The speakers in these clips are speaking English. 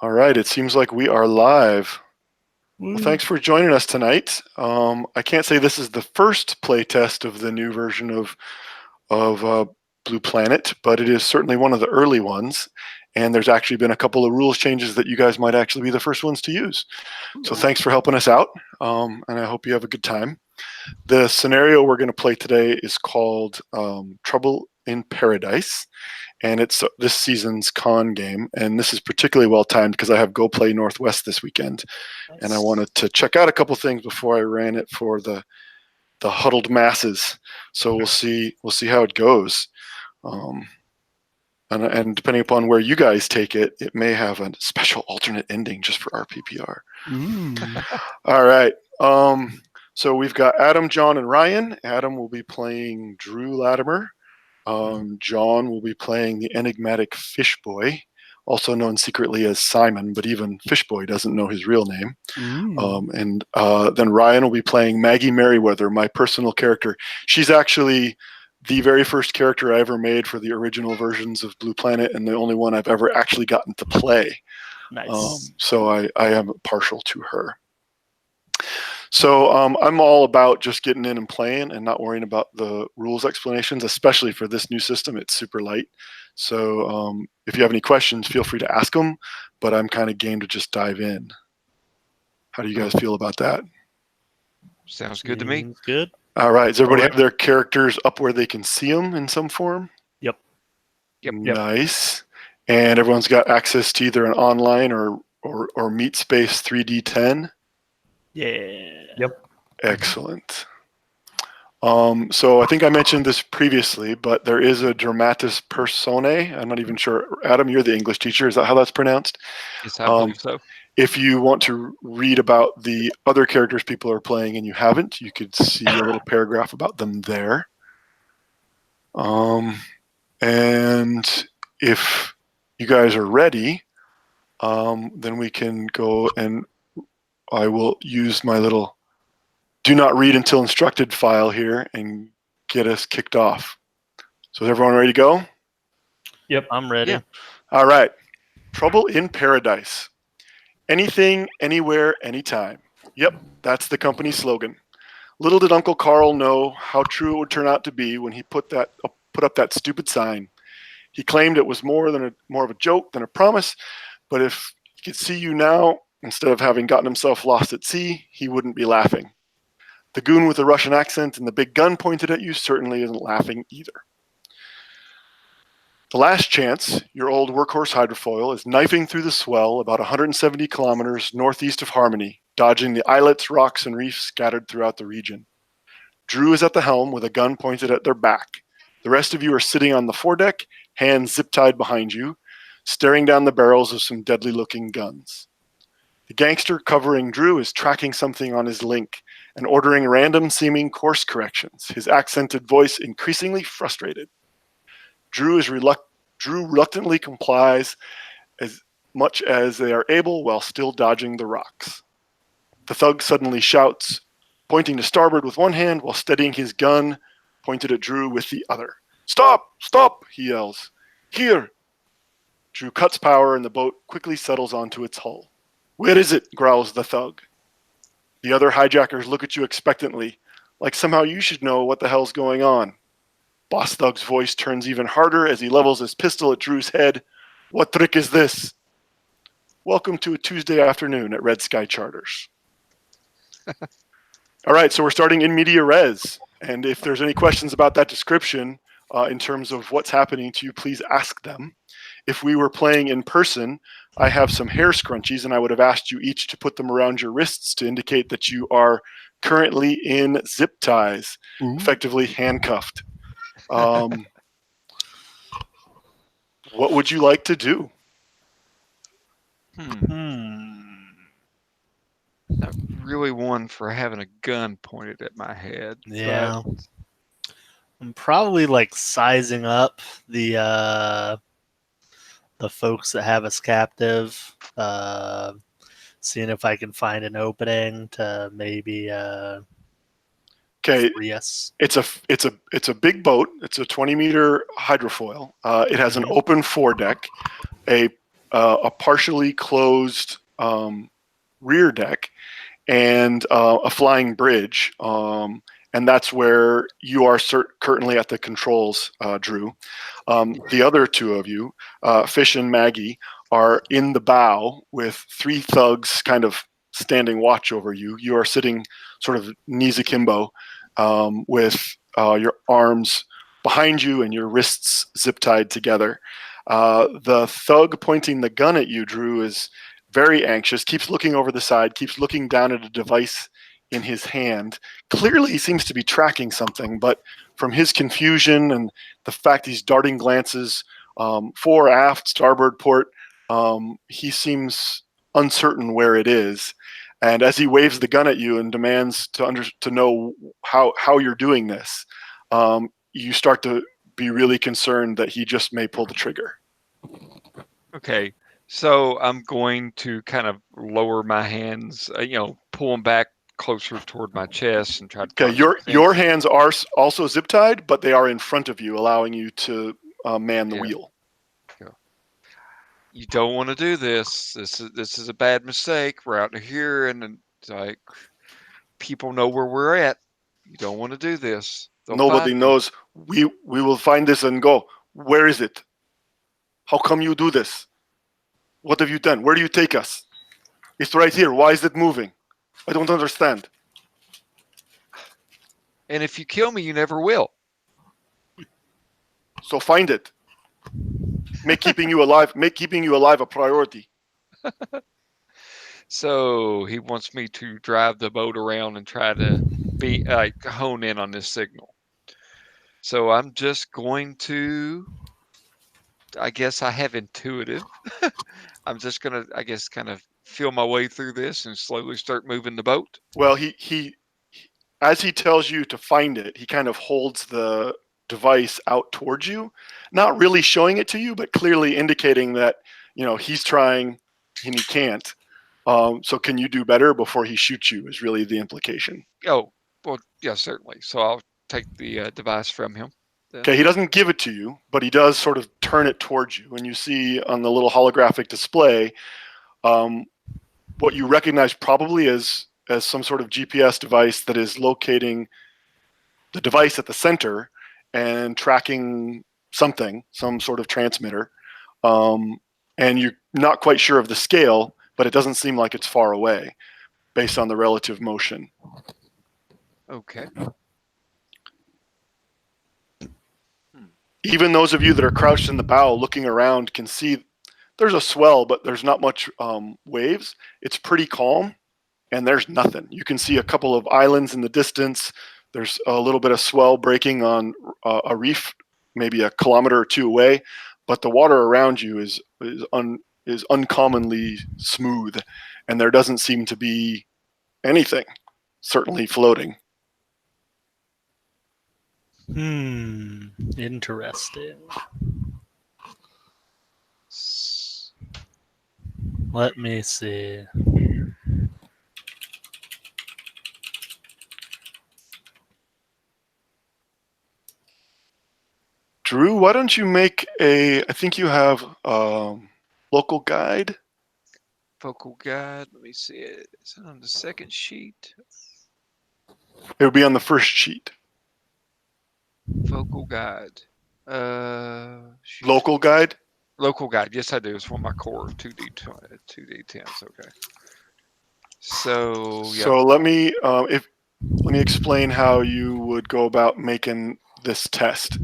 All right, it seems like we are live. Well, thanks for joining us tonight. I can't say this is the first playtest of the new version of Blue Planet, but it is certainly one of the early ones. And there's actually been a couple of rules changes that you guys might actually be the first ones to use. So thanks for helping us out, and I hope you have a good time. The scenario we're going to play today is called Trouble in Paradise. And it's this season's con game, and this is particularly well timed because I have Go Play Northwest this weekend, and I wanted to check out a couple things before I ran it for the huddled masses. So we'll see how it goes, and depending upon where you guys take it, it may have a special alternate ending just for our PPR. All right. So we've got Adam, John, and Ryan. Adam will be playing Drew Latimer. John will be playing the enigmatic Fish Boy, also known secretly as Simon, but even Fish Boy doesn't know his real name. And then Ryan will be playing Maggie Merriweather, my personal character. She's actually the very first character I ever made for the original versions of Blue Planet, and the only one I've ever actually gotten to play. Nice. So I am partial to her. So I'm all about just getting in and playing and not worrying about the rules explanations, especially for this new system. It's super light. So if you have any questions, feel free to ask them, but I'm kind of game to just dive in. How do you guys feel about that? Sounds good to me. Good. All right. Does everybody have their characters up where they can see them in some form? Yep. Nice. And everyone's got access to either an online or MeetSpace 3D10? Yeah. Yep. Excellent. So I think I mentioned this previously, but there is a dramatis personae. I'm not even sure. Adam, you're the English teacher. Is that how that's pronounced? Yes, I believe so. If you want to read about the other characters people are playing and you haven't, you could see a little paragraph about them there. And if you guys are ready, then we can go, and I will use my little do not read until instructed file here and get us kicked off. So is everyone ready to go? Yep, I'm ready. Yeah. All right. Trouble in Paradise. Anything, anywhere, anytime. Yep, that's the company slogan. Little did Uncle Carl know how true it would turn out to be when he put up that stupid sign. He claimed it was more of a joke than a promise, but if he could see you now, instead of having gotten himself lost at sea, he wouldn't be laughing. The goon with the Russian accent and the big gun pointed at you certainly isn't laughing either. The Last Chance, your old workhorse hydrofoil, is knifing through the swell about 170 kilometers northeast of Harmony, dodging the islets, rocks, and reefs scattered throughout the region. Drew is at the helm with a gun pointed at their back. The rest of you are sitting on the foredeck, hands zip-tied behind you, staring down the barrels of some deadly-looking guns. The gangster covering Drew is tracking something on his link and ordering random-seeming course corrections, his accented voice increasingly frustrated. Drew reluctantly complies as much as they are able while still dodging the rocks. The thug suddenly shouts, pointing to starboard with one hand while steadying his gun pointed at Drew with the other. "Stop! Stop!" he yells. "Here!" Drew cuts power and the boat quickly settles onto its hull. "Where is it?" growls the thug. The other hijackers look at you expectantly, like somehow you should know what the hell's going on. Boss Thug's voice turns even harder as he levels his pistol at Drew's head. "What trick is this?" Welcome to a Tuesday afternoon at Red Sky Charters. All right, so we're starting in media res. And if there's any questions about that description in terms of what's happening to you, please ask them. If we were playing in person, I have some hair scrunchies, and I would have asked you each to put them around your wrists to indicate that you are currently in zip ties, effectively handcuffed. What would you like to do? Not really one for having a gun pointed at my head. Yeah. I'm probably like sizing up the folks that have us captive, seeing if I can find an opening to maybe free us. It's a big boat. It's a 20-meter hydrofoil. It has an open foredeck, a a partially closed rear deck and a flying bridge. And that's where you are currently at the controls, Drew. The other two of you, Fish and Maggie, are in the bow with 3 thugs kind of standing watch over you. You are sitting sort of knees akimbo with your arms behind you and your wrists zip tied together. The thug pointing the gun at you, Drew, is very anxious, keeps looking over the side, keeps looking down at a device in his hand. Clearly he seems to be tracking something, but from his confusion and the fact he's darting glances fore, aft, starboard, port, he seems uncertain where it is. And as he waves the gun at you and demands to know how you're doing this, you start to be really concerned that he just may pull the trigger. Okay, so I'm going to kind of lower my hands, pull them back closer toward my chest and try to. Okay, your hands are also zip tied, but they are in front of you, allowing you to man the wheel. You don't want to do this. This is a bad mistake. We're out here, and it's like people know where we're at. You don't want to do this. Nobody knows. We will find this and go. Where is it? How come you do this? What have you done? Where do you take us? It's right here. Why is it moving? I don't understand. And if you kill me, you never will. So find it. Make keeping you alive a priority. So he wants me to drive the boat around and try to hone in on this signal. So I'm just going to, I guess I have intuitive. I'm just going to, I guess, kind of feel my way through this and slowly start moving the boat. Well, he as he tells you to find it, he kind of holds the device out towards you, not really showing it to you, but clearly indicating that, he's trying and he can't. So can you do better before he shoots you is really the implication. Oh, well, yeah, certainly. So I'll take the device from him. Okay, he doesn't give it to you, but he does sort of turn it towards you. And you see on the little holographic display what you recognize probably as some sort of GPS device that is locating the device at the center and tracking something, some sort of transmitter. And you're not quite sure of the scale, but it doesn't seem like it's far away based on the relative motion. Okay. Even those of you that are crouched in the bow looking around can see there's a swell, but there's not much waves. It's pretty calm, and there's nothing. You can see a couple of islands in the distance. There's a little bit of swell breaking on a reef, maybe a kilometer or two away, but the water around you is uncommonly smooth, and there doesn't seem to be anything, certainly floating. Interesting. Let me see. Drew, why don't you make I think you have local guide. Focal guide. Let me see it. Is it on the second sheet? It would be on the first sheet. Focal guide. Local guide? Local guide. Yes, I do. It's for my core 2D10s. Okay. So yeah. So let me explain how you would go about making this test.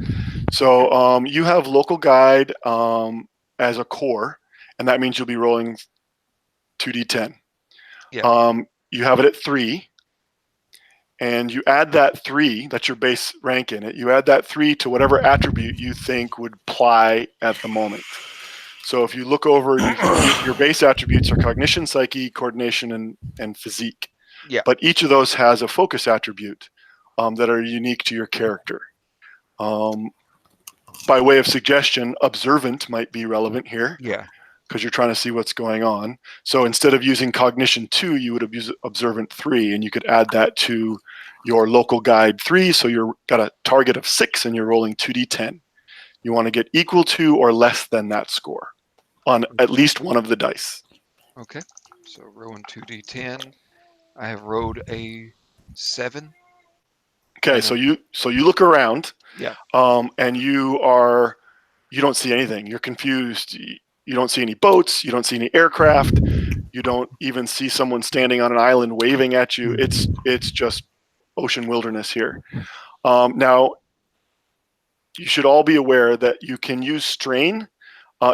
So you have local guide as a core, and that means you'll be rolling 2d10. Yeah. You have it at 3, and you add that 3, that's your base rank in it, you add that 3 to whatever attribute you think would apply at the moment. So if you look over, your base attributes are cognition, psyche, coordination, and physique. Yeah. But each of those has a focus attribute that are unique to your character. By way of suggestion, observant might be relevant here. Yeah. Because you're trying to see what's going on. So instead of using cognition 2, you would use observant 3, and you could add that to your local guide 3. So you've got a target of 6, and you're rolling 2d10. You want to get equal to or less than that score. on at least one of the dice. Okay. So rolling 2d10. I have rolled a 7. Okay, And so you look around, Yeah. and you don't see anything. You're confused. You don't see any boats. You don't see any aircraft. You don't even see someone standing on an island waving at you. It's just ocean wilderness here. Now, you should all be aware that you can use strain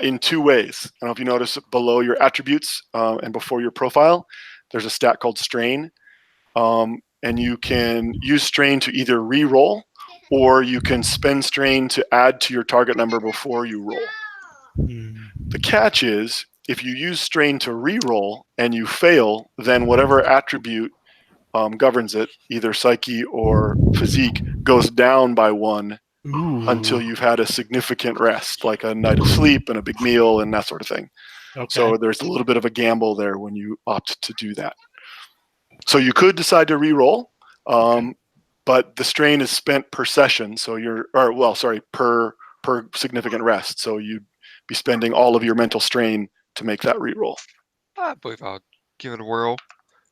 in two ways. I don't know if you notice below your attributes and before your profile, there's a stat called strain. And you can use strain to either re-roll, or you can spend strain to add to your target number before you roll. The catch is, if you use strain to re-roll and you fail, then whatever attribute governs it, either psyche or physique, goes down by 1 until you've had a significant rest, like a night of sleep and a big meal and that sort of thing. Okay. So there's a little bit of a gamble there when you opt to do that. So you could decide to re-roll, but the strain is spent per session. So per significant rest. So you'd be spending all of your mental strain to make that re-roll. I believe I'll give it a whirl.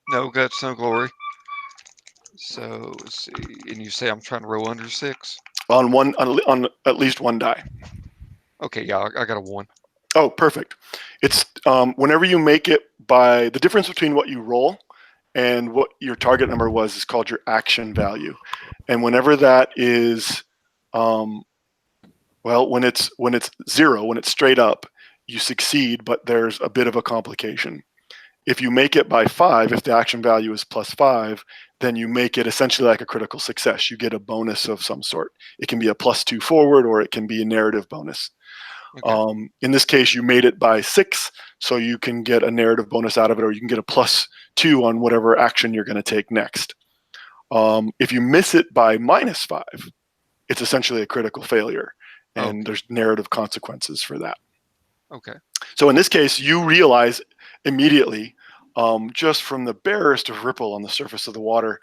No guts, no glory. So let's see. And you say I'm trying to roll under 6? On at least one die. Okay, yeah, I got a 1. Oh, perfect. It's whenever you make it by the difference between what you roll and what your target number was is called your action value. And whenever that is, when it's 0, when it's straight up, you succeed, but there's a bit of a complication. If you make it by 5, if the action value is +5, then you make it essentially like a critical success. You get a bonus of some sort. It can be a +2 forward, or it can be a narrative bonus. Okay. In this case, you made it by 6, so you can get a narrative bonus out of it, or you can get a +2 on whatever action you're going to take next. If you miss it by -5, it's essentially a critical failure, and there's narrative consequences for that. Okay. So in this case, you realize immediately, just from the barest of ripple on the surface of the water,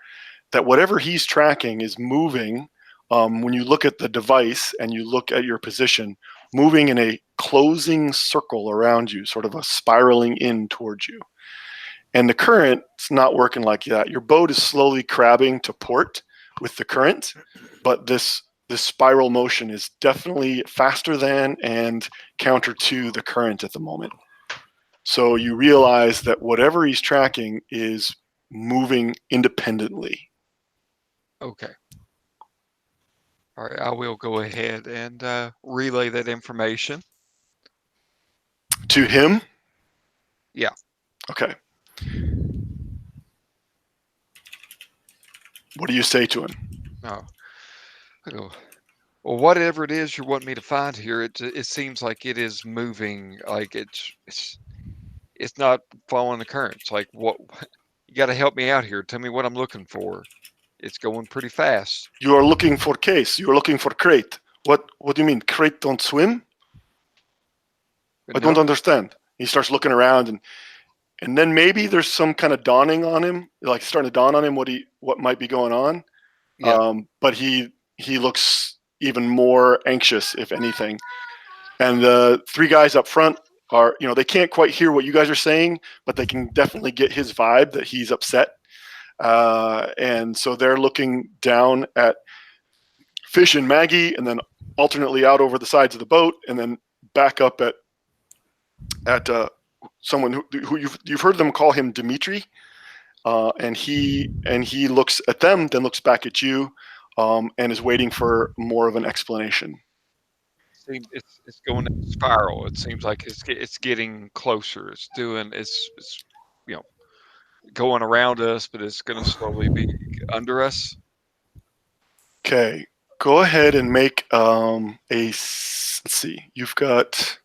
that whatever he's tracking is moving, when you look at the device and you look at your position, moving in a closing circle around you, sort of a spiraling in towards you. And the current's not working like that. Your boat is slowly crabbing to port with the current, but this spiral motion is definitely faster than and counter to the current at the moment. So you realize that whatever he's tracking is moving independently. Okay. All right, I will go ahead and relay that information. To him? Yeah. Okay. What do you say to him? Oh, I go, well, whatever it is you want me to find here, it seems like it is moving. Like it's not following the currents. Like, what? You got to help me out here. Tell me what I'm looking for. It's going pretty fast. You are looking for case. You are looking for crate. What do you mean? Crate don't swim? I don't understand. He starts looking around, and then maybe there's some kind of dawning on him, like starting to dawn on him what might be going on. Yeah. But he looks even more anxious, if anything. And the 3 guys up front are, they can't quite hear what you guys are saying, but they can definitely get his vibe that he's upset. And so they're looking down at Fish and Maggie, and then alternately out over the sides of the boat, and then back up at someone who you've heard them call him Dimitri, and he looks at them, then looks back at you, and is waiting for more of an explanation. It's going in a spiral. It seems like it's getting closer. It's going around us, but it's going to slowly be under us. Okay, go ahead and make let's see. You've got.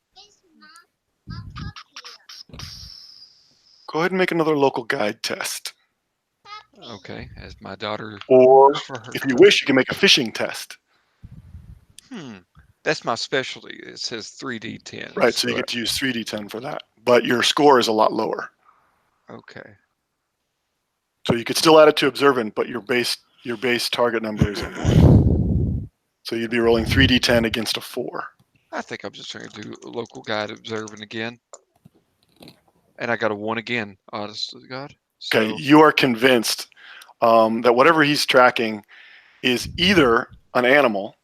Go ahead and make another local guide test. Okay, as my daughter. Or if you wish, you can make a fishing test. That's my specialty. It says 3d10. Right, so you get to use 3d10 for that. But your score is a lot lower. Okay. So you could still add it to observant, but your base target number is a 1. So you'd be rolling 3d10 against a 4. I think I'm just going to do a local guide observing again. And I got a 1 again, honest to God. So, Okay, you are convinced that whatever he's tracking is either an animal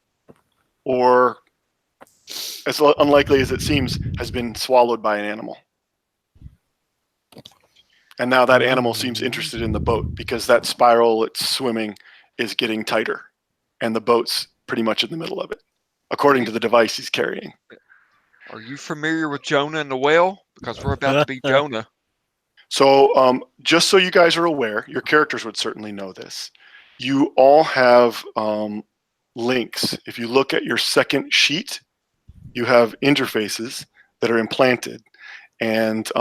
or, as unlikely as it seems, has been swallowed by an animal. And now that animal seems interested in the boat because that spiral it's swimming is getting tighter. And the boat's pretty much in the middle of it, according to the device he's carrying. are you familiar with Jonah and the whale? Because we're about to be Jonah. So just so you guys are aware, your characters would certainly know this. You all have links. If you look at your second sheet, you have interfaces that are implanted. And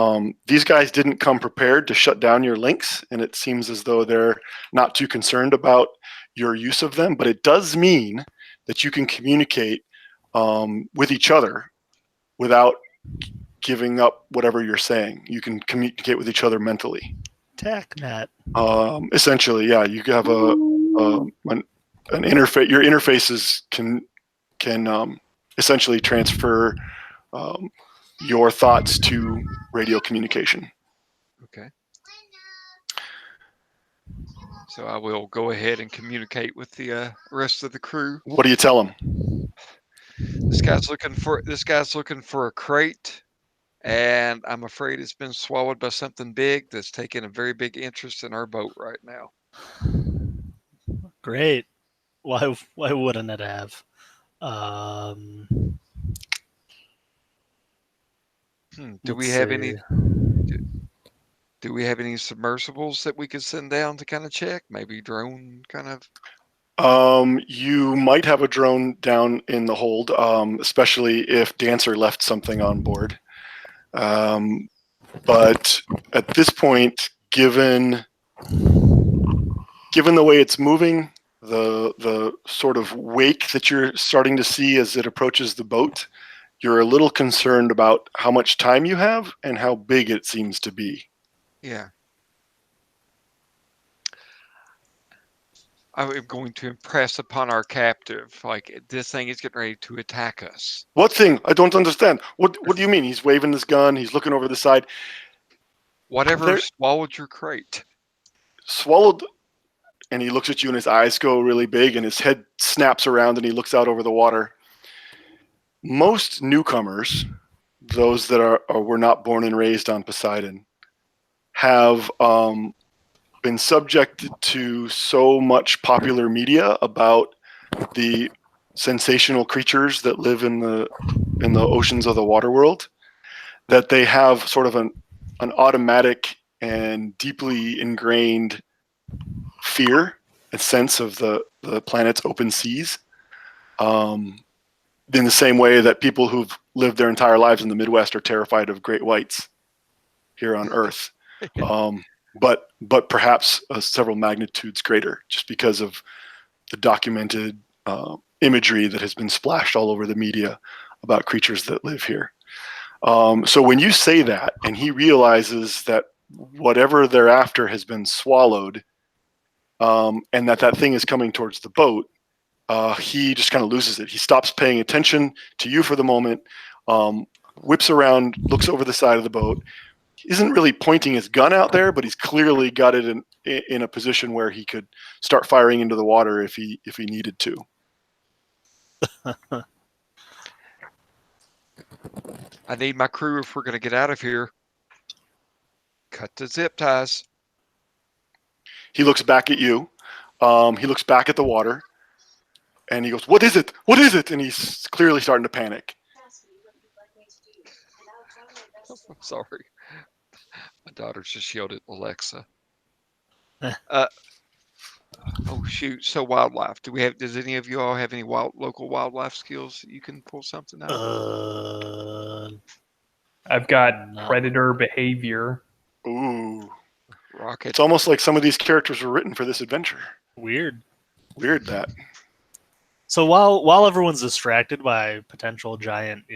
these guys didn't come prepared to shut down your links, and it seems as though they're not too concerned about your use of them. But it does mean that you can communicate with each other without giving up whatever you're saying. You can communicate with each other mentally. TechNet. Essentially, yeah. You have an interface. Your interfaces can essentially transfer your thoughts to radio communication. Okay. So I will go ahead and communicate with the rest of the crew. What do you tell them? This guy's looking for a crate, and I'm afraid it's been swallowed by something big that's taking a very big interest in our boat right now. Great. Why wouldn't it have? Do we have any submersibles that we could send down to kind of check? Maybe drone kind of? You might have a drone down in the hold, especially if Dancer left something on board. But at this point, given the way it's moving, the sort of wake that you're starting to see as it approaches the boat, you're a little concerned about how much time you have and how big it seems to be. Yeah. I'm going to impress upon our captive, like, this thing is getting ready to attack us. What thing? I don't understand. What do you mean? He's waving his gun. He's looking over the side. Whatever swallowed your crate. Swallowed, and he looks at you and his eyes go really big and his head snaps around and he looks out over the water. Most newcomers, those that were not born and raised on Poseidon, have been subjected to so much popular media about the sensational creatures that live in the oceans of the water world that they have sort of an automatic and deeply ingrained fear and sense of the planet's open seas. In the same way that people who've lived their entire lives in the Midwest are terrified of great whites here on Earth. But perhaps several magnitudes greater, just because of the documented imagery that has been splashed all over the media about creatures that live here. So when you say that, and he realizes that whatever they're after has been swallowed, and that thing is coming towards the boat, he just kind of loses it. He stops paying attention to you for the moment, whips around, looks over the side of the boat. He isn't really pointing his gun out there, but he's clearly got it in a position where he could start firing into the water if he needed to. I need my crew if we're going to get out of here. Cut the zip ties. He looks back at you. He looks back at the water. And he goes, "What is it? What is it?" And he's clearly starting to panic. I'm sorry. My daughter just yelled at Alexa. Oh shoot! So wildlife. Does any of you all have any local wildlife skills that you can pull something out? I've got predator behavior. Ooh, Rocket. It's almost like some of these characters were written for this adventure. Weird that. So while everyone's distracted by potential giant,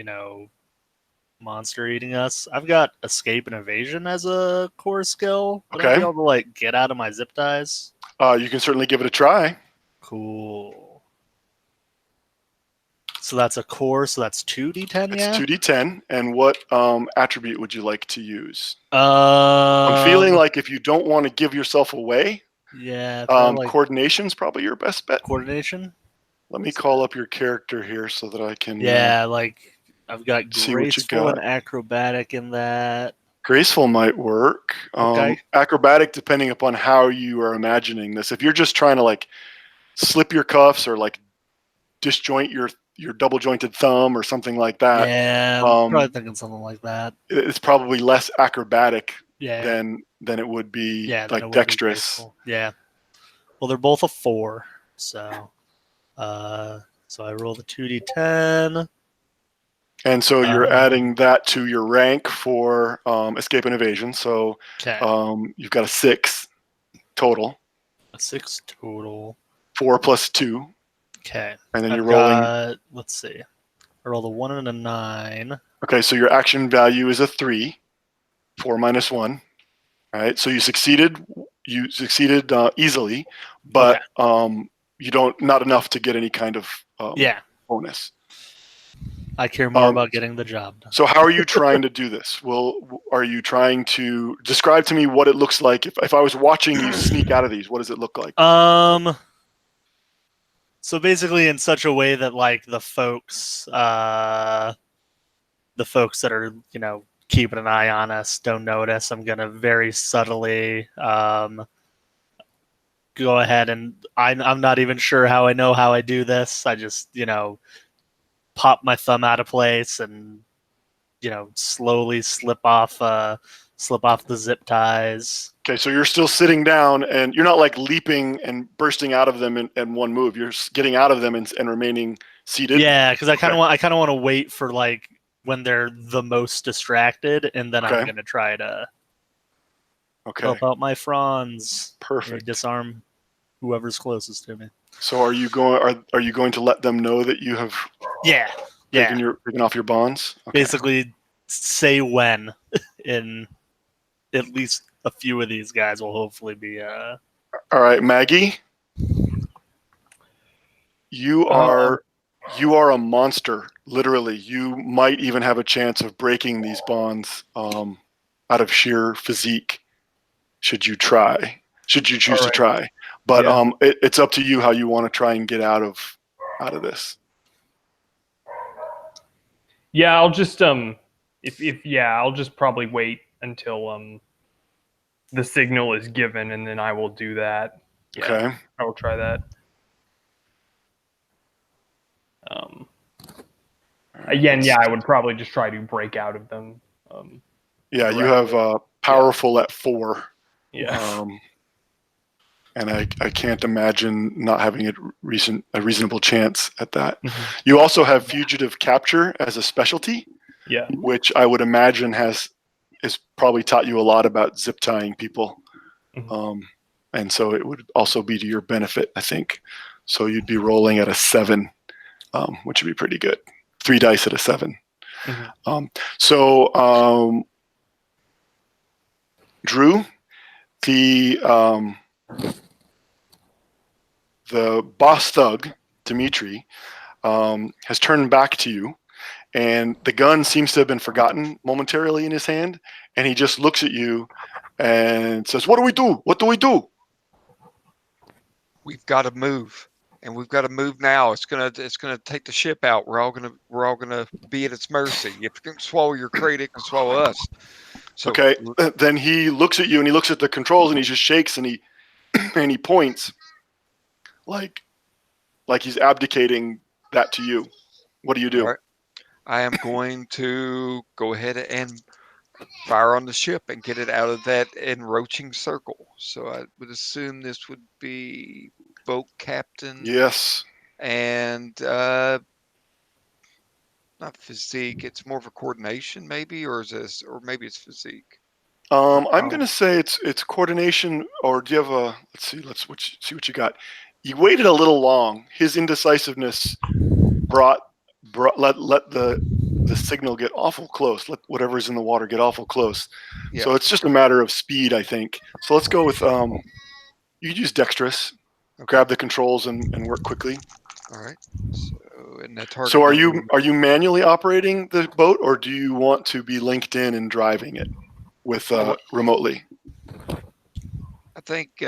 monster eating us, I've got escape and evasion as a core skill. Would I be able to get out of my zip ties? You can certainly give it a try. Cool. So that's a core. So that's 2d10. It's Yeah. 2d10. And what attribute would you like to use? I'm I'm feeling like if you don't want to give yourself away, Yeah. Probably like coordination's probably your best bet. coordination. Let me call up your character here so that I can Yeah. Like I've got see what you graceful and got. acrobatic in that. Graceful might work. Okay. Acrobatic, depending upon how you are imagining this. If you're just trying to like slip your cuffs or like disjoint your double jointed thumb or something like that, Yeah. I'm probably thinking something like that. it's probably less acrobatic Yeah. than it would be Yeah. Then it like would be dexterous. graceful. Yeah. Well, they're both a 4. So I roll the 2d10. And so you're adding that to your rank for escape and evasion. So Okay. you've got a 6 total. A 6 total. 4 plus 2. Okay. And then I've you're rolling. got, let's see. I rolled a 1 and a 9. Okay, so your action value is a 3. 4 minus 1. All right, so you succeeded. You succeeded easily, but you don't not enough to get any kind of bonus. I care more about getting the job done. So how are you trying to do this? Are you trying to describe to me what it looks like? If I was watching you sneak out of these, what does it look like? So basically in such a way that like the folks that are, keeping an eye on us don't notice, I'm going to very subtly go ahead and I'm not even sure how I know how I do this. I just, pop my thumb out of place and, slowly slip off the zip ties. Okay, so you're still sitting down and you're not like leaping and bursting out of them in one move. You're getting out of them and remaining seated. Yeah, because I kind of want to wait for like when they're the most distracted, and then I'm gonna try to help out my Franz. Perfect. Disarm whoever's closest to me. So are you going to let them know that you have taken off your bonds? Okay. Basically, say when in at least a few of these guys will hopefully be. All right, Maggie. You are a monster. Literally, you might even have a chance of breaking these bonds out of sheer physique. Should you choose to try? But it's up to you how you want to try and get out of this. Yeah, I'll just I'll just probably wait until the signal is given, and then I will do that. Yeah, okay. I will try that. Again, I would probably just try to break out of them. You have powerful at 4. Yeah. And I can't imagine not having a reasonable chance at that. Mm-hmm. You also have fugitive capture as a specialty, which I would imagine has probably taught you a lot about zip tying people. Mm-hmm. And so it would also be to your benefit, I think. So you'd be rolling at a 7, which would be pretty good. 3 dice at a 7. Mm-hmm. Drew, the boss thug, Dimitri, has turned back to you, and the gun seems to have been forgotten momentarily in his hand, and he just looks at you and says, "What do we do? What do we do?" We've got to move, and we've got to move now. It's gonna take the ship out. We're all gonna be at its mercy. If it can swallow your crate, it can swallow us. So, okay. Then he looks at you and he looks at the controls and he just shakes and he points like he's abdicating that to you. What do you do? Right. I am going to go ahead and fire on the ship and get it out of that encroaching circle. So I would assume this would be boat captain. Yes. And not physique. It's more of a coordination, maybe, or maybe it's physique. I'm going to say it's coordination, or do you have a? Let's see. See what you got. You waited a little long. His indecisiveness let the signal get awful close. Let whatever's in the water get awful close. Yeah. So it's just a matter of speed, I think. So let's go with you use dexterous. Okay. Grab the controls and work quickly. All right. So and the target. So are number- you manually operating the boat, or do you want to be linked in and driving it with remotely? I think.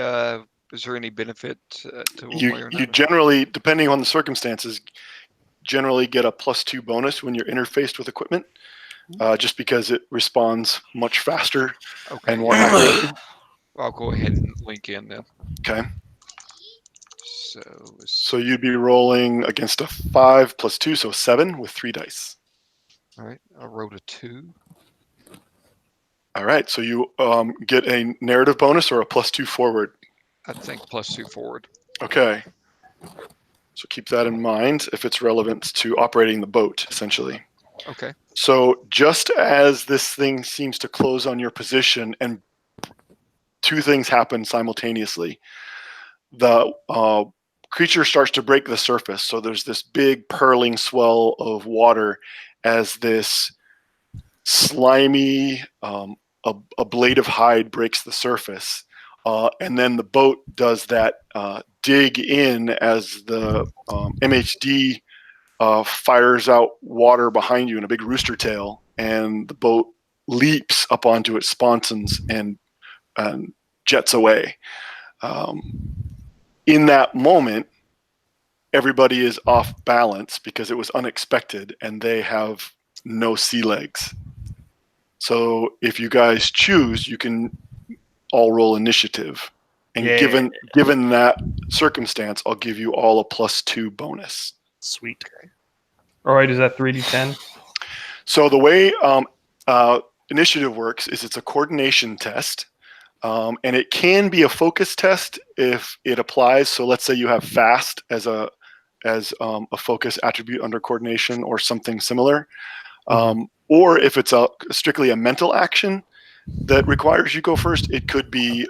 Is there any benefit to one way or You another? generally, depending on the circumstances, generally get a +2 bonus when you're interfaced with equipment, just because it responds much faster Okay. and more accurately. I'll go ahead and link in then. Okay. So. So you'd be rolling against a 5 + 2, so 7 with 3 dice. All right. I wrote a 2. All right. So you get a narrative bonus or a +2 forward. I think +2 forward. Okay. So keep that in mind if it's relevant to operating the boat, essentially. Okay. So just as this thing seems to close on your position, and 2 things happen simultaneously. The creature starts to break the surface. So there's this big purling swell of water as this slimy, a blade of hide breaks the surface. And then the boat does that dig in as the MHD fires out water behind you in a big rooster tail, and the boat leaps up onto its sponsons and jets away. In that moment, everybody is off balance because it was unexpected, and they have no sea legs. So if you guys choose, you can all roll initiative. And given that circumstance, I'll give you all a +2 bonus. Sweet. All right, is that 3d10? So the way initiative works is it's a coordination test, and it can be a focus test if it applies. So let's say you have fast as a focus attribute under coordination or something similar, or if it's strictly a mental action that requires you go first, it could be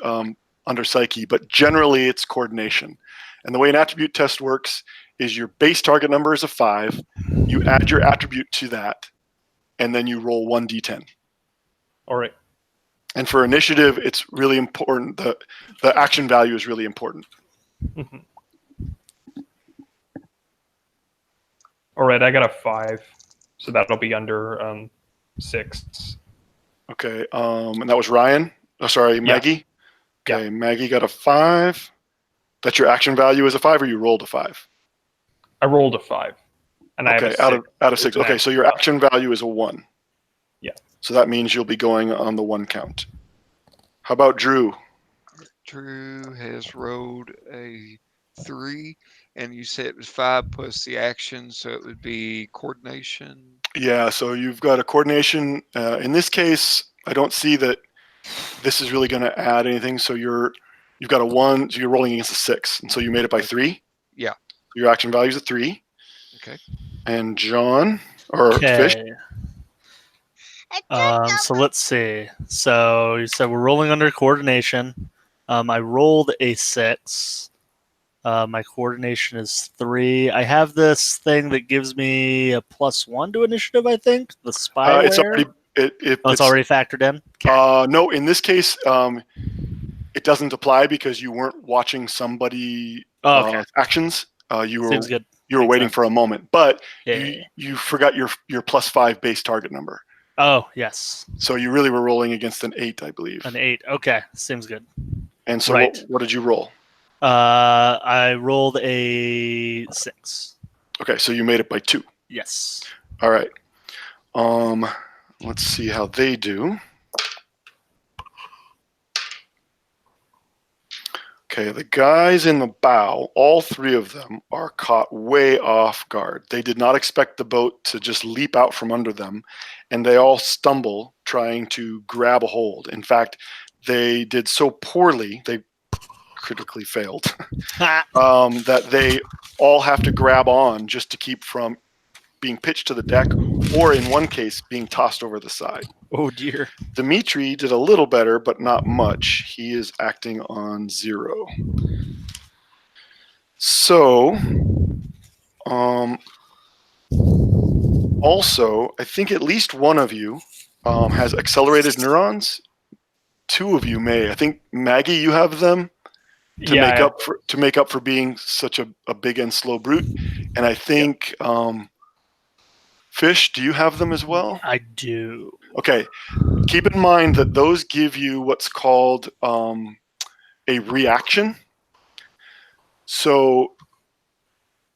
under psyche, but generally it's coordination. And the way an attribute test works is your base target number is a 5, you add your attribute to that, and then you roll 1d10. All right. And for initiative, it's really important. The action value is really important. All right, I got a 5, so that'll be under 6. Okay, and that was Ryan. Oh, sorry, Maggie. Yeah. Okay, Maggie got a 5. That's your action value is a 5, or you rolled a 5? I rolled a 5, and I have a 6. out of 6. Okay, so your action value is a 1. Yeah. So that means you'll be going on the 1 count. How about Drew? Drew has rolled a 3, and you said it was 5 plus the action, so it would be coordination. Yeah, so you've got a coordination. In this case, I don't see that this is really going to add anything. So you've got a 1, so you're rolling against a 6, and so you made it by 3. Yeah. Your action value is a 3. Okay. And John or Fish. So let's see. So you said we're rolling under coordination. I rolled a 6. My coordination is 3. I have this thing that gives me a +1 to initiative, I think. The spyware. It's already factored in? No, in this case, it doesn't apply because you weren't watching somebody actions. Seems good. You were Makes waiting sense. for a moment, but Yeah. you forgot your +5 base target number. Oh, yes. So you really were rolling against an 8, I believe. An 8. Okay. Seems good. And so Right. what did you roll? I rolled a 6. Okay, so you made it by 2. Yes. All right. Let's see how they do. Okay, the guys in the bow, all 3 of them are caught way off guard. They did not expect the boat to just leap out from under them, and they all stumble trying to grab a hold. In fact, they did so poorly, they critically failed, that they all have to grab on just to keep from being pitched to the deck, or in one case, being tossed over the side. Oh, dear. Dimitri did a little better, but not much. He is acting on 0. So, also, I think at least one of you has accelerated neurons. 2 of you may. I think, Maggie, you have them. to make up for being such a big and slow brute. And I think Fish, do you have them as well? I do. Okay. Keep in mind that those give you what's called a reaction. So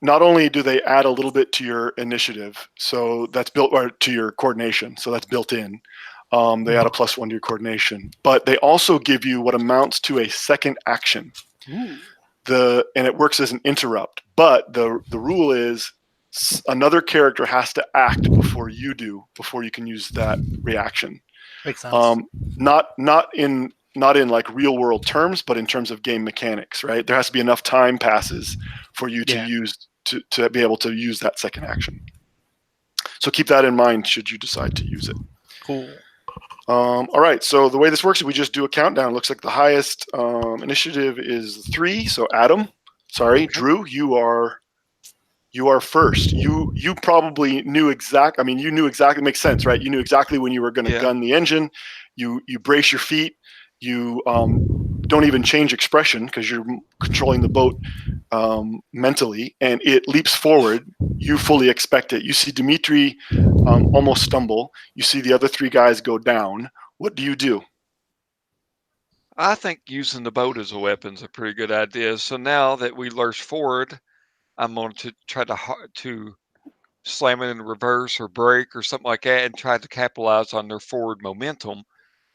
not only do they add a little bit to your initiative, so that's built, or to your coordination, so that's built in. They add a +1 to your coordination, but they also give you what amounts to a second action. Ooh. And it works as an interrupt, but the rule is another character has to act before you can use that reaction. Makes sense. Not in like real world terms, but in terms of game mechanics, right? There has to be enough time passes for you to use to be able to use that second action. So keep that in mind should you decide to use it. Cool. All right, so the way this works is we just do a countdown. It looks like the highest initiative is 3. So Adam, sorry, Okay. Drew, you are first. You probably knew you knew exactly, makes sense, right? You knew exactly when you were going to gun the engine. You brace your feet. You don't even change expression because you're controlling the boat mentally, and it leaps forward. You fully expect it. You see Dimitri almost stumble. You see the other 3 guys go down. What do you do? I think using the boat as a weapon is a pretty good idea. So now that we lurch forward, I'm going to try to slam it in reverse or brake or something like that and try to capitalize on their forward momentum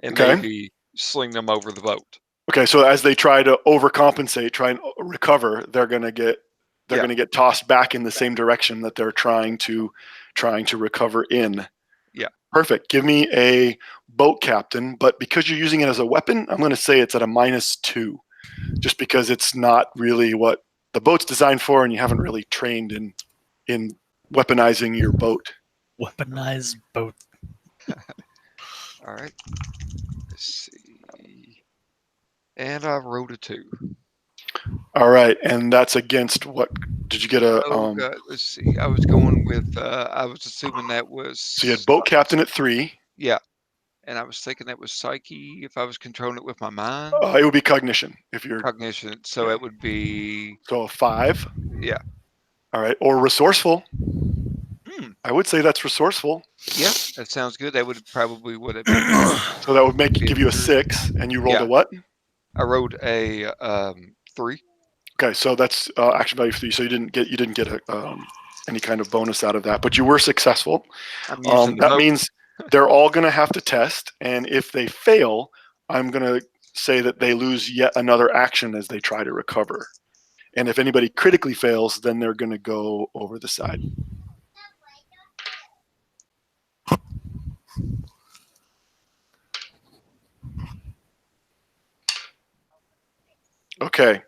and maybe sling them over the boat. Okay, so as they try to overcompensate, try and recover, they're going to get tossed back in the same direction that they're trying to recover in. Yeah. Perfect. Give me a boat captain, but because you're using it as a weapon, I'm going to say it's at a -2, just because it's not really what the boat's designed for, and you haven't really trained in weaponizing your boat. Weaponized boat. All right. Let's see. And I rolled a 2. All right, and that's against what? Did you get a? God, let's see. I was going with. I was assuming that was. So you had boat captain at 3. Yeah, and I was thinking that was psyche if I was controlling it with my mind. It would be cognition if you're Cognition. So it would be. So a 5. Yeah. All right, or resourceful. I would say that's resourceful. Yeah, that sounds good. That would probably would have been. So that would give you a 6, and you rolled a what? I rolled a 3. Okay, so that's action value 3. So you didn't get any kind of bonus out of that, but you were successful. That means they're all going to have to test, and if they fail, I'm going to say that they lose yet another action as they try to recover. And if anybody critically fails, then they're going to go over the side. Okay.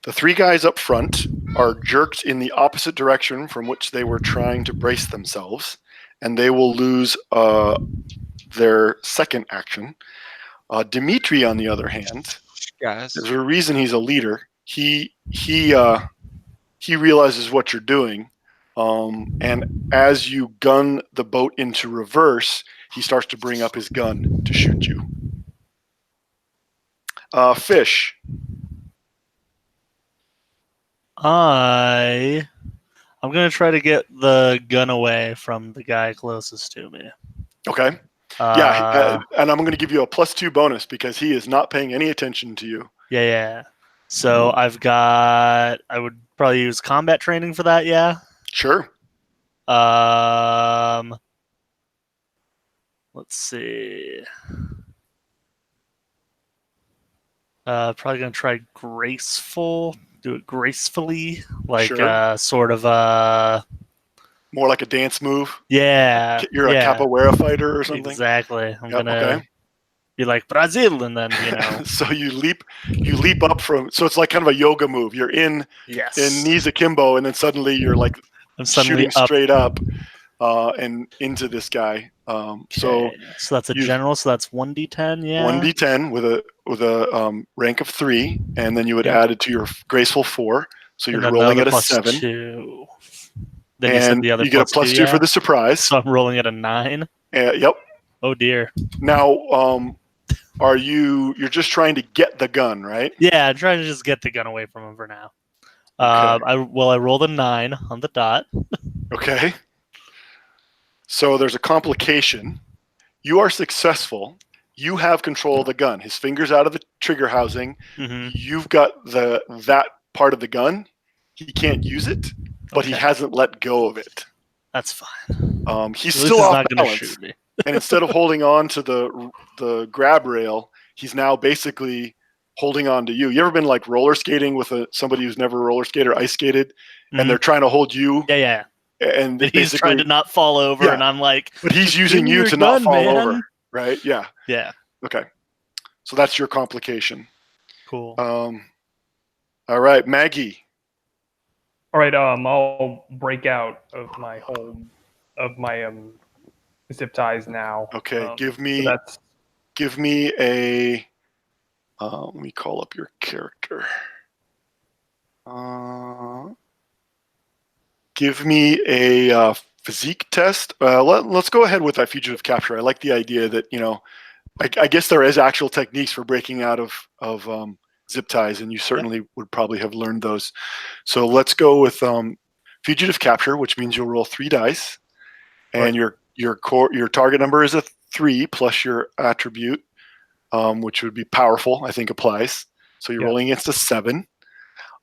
The 3 guys up front are jerked in the opposite direction from which they were trying to brace themselves, and they will lose their second action. Dimitri, on the other hand, guys, there's a reason he's a leader. He realizes what you're doing, and as you gun the boat into reverse, he starts to bring up his gun to shoot you. Fish. I'm gonna try to get the gun away from the guy closest to me. Okay. And I'm going to give you a +2 bonus because he is not paying any attention to you. Yeah. So I would probably use combat training for that. Yeah. Sure. Let's see. Probably gonna try graceful. Do it gracefully, like Sure. sort of more like a dance move. Yeah. You're a capoeira fighter or something. Exactly. I'm gonna be like Brazil, and then So you leap up from. So it's like kind of a yoga move. You're in knees akimbo, and then suddenly you're like shooting straight up and into this guy. So that's a general. So that's 1d10. Yeah. 1d10 with a rank of 3, and then you would add it to your graceful 4. So you're rolling at a 7. 2. Then and you get a +2 for the surprise. So I'm rolling at a 9. Yep. Oh dear. Now, you're just trying to get the gun, right? Yeah, I'm trying to just get the gun away from him for now. Okay. I rolled a 9 on the dot. Okay. So there's a complication. You are successful. You have control of the gun. His finger's out of the trigger housing. Mm-hmm. You've got that part of the gun. He can't use it, but he Okay. hasn't let go of it. That's fine. He's At least still he's off not going to balance. shoot me. And instead of holding on to the grab rail, he's now basically holding on to you. You ever been like roller skating with somebody who's never roller skated or ice skated, and they're trying to hold you? Yeah. And But he's trying to not fall over, Yeah. and I'm like, but he's "Just using give me you your to gun, not fall man." over, right? Yeah. Yeah, Okay. So that's your complication. cool. All right, Maggie. All right, I'll break out of my zip ties now. Okay, give So me that's a. Let me call up your character. Give me a physique test. Let's go ahead with that fugitive capture. I like the idea that I guess there is actual techniques for breaking out of zip ties, and you certainly would probably have learned those. So let's go with fugitive capture, which means you'll roll 3 dice, and your target number is a 3 plus your attribute, which would be powerful. I think applies. So you're rolling against a 7.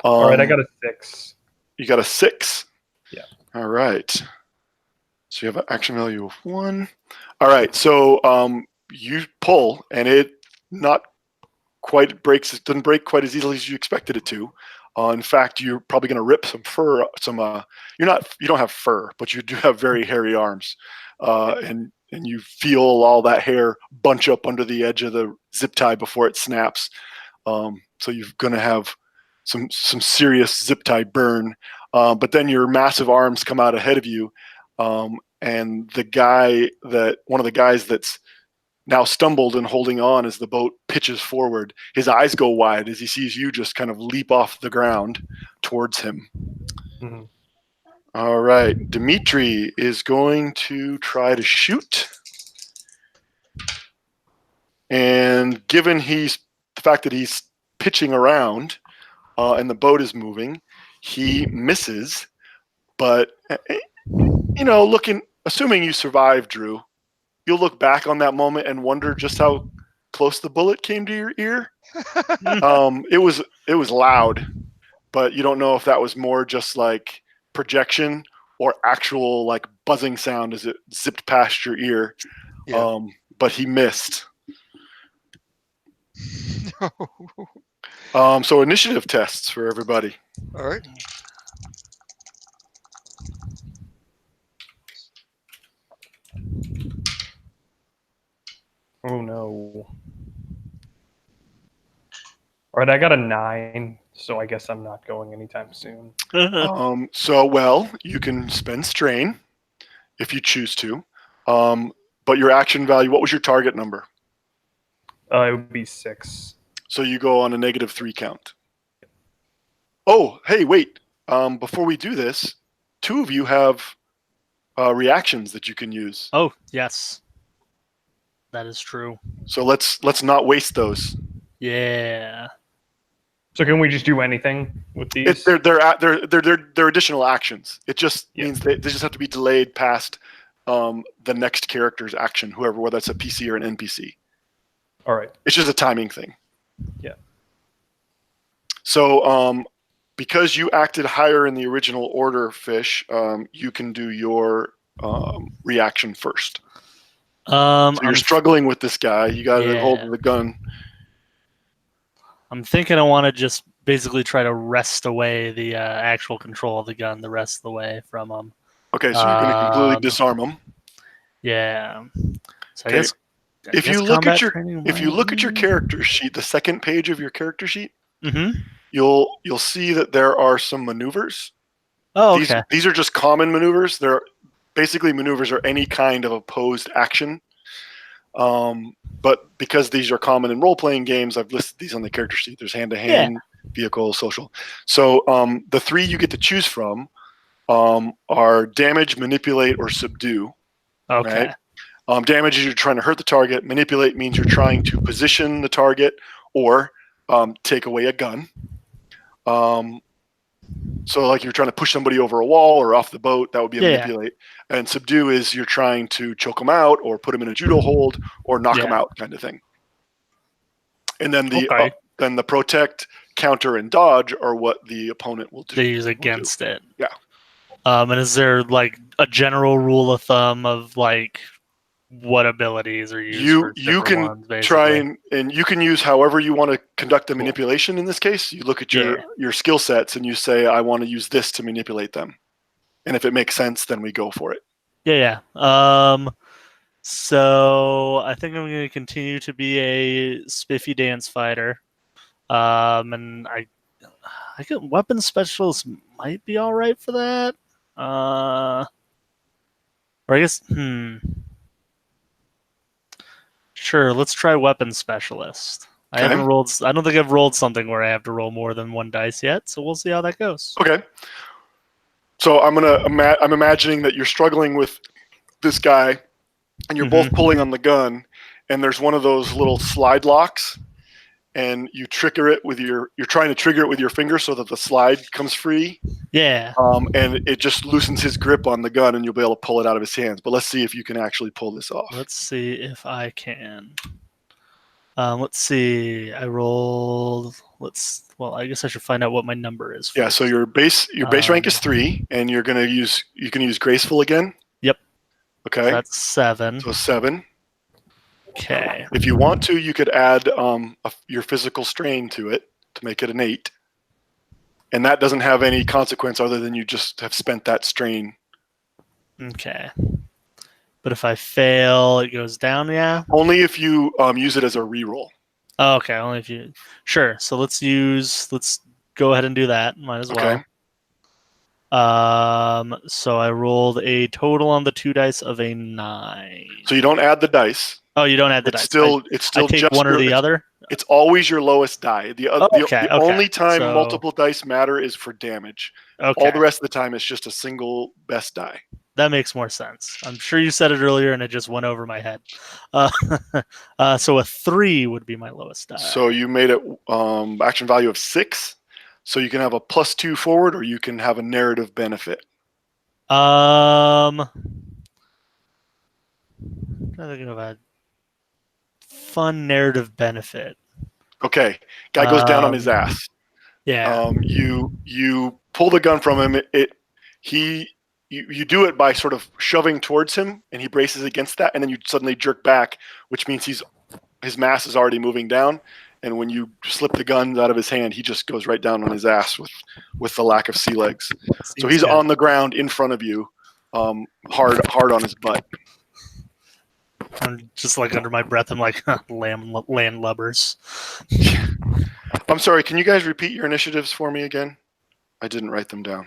all right. I got a 6. You got a 6. Yeah. All right. So you have an action value of 1. All right. So you pull, and it not quite breaks. It doesn't break quite as easily as you expected it to. In fact, you're probably going to rip some fur. You don't have fur, but you do have very hairy arms, and you feel all that hair bunch up under the edge of the zip tie before it snaps. So you're going to have some serious zip tie burn. But then your massive arms come out ahead of you, and one of the guys that's now stumbled and holding on as the boat pitches forward, his eyes go wide as he sees you just kind of leap off the ground towards him. Mm-hmm. All right, Dimitri is going to try to shoot, and given the fact that he's pitching around and the boat is moving, he misses. But assuming you survive, Drew, you'll look back on that moment and wonder just how close the bullet came to your ear. It was loud, but you don't know if that was more just like projection or actual like buzzing sound as it zipped past your ear. Yeah. But he missed. So initiative tests for everybody. All right. Oh no. All right, I got a 9, so I guess I'm not going anytime soon. You can spend strain if you choose to. But your action value, what was your target number? It would be 6. So you go on a -3 count. Oh, hey, wait. Before we do this, 2 of you have reactions that you can use. Oh, yes. That is true. So let's not waste those. Yeah. So can we just do anything with these? They're additional actions. It just means they just have to be delayed past the next character's action, whether that's a PC or an NPC. All right. It's just a timing thing. Yeah. So because you acted higher in the original order, Fish, you can do your reaction first. So you're struggling with this guy. You got to hold the gun. I'm thinking I want to just basically try to wrest away the actual control of the gun the rest of the way from him. Okay, so you're going to completely disarm him. Yeah. So Okay. If you look at your character, character sheet, the second page of your character sheet, mm-hmm. you'll see that there are some maneuvers. Oh, okay. These are just common maneuvers. They're basically maneuvers are any kind of opposed action. But because these are common in role-playing games, I've listed these on the character sheet. There's hand-to-hand, vehicle, social. So the 3 you get to choose from are damage, manipulate, or subdue. Okay. Damage is you're trying to hurt the target. Manipulate means you're trying to position the target or take away a gun. So like you're trying to push somebody over a wall or off the boat, that would be a manipulate. And subdue is you're trying to choke them out or put them in a judo hold or knock them out kind of thing. And then the protect, counter, and dodge are what the opponent will do. They use against it. Yeah. And is there like a general rule of thumb of like what abilities are used? You can try and you can use however you want to conduct the manipulation. In this case, you look at your skill sets and you say, I want to use this to manipulate them. And if it makes sense, then we go for it. Yeah. So I think I'm going to continue to be a spiffy dance fighter. And I get weapon specialist might be all right for that. Or I guess, Sure, let's try weapon specialist. I haven't rolled. I don't think I've rolled something where I have to roll more than one dice yet, so we'll see how that goes. Okay. So I'm imagining that you're struggling with this guy, and you're both pulling on the gun, and there's one of those little slide locks, and you trigger it with you're trying to trigger it with your finger so that the slide comes free. Yeah. And it just loosens his grip on the gun, and you'll be able to pull it out of his hands. But let's see if you can actually pull this off. Let's see if I can. Let's see. I rolled. Well, I guess I should find out what my number is. First. Yeah. So your base rank is 3, and you can use graceful again. Yep. Okay. So that's 7. So 7. Okay. If you want to, you could add your physical strain to it to make it an 8. And that doesn't have any consequence other than you just have spent that strain. Okay. But if I fail, it goes down, yeah? Only if you use it as a reroll. Oh, okay, only if you... Sure, so let's go ahead and do that. Might as well. Okay. So I rolled a total on the 2 dice of a 9. So you don't add the dice. Oh, you don't add the dice. It's still I take just one or the other? It's always your lowest die. The only time so... multiple dice matter is for damage. Okay. All the rest of the time, it's just a single best die. That makes more sense. I'm sure you said it earlier, and it just went over my head. So a 3 would be my lowest die. So you made it action value of 6. So you can have a +2 forward, or you can have a narrative benefit. I'm thinking of a fun narrative benefit. Okay, guy goes down on his ass. Yeah. You pull the gun from him. You do it by sort of shoving towards him, and he braces against that, and then you suddenly jerk back, which means his mass is already moving down. And when you slip the gun out of his hand, he just goes right down on his ass with the lack of sea legs. So he's on the ground in front of you, hard on his butt. I'm just like under my breath. I'm like landlubbers. I'm sorry. Can you guys repeat your initiatives for me again? I didn't write them down.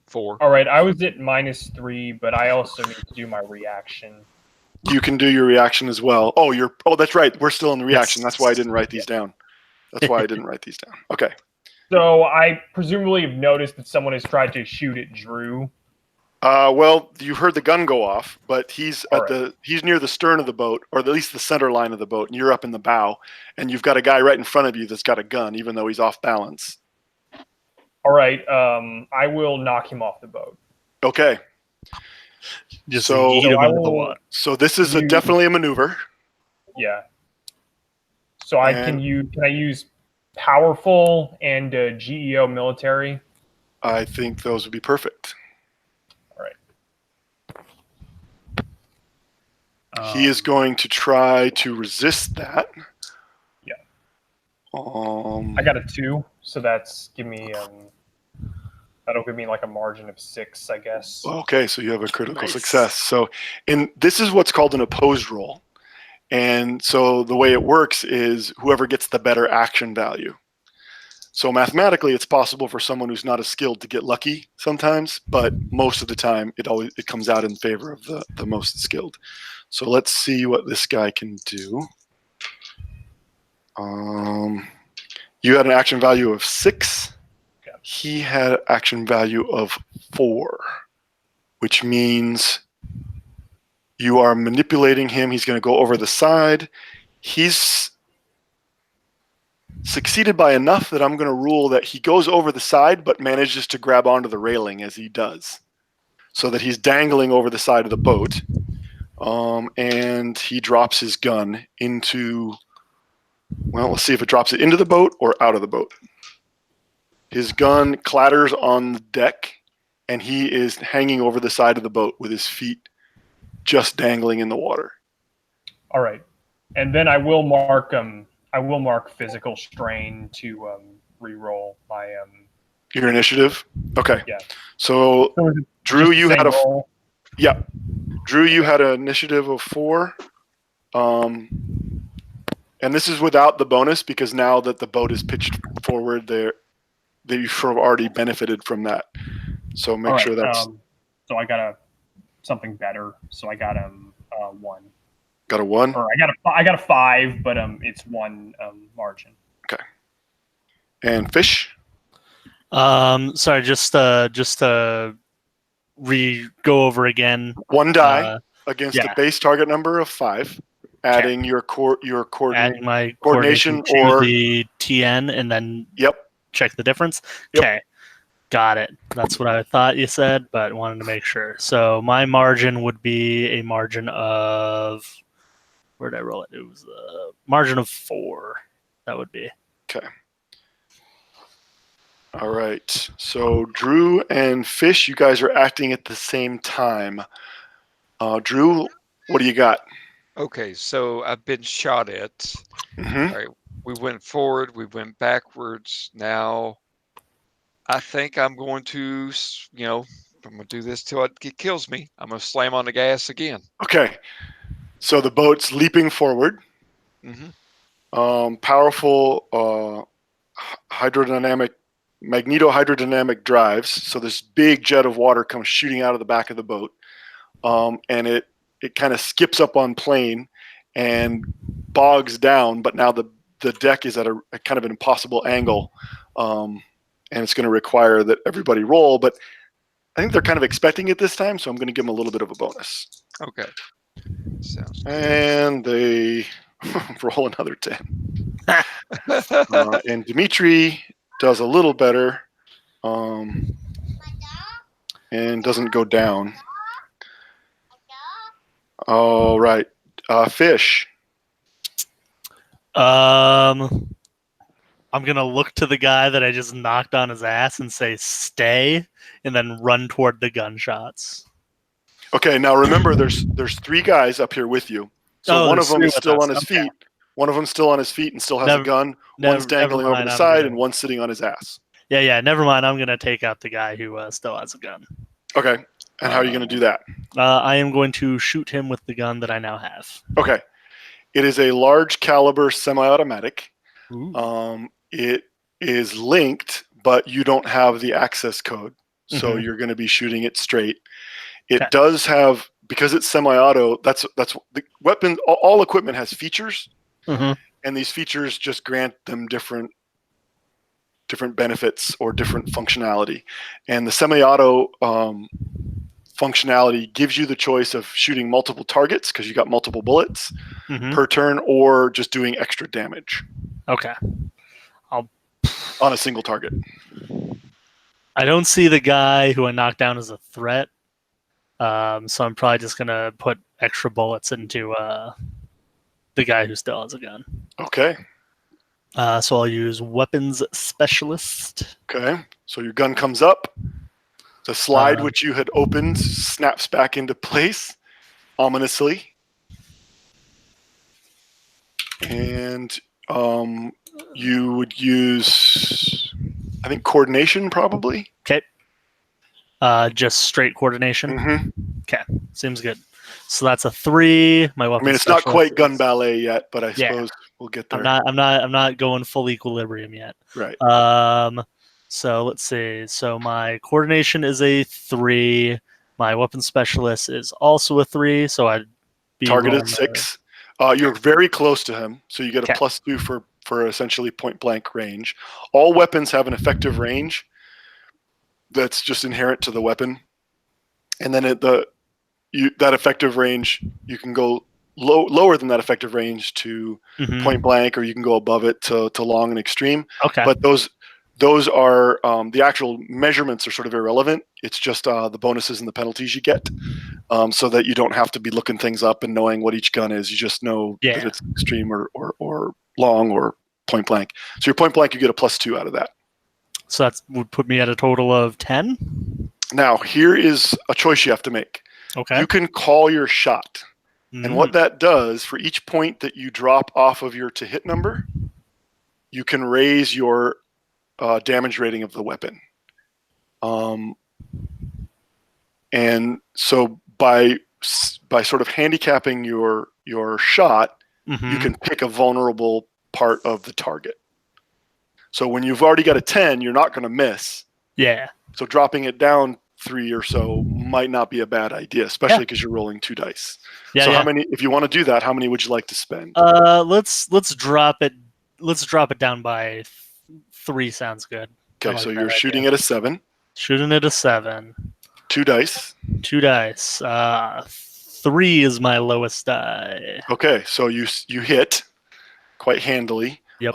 4. All right, I was at -3, but I also need to do my reaction. You can do your reaction as well. Oh, that's right. We're still in the reaction. That's why I didn't write these down. Okay. So I presumably have noticed that someone has tried to shoot at Drew. Well, you heard the gun go off, but he's near the stern of the boat, or at least the center line of the boat, and you're up in the bow, and you've got a guy right in front of you that's got a gun, even though he's off balance. All right, I will knock him off the boat. Okay. So this is definitely a maneuver. Yeah. So can I use powerful and GEO military? I think those would be perfect. All right. He is going to try to resist that. Yeah. I got a 2, so that'll give me like a margin of 6, I guess. Okay, so you have a critical success. So this is what's called an opposed roll. And so the way it works is whoever gets the better action value. So mathematically, it's possible for someone who's not as skilled to get lucky sometimes, but most of the time it comes out in favor of the most skilled. So let's see what this guy can do. You had an action value of 6. He had action value of 4, which means You are manipulating him. He's going to go over the side. He's succeeded by enough that I'm going to rule that he goes over the side but manages to grab onto the railing as he does, so that he's dangling over the side of the boat. And he drops his gun into, well, let's see if it drops it into the boat or out of the boat. His gun clatters on the deck, and he is hanging over the side of the boat with his feet just dangling in the water. All right, and then I will mark physical strain to re-roll my Your initiative? Okay. Yeah. So, So Drew, just you the had same a roll? yeah. Drew, you had an initiative of 4. And this is without the bonus, because now that the boat is pitched forward, you've sort of already benefited from that. So make All sure right, that's so I got something better. So I got 1. got a 1. Or I got a 5, but it's 1 margin. And Fish, Sorry, just to go over again. 1 die against yeah. the base target number of 5, adding your Adding my coordination to or the TN and then yep. check the difference. Yep. Okay, got it. That's what I thought you said, but wanted to make sure. So my margin would be a margin of, where did I roll it? It was a margin of 4. That would be. Okay. All right. So Drew and Fish, you guys are acting at the same time. Drew, what do you got? Okay, so I've been shot at. Mm-hmm. All right, we went forward, we went backwards. Now, I think I'm going to, I'm going to do this till it kills me. I'm going to slam on the gas again. Okay. So the boat's leaping forward. Mm-hmm. Powerful magnetohydrodynamic drives. So this big jet of water comes shooting out of the back of the boat, and it kind of skips up on plane and bogs down. But now the deck is at a kind of an impossible angle, and it's going to require that everybody roll. But I think they're kind of expecting it this time, so I'm going to give them a little bit of a bonus. Okay. Sounds good. And they roll another 10. And Dimitri does a little better, and doesn't go down. All right. Fish. I'm gonna look to the guy that I just knocked on his ass and say "stay," and then run toward the gunshots. Okay, now remember, there's 3 guys up here with you. So one of them is still on his feet. One of them's still on his feet and still has a gun. One's dangling over the side, and one's sitting on his ass. Yeah. Never mind. I'm gonna take out the guy who still has a gun. Okay. And how are you going to do that? I am going to shoot him with the gun that I now have. Okay. It is a large caliber semi-automatic. It is linked, but you don't have the access code. So you're going to be shooting it straight. It does have, because it's semi-auto, that's the weapon, all equipment has features. And these features just grant them different benefits or different functionality. And the semi-auto functionality gives you the choice of shooting multiple targets, because you got multiple bullets per turn, or just doing extra damage. Okay. On a single target. I don't see the guy who I knocked down as a threat, so I'm probably just gonna put extra bullets into the guy who still has a gun. Okay. So I'll use weapons specialist. Okay. So your gun comes up. The slide which you had opened snaps back into place ominously. And you would use, I think, coordination probably. Okay. Just straight coordination. Okay, seems good. So that's a 3. My weapon. I mean, it's not quite gun ballet yet, but I suppose we'll get there. I'm not going full equilibrium yet. Right. So let's see. So my coordination is a 3. My weapon specialist is also a 3. So I'd be targeted 6. You're very close to him, so you get a +2 for essentially point blank range. All weapons have an effective range that's just inherent to the weapon, and then that effective range, you can go lower than that effective range to point blank, or you can go above it to long and extreme. Okay. But those are the actual measurements are sort of irrelevant. It's just the bonuses and the penalties you get, so that you don't have to be looking things up and knowing what each gun is. You just know that it's extreme or long or point blank. So your point blank, you get a +2 out of that. So that would put me at a total of 10. Now, here is a choice you have to make. Okay. You can call your shot. And what that does, for each point that you drop off of your to hit number, you can raise your damage rating of the weapon. And so by sort of handicapping your shot, you can pick a vulnerable part of the target. So when you've already got a 10, you're not going to miss. Yeah. So dropping it down 3 or so might not be a bad idea, especially because you're rolling 2 dice. Yeah. So how many? If you want to do that, how many would you like to spend? Let's drop it. Let's drop it down by 3. Sounds good. Okay, so you're shooting at a 7. Shooting at a 7. 2 dice. 2 dice. 3 is my lowest die. Okay, so you hit quite handily. Yep.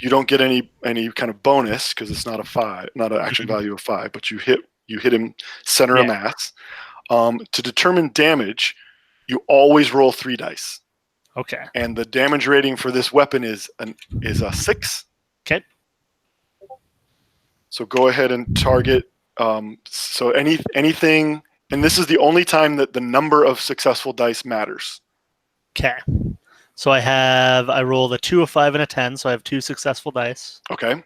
You don't get any kind of bonus because it's not a 5, not an actual value of 5, but you hit him center of mass. To determine damage, you always roll 3 dice. Okay. And the damage rating for this weapon is a 6. Okay. So go ahead and target. So anything, and this is the only time that the number of successful dice matters. Okay. So I rolled a 2, a 5, and a 10. So I have 2 successful dice. Okay.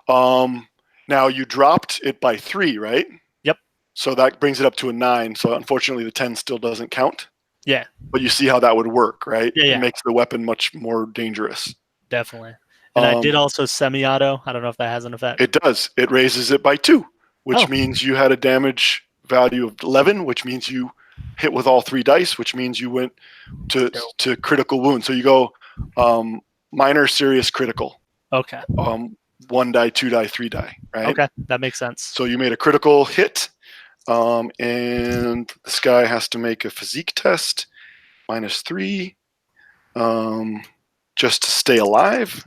Now you dropped it by 3, right? Yep. So that brings it up to a 9. So unfortunately, the 10 still doesn't count. Yeah. But you see how that would work, right? Yeah. It makes the weapon much more dangerous. Definitely. And I did also semi-auto. I don't know if that has an effect. It does. It raises it by 2, which means you had a damage value of 11, which means you hit with all 3 dice, which means you went to critical wound. So you go minor, serious, critical. Okay. 1 die, 2 die, 3 die, right? Okay, that makes sense. So you made a critical hit, and this guy has to make a physique test, -3, just to stay alive,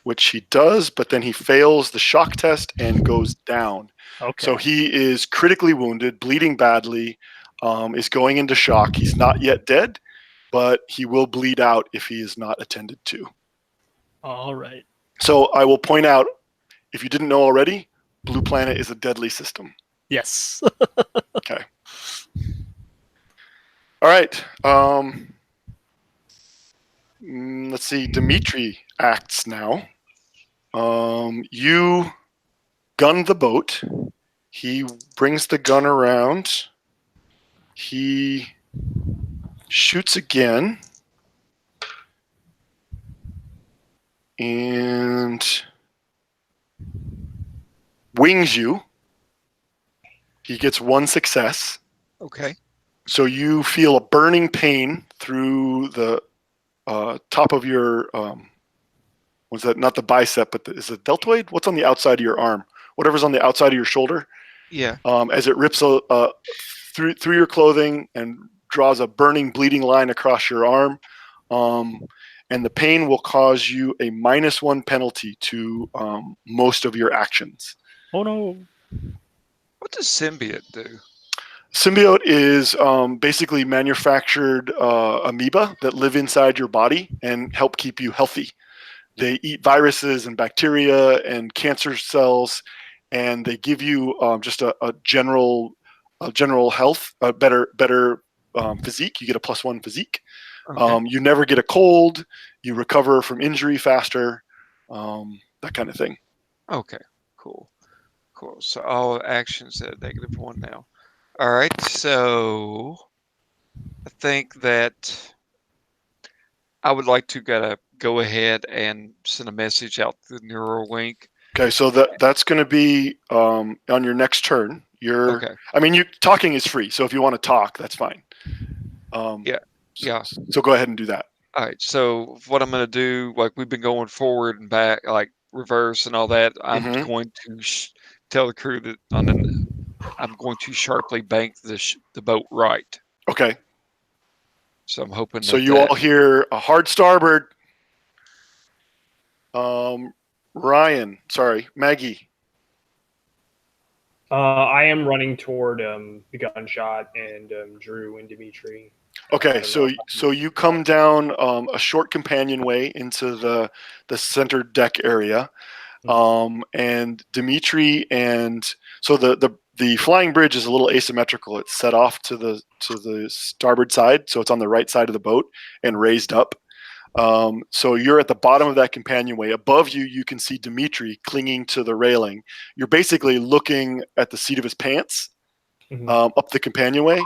which he does, but then he fails the shock test and goes down. Okay. So he is critically wounded, bleeding badly, is going into shock. He's not yet dead, but he will bleed out if he is not attended to. All right. So I will point out, if you didn't know already, Blue Planet is a deadly system. Yes. Okay. All right. Let's see. Dimitri acts now. You gun the boat. He brings the gun around. He shoots again. And wings you. He gets 1 success. Okay. So you feel a burning pain through the top of your, was that not the bicep, but is it deltoid? What's on the outside of your arm? Whatever's on the outside of your shoulder. Yeah. As it rips through your clothing and draws a burning, bleeding line across your arm. And the pain will cause you a -1 penalty to most of your actions. Oh, no. What does symbiote do? Symbiote is basically manufactured amoeba that live inside your body and help keep you healthy. They eat viruses and bacteria and cancer cells, and they give you just a general health, a better physique. You get a +1 physique. Okay. You never get a cold. You recover from injury faster. That kind of thing. Okay. Cool. So all actions at -1 now. All right. So I think that I would like to go ahead and send a message out through Neuralink. Okay, so that's going to be on your next turn. Okay. I mean, talking is free, so if you want to talk, that's fine. Yeah. So go ahead and do that. All right. So what I'm going to do, like we've been going forward and back, like reverse and all that. I'm Mhm. going to tell the crew that I'm going to sharply bank the boat right. Okay. So I'm hoping So that you all hear a hard starboard. Maggie. I am running toward the gunshot and Drew and Dimitri. I Okay, don't so know if so you come down a short companionway into the center deck area, and Dimitri and so the flying bridge is a little asymmetrical. It's set off to the starboard side, so it's on the right side of the boat and raised up. So you're at the bottom of that companionway. Above you, you can see Dimitri clinging to the railing. You're basically looking at the seat of his pants up the companionway,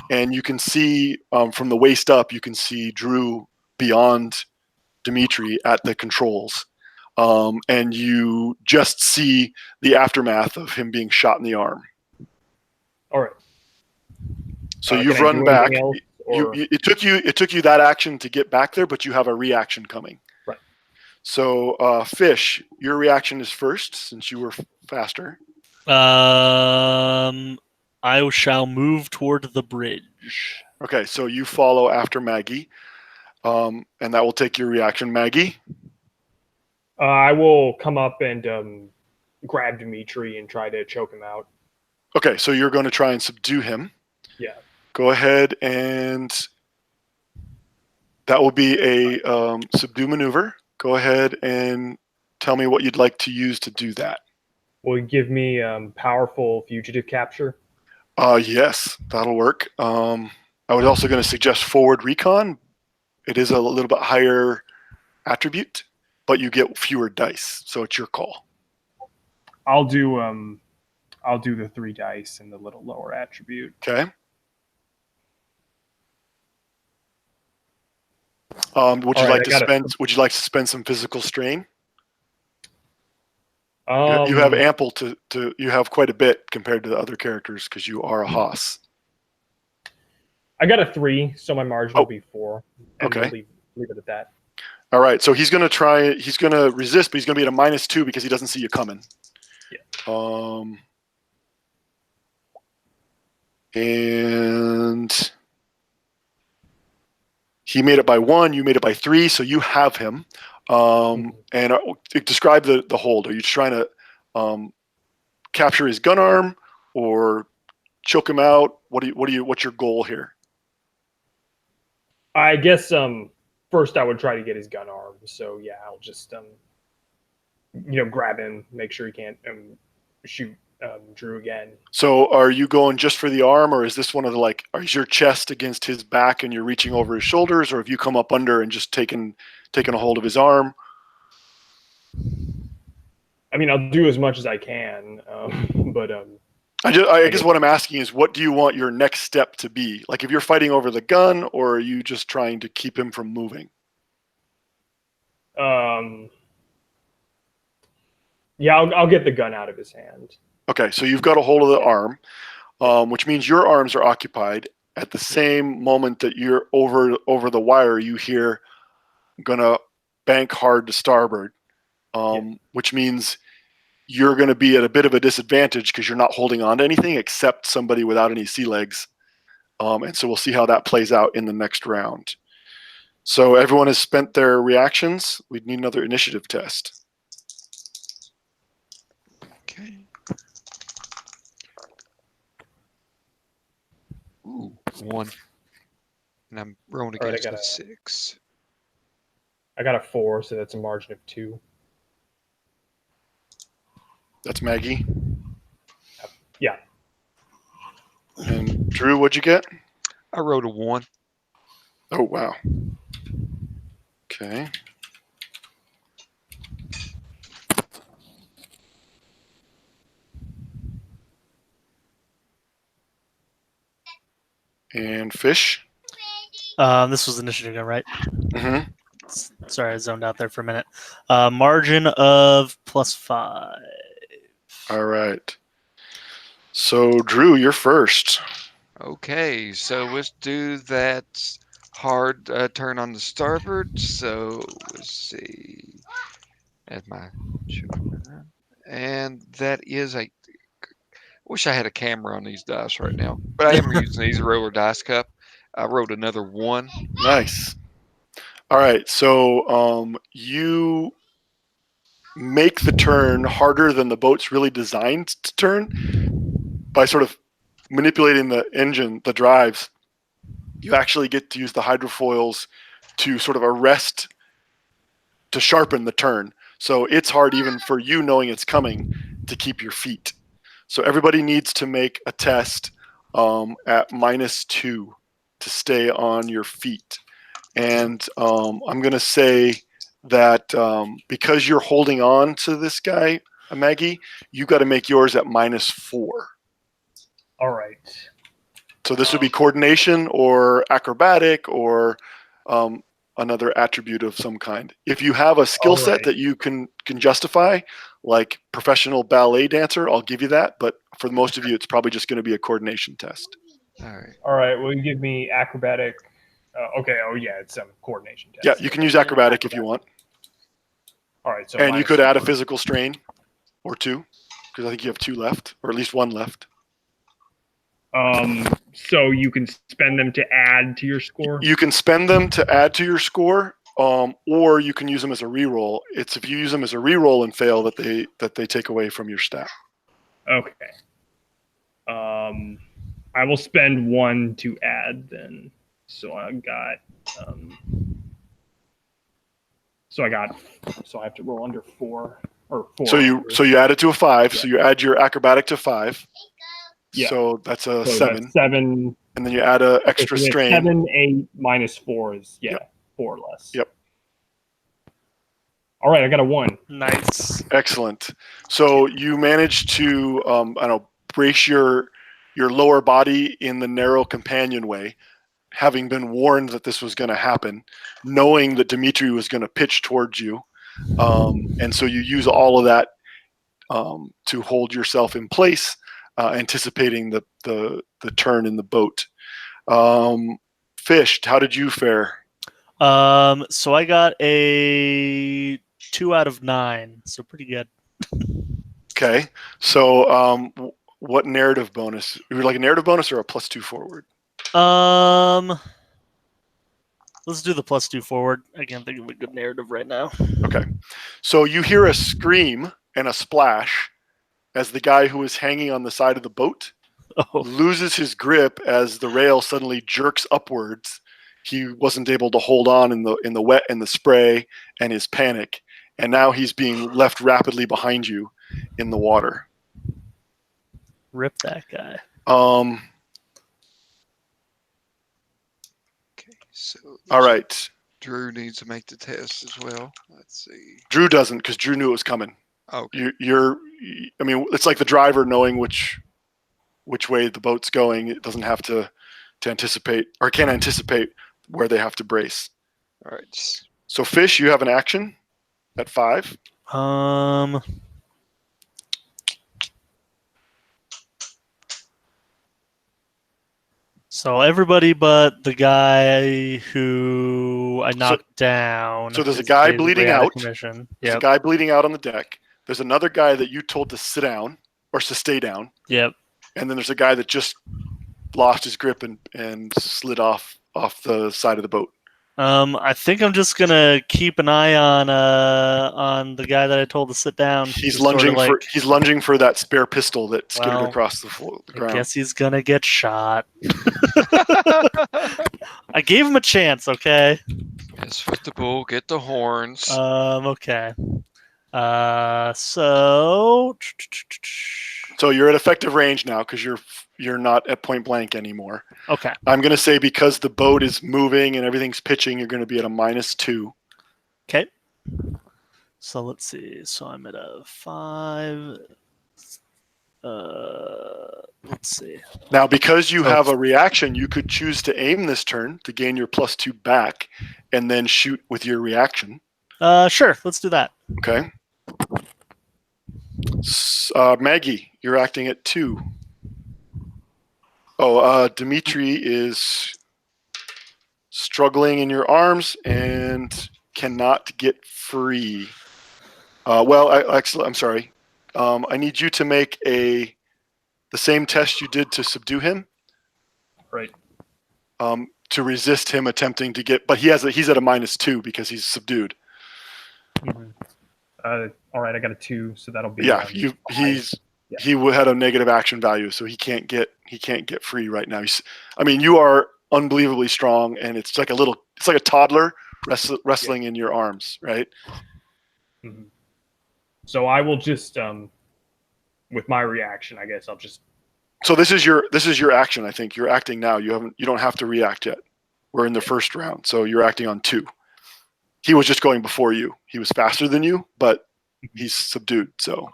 and you can see from the waist up, you can see Drew beyond Dimitri at the controls. And you just see the aftermath of him being shot in the arm. All right. So Can you've I run do back. anything else, or- It took you that action to get back there, but you have a reaction coming. Right. So Fish, your reaction is first since you were faster. I shall move toward the bridge. Okay, so you follow after Maggie, and that will take your reaction, Maggie. I will come up and grab Dimitri and try to choke him out. Okay, so you're going to try and subdue him. Yeah. Go ahead, and that will be a subdue maneuver. Go ahead and tell me what you'd like to use to do that. Will you give me powerful fugitive capture? Yes, that'll work. I was also going to suggest forward recon. It is a little bit higher attribute, but you get fewer dice, so it's your call. I'll do the 3 dice and the little lower attribute. Okay. Would you like to spend some physical strain? You have ample to you have quite a bit compared to the other characters because you are a Haas. I got a 3, so my margin will be 4. And Okay. We'll leave it at that. All right, so he's going to resist, but he's going to be at a -2 because he doesn't see you coming. Yeah. And he made it by 1, you made it by 3, so you have him. And describe the hold. Are you trying to capture his gun arm or choke him out? What's your goal here? I guess first I would try to get his gun arm. So yeah, I'll just grab him, make sure he can't shoot Drew again. So are you going just for the arm, or is this one of the is your chest against his back and you're reaching over his shoulders, or have you come up under and just taken a hold of his arm? I mean, I'll do as much as I can, but I guess what I'm asking is, what do you want your next step to be? Like, if you're fighting over the gun, or are you just trying to keep him from moving? Yeah, I'll get the gun out of his hand. Okay, so you've got a hold of the arm, which means your arms are occupied. At the same moment that you're over the wire, you hear, "Gonna bank hard to starboard," which means you're going to be at a bit of a disadvantage because you're not holding on to anything except somebody without any sea legs. And so we'll see how that plays out in the next round. So everyone has spent their reactions. We need another initiative test. Okay. Ooh, 1. And I'm rolling against a 6. I got a 4, so that's a margin of 2. That's Maggie. Yeah. And Drew, what'd you get? I rolled a 1. Oh, wow. Okay. And Fish? This was initiative gun, right? Mm-hmm. Sorry, I zoned out there for a minute. Margin of +5. All right. So, Drew, you're first. Okay, so let's do that hard turn on the starboard. So let's see. Add my and that is Wish I had a camera on these dice right now, but I am using these roller dice cup. I rolled another 1. Nice. All right, so you make the turn harder than the boat's really designed to turn by sort of manipulating the engine, the drives. You actually get to use the hydrofoils to sort of arrest, to sharpen the turn. So it's hard even for you knowing it's coming to keep your feet. So everybody needs to make a test at -2 to stay on your feet. And I'm going to say that because you're holding on to this guy, Maggie, you got to make yours at -4. All right. So this would be coordination or acrobatic or another attribute of some kind. If you have a skill set Alright. that you can justify, like professional ballet dancer, I'll give you that. But for most of you, it's probably just going to be a coordination test. All right. All right. Will you give me acrobatic? Okay. Oh yeah, it's coordination test. Yeah, you can use acrobatic if you want. All right. So And you could add a -4. physical strain or 2, because I think you have 2 left, or at least 1 left. So you can spend them to add to your score. You can spend them to add to your score, or you can use them as a reroll. It's if you use them as a reroll and fail that they take away from your stat. Okay. I will spend 1 to add then. So I got. So I have to roll under 4 or 4. So you add it to a 5. Yeah. So you add your acrobatic to 5. Yeah. So that's a so 7. That's 7. And then you add a extra so strain. 7, 8 minus 4 is 4 less. Yep. All right, I got a 1. Nice. Excellent. So you managed to brace your lower body in the narrow companionway, having been warned that this was going to happen, knowing that Dimitri was going to pitch towards you, and so you use all of that to hold yourself in place, anticipating the turn in the boat. Fish, how did you fare? So I got a 2 out of 9, so pretty good. Okay, so what narrative bonus? You would like a narrative bonus or a +2 forward? Let's do the +2 forward. I can't think of a good narrative right now. Okay, so you hear a scream and a splash as the guy who is hanging on the side of the boat loses his grip as the rail suddenly jerks upwards. He wasn't able to hold on in the wet and the spray and his panic, and now he's being left rapidly behind you in the water. Rip that guy. Okay, so All right. Drew needs to make the test as well. Let's see. Drew doesn't, because Drew knew it was coming. Okay. I mean, it's like the driver knowing which way the boat's going. It doesn't have to anticipate, or can't anticipate where they have to brace. All right. So Fish, you have an action at 5. So everybody but the guy who I knocked down. So there's a is guy basically bleeding out of out. commission. There's Yep. a guy bleeding out on the deck. There's another guy that you told to sit down or to stay down. Yep. And then there's a guy that just lost his grip and slid off the side of the boat. I think I'm just gonna keep an eye on the guy that I told to sit down. He's Just sort of lunging lunging for that spare pistol that skidded Well, across the I ground. guess he's gonna get shot. I gave him a chance, okay? Yes, with the bull, get the horns. Okay. So you're at effective range now because you're not at point blank anymore. okay. I'm going to say because the boat is moving and everything's pitching, you're going to be at a -2. Okay. So let's see. So I'm at a 5. Let's see. Now, because you have a reaction, you could choose to aim this turn to gain your +2 back and then shoot with your reaction. Sure. Let's do that. Okay. Maggie, you're acting at 2. Dimitri is struggling in your arms and cannot get free. Actually, I'm sorry. I need you to make a the same test you did to subdue him. Right. To resist him attempting to get, but he's at a -2 because he's subdued. All right, I got a 2, so that'll be Yeah, 5. he had a negative action value, so he can't get free right now. You are unbelievably strong, and it's like a toddler wrestling in your arms, right? Mhm. So I will just with my reaction, I guess I'll just. So this is your action. I think you're acting now. You don't have to react yet. We're in the first round, so you're acting on 2. He was just going before you. He was faster than you, but he's subdued. So.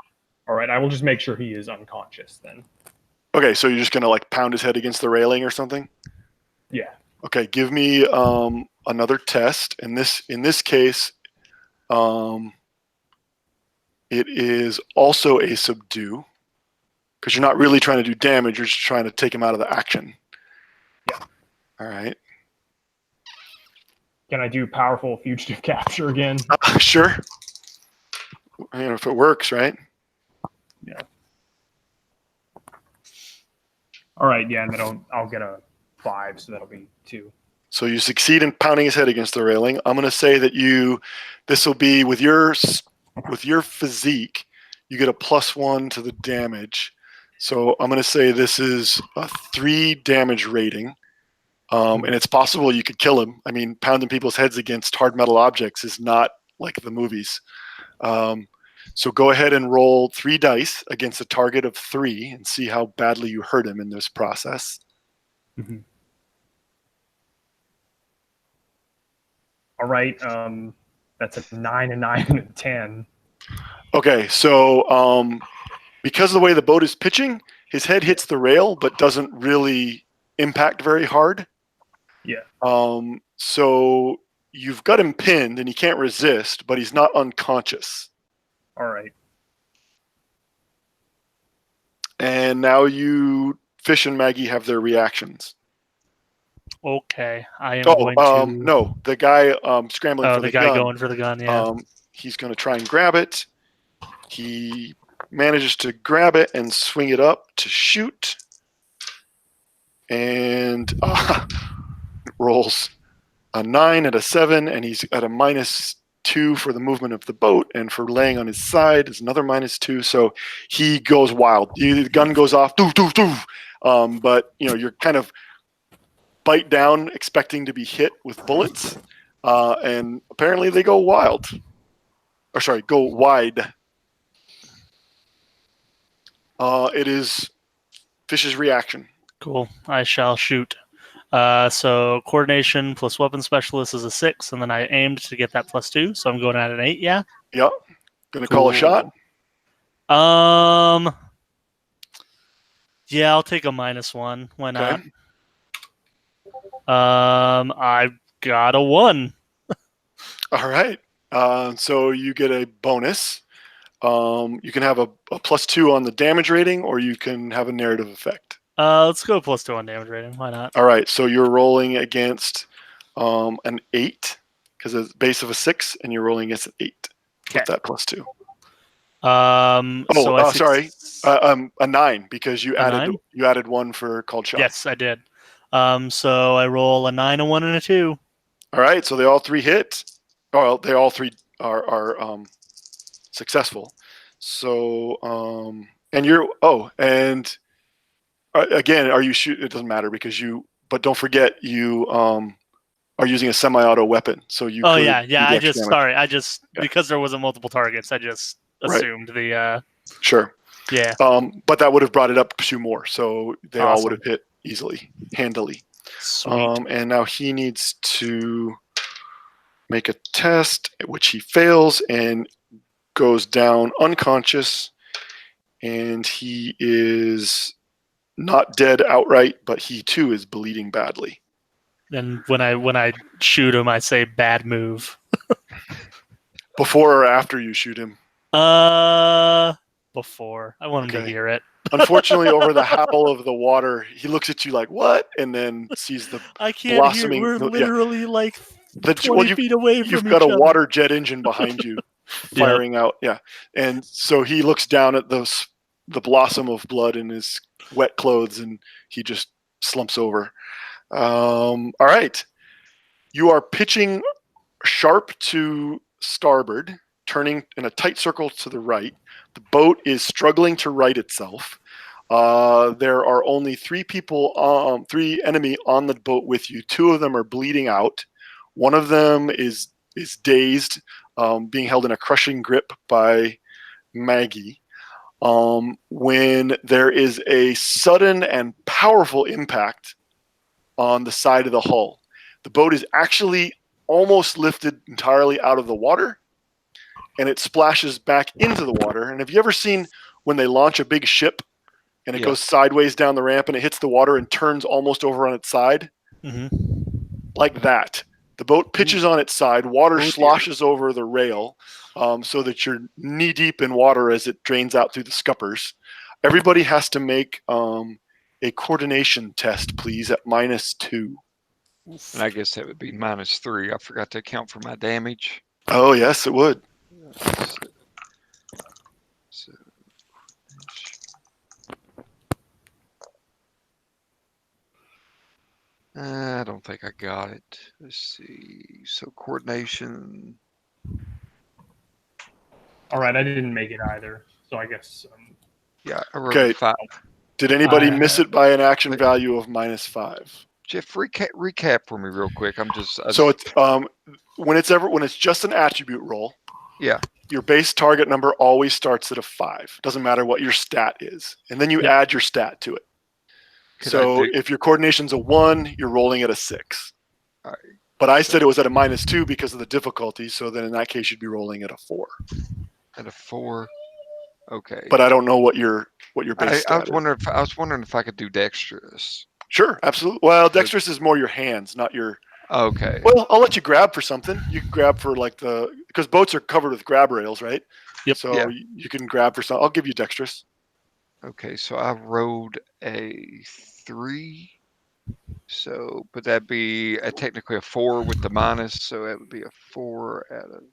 All right, I will just make sure he is unconscious then. Okay, so you're just gonna like pound his head against the railing or something? Yeah. Okay, give me another test. In this case, it is also a subdue because you're not really trying to do damage. You're just trying to take him out of the action. Yeah. All right. Can I do powerful fugitive capture again? Sure. If it works, right? Yeah. All right. Yeah, and then I'll get a 5, so that'll be 2. So you succeed in pounding his head against the railing. I'm going to say that this will be with your physique, you get a +1 to the damage. So I'm going to say this is a 3 damage rating. And it's possible you could kill him. I mean, pounding people's heads against hard metal objects is not like the movies. So go ahead and roll 3 dice against a target of 3 and see how badly you hurt him in this process. Mm-hmm. All right. That's a 9, a 9, and a 10. Okay, so because of the way the boat is pitching, his head hits the rail but doesn't really impact very hard. Yeah. So you've got him pinned and he can't resist, but he's not unconscious. All right. And now Fish and Maggie have their reactions. Okay, I am going to. No, the guy scrambling for the gun. guy going for the gun. Yeah. He's going to try and grab it. He manages to grab it and swing it up to shoot, and rolls a 9 and a 7, and he's at a -2 for the movement of the boat, and for laying on his side is another -2. So he goes wild. The gun goes off, doof, doof, doof. But you're kind of bite down, expecting to be hit with bullets, and apparently they go wild. Or sorry, go wide. It is Fish's reaction. Cool. I shall shoot. So coordination plus weapon specialist is a 6, and then I aimed to get that +2, so I'm going at an 8. Yeah. Yep. Gonna call a shot. Yeah, I'll take a -1. Why not? Okay. I got a 1. All right. So you get a bonus. You can have a +2 on the damage rating, or you can have a narrative effect. Let's go +2 on damage rating. Why not? All right. So you're rolling against an 8 because it's base of a 6, and you're rolling against an 8 with that +2. Sorry. A 9 because you added 1 for called shot. Yes, I did. So I roll a 9, a 1, and a 2. All right. So they all 3 hit. Well, they all 3 are successful. So and you're again, are you shoot? It doesn't matter because but don't forget you are using a semi-auto weapon, so you. Oh yeah. Because there wasn't multiple targets, I just assumed the. Sure. Yeah. But that would have brought it up 2 more, so they all would have hit easily, handily. Sweet. And now he needs to make a test, which he fails and goes down unconscious, and he is not dead outright, but he too is bleeding badly. And when I shoot him, I say bad move. Before or after you shoot him? Before. I want him to hear it. Unfortunately, over the howl of the water, he looks at you like, what? And then sees the I can't blossoming. Hear. We're literally like 20 feet away from You've got a each other. water jet engine behind you firing out. Yeah. And so he looks down at the blossom of blood in his wet clothes, and he just slumps over. All right. You are pitching sharp to starboard, turning in a tight circle to the right. The boat is struggling to right itself. There are only three enemy on the boat with you. Two of them are bleeding out. One of them is dazed, being held in a crushing grip by Maggie. When there is a sudden and powerful impact on the side of the hull, the boat is actually almost lifted entirely out of the water, and it splashes back into the water. And have you ever seen when they launch a big ship and it goes sideways down the ramp and it hits the water and turns almost over on its side? Mm-hmm. Like that. The boat pitches on its side, water sloshes over the rail, so that you're knee deep in water as it drains out through the scuppers. Everybody has to make a coordination test, please, at -2. And I guess that would be -3. I forgot to account for my damage. Oh, yes, it would. So, I don't think I got it. Let's see. So coordination. All right, I didn't make it either, so I guess. Yeah, I wrote Okay. 5. Did anybody miss it by an action value of -5? Jeff, recap for me real quick. So it's when it's just an attribute roll. Yeah. Your base target number always starts at a 5. Doesn't matter what your stat is, and then you add your stat to it. So if your coordination's a 1, you're rolling at a 6. All right. But I said it was at a -2 because of the difficulty. So then in that case, you'd be rolling at a 4. At a 4. Okay. But I don't know what your base stat is. I was wondering if I could do dexterous. Sure, absolutely. Well, dexterous is more your hands, not your. Okay. Well, I'll let you grab for something. You can grab for because boats are covered with grab rails, right? Yep. So you can grab for something. I'll give you dexterous. Okay, so I rolled a 3. So, but that'd be technically a 4 with the minus. So that would be a 4 out of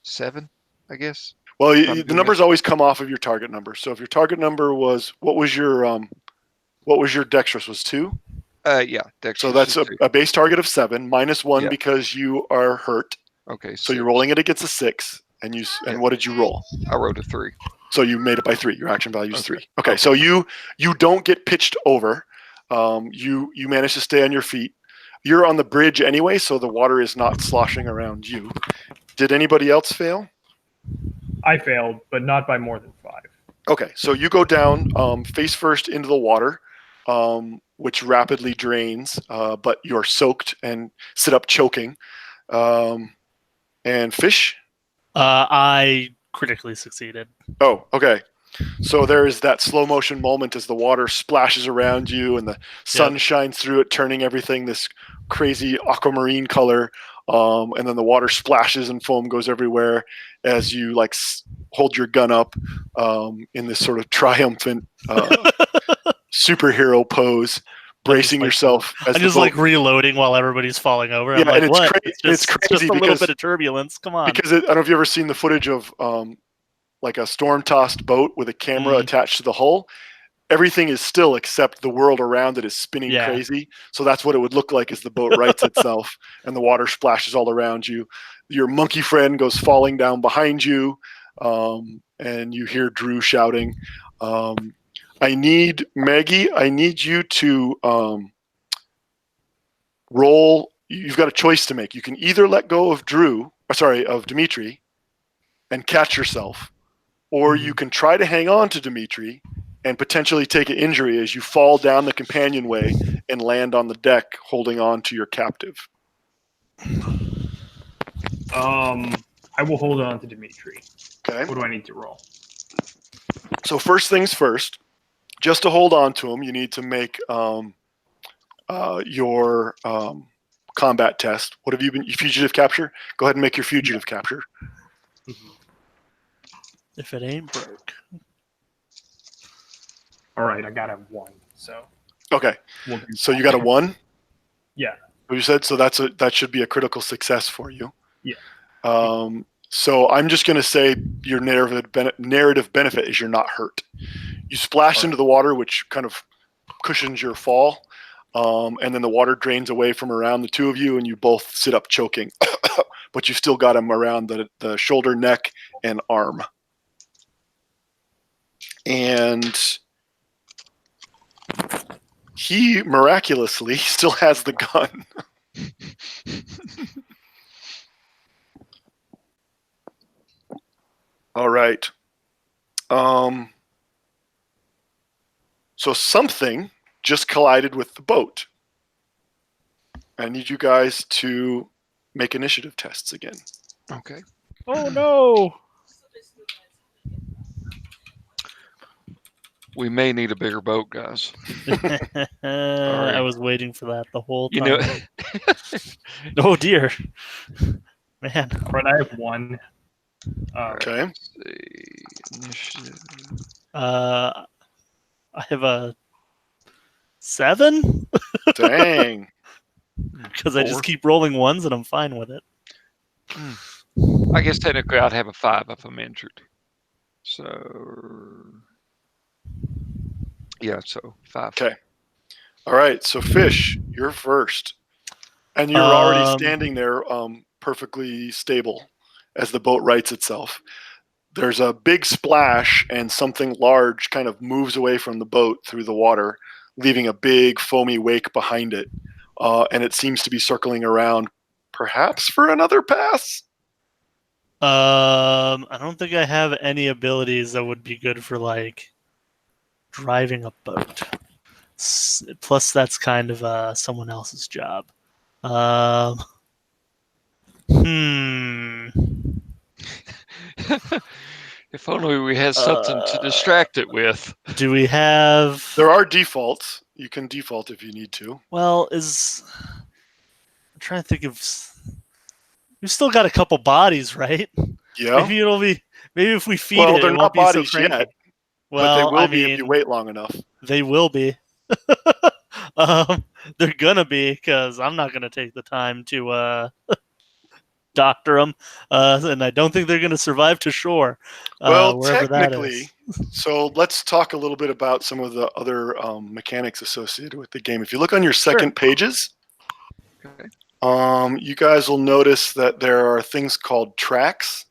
7, I guess. Well, the numbers always come off of your target number. So if your target number was, what was your dexterous? Was 2? Yeah. Dexterous. So that's a base target of 7 -1 because you are hurt. Okay. So you're rolling it against a 6, and what did you roll? I rolled a 3. So you made it by 3. Your action value is 3. Okay. So you don't get pitched over. You manage to stay on your feet. You're on the bridge anyway, so the water is not sloshing around you. Did anybody else fail? I failed, but not by more than 5. Okay, so you go down face first into the water, which rapidly drains, but you're soaked and sit up choking. And fish? I critically succeeded. Oh, okay. So there is that slow motion moment as the water splashes around you and the sun shines through it, turning everything this crazy aquamarine color. And then the water splashes and foam goes everywhere as you hold your gun up in this sort of triumphant superhero pose, bracing yourself. As I'm just reloading while everybody's falling over. Yeah, I'm and what? It's crazy just a little bit of turbulence. Come on. Because I don't know if you've ever seen the footage of a storm-tossed boat with a camera attached to the hull. Everything is still except the world around it is spinning crazy. So that's what it would look like as the boat rights itself and the water splashes all around you. Your monkey friend goes falling down behind you, and you hear Drew shouting, Maggie, I need you to roll. You've got a choice to make. You can either let go of Dimitri and catch yourself, or you can try to hang on to Dimitri and potentially take an injury as you fall down the companionway and land on the deck holding on to your captive. I will hold on to Dimitri. Okay. What do I need to roll? So first things first, just to hold on to him, you need to make your combat test. What have you been? Fugitive capture? Go ahead and make your fugitive capture. If it ain't broke. All right, I got a 1. So. Okay. So you got a 1? Yeah. You said so. That should be a critical success for you. Yeah. So I'm just going to say your narrative benefit is you're not hurt. You splash into the water, which kind of cushions your fall, and then the water drains away from around the two of you, and you both sit up choking. But you still got him around the shoulder, neck, and arm. And he miraculously still has the gun. All right. So something just collided with the boat. I need you guys to make initiative tests again. Okay. Oh no! We may need a bigger boat, guys. I was waiting for that the whole You time. know, Oh dear, man. Right, I have one. Okay. let's see. Initiative. I have a 7 Dang. because I 4. just keep rolling ones and I'm fine with it. I guess technically I'd have a 5 if I'm injured. So yeah, so 5. Okay. All right. So Fish, you're first. And you're already Um, standing there perfectly stable as the boat rights itself. There's a big splash and something large kind of moves away from the boat through the water, leaving a big foamy wake behind it. And it seems to be circling around, perhaps for another pass. I don't think I have any abilities that would be good for like driving a boat. Plus, that's kind of someone else's job. Hmm. If only we had something to distract it with. Do we have? There are defaults. You can default if you need to. Well, I'm trying to think of. We've still got a couple bodies, right? Yeah. Maybe it'll be. Maybe if we feed Well, it, they're it not won't be so bodies cranky. yet, Well, but they will I be mean, if you wait long enough. they will be. They're gonna be because I'm not gonna take the time to doctor them, and I don't think they're gonna survive to shore. Well, Wherever that technically, is. so let's talk a little bit about some of the other mechanics associated with the game. If you look on your second pages, Okay. you guys will notice that there are things called tags,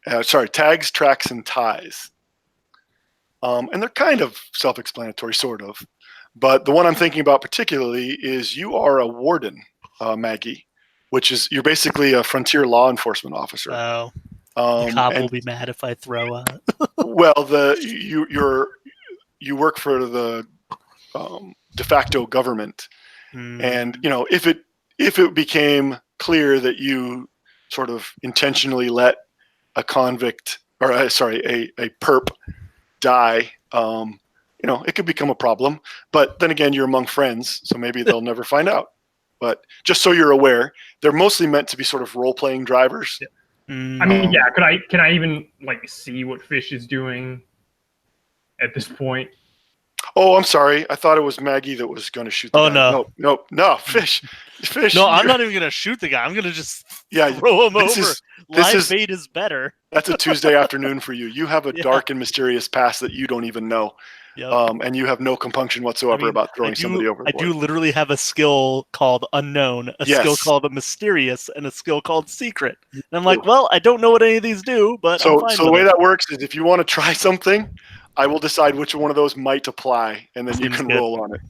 tracks, and ties. And they're kind of self-explanatory, sort of. But the one I'm thinking about particularly is you are a warden, Maggie, which is you're basically a frontier law enforcement officer. Oh, the cop and will be mad if I throw. well, you work for the de facto government, and you know if it became clear that you sort of intentionally let a convict or a perp die, you know, it could become a problem. But then again, you're among friends, so maybe they'll never find out. But just so you're aware, they're mostly meant to be sort of role-playing drivers. I mean, yeah. Can I even like see what Fish is doing at this point? Oh, I'm sorry. I thought it was Maggie that was going to shoot the guy. No, Fish. No, I'm not even gonna shoot the guy. I'm gonna just Yeah, throw him this over. is- Live bait is better. That's a Tuesday afternoon for you. You have a Yeah. dark and mysterious past that you don't even know. Yep. And you have no compunction whatsoever about throwing somebody overboard. I do literally have a skill called unknown, a skill Yes. called mysterious, and a skill called secret. And I'm like, well, I don't know what any of these do, but I'm So fine the with way it. that works is if you want to try something, I will decide which one of those might apply, and then you Seems can good. roll on it.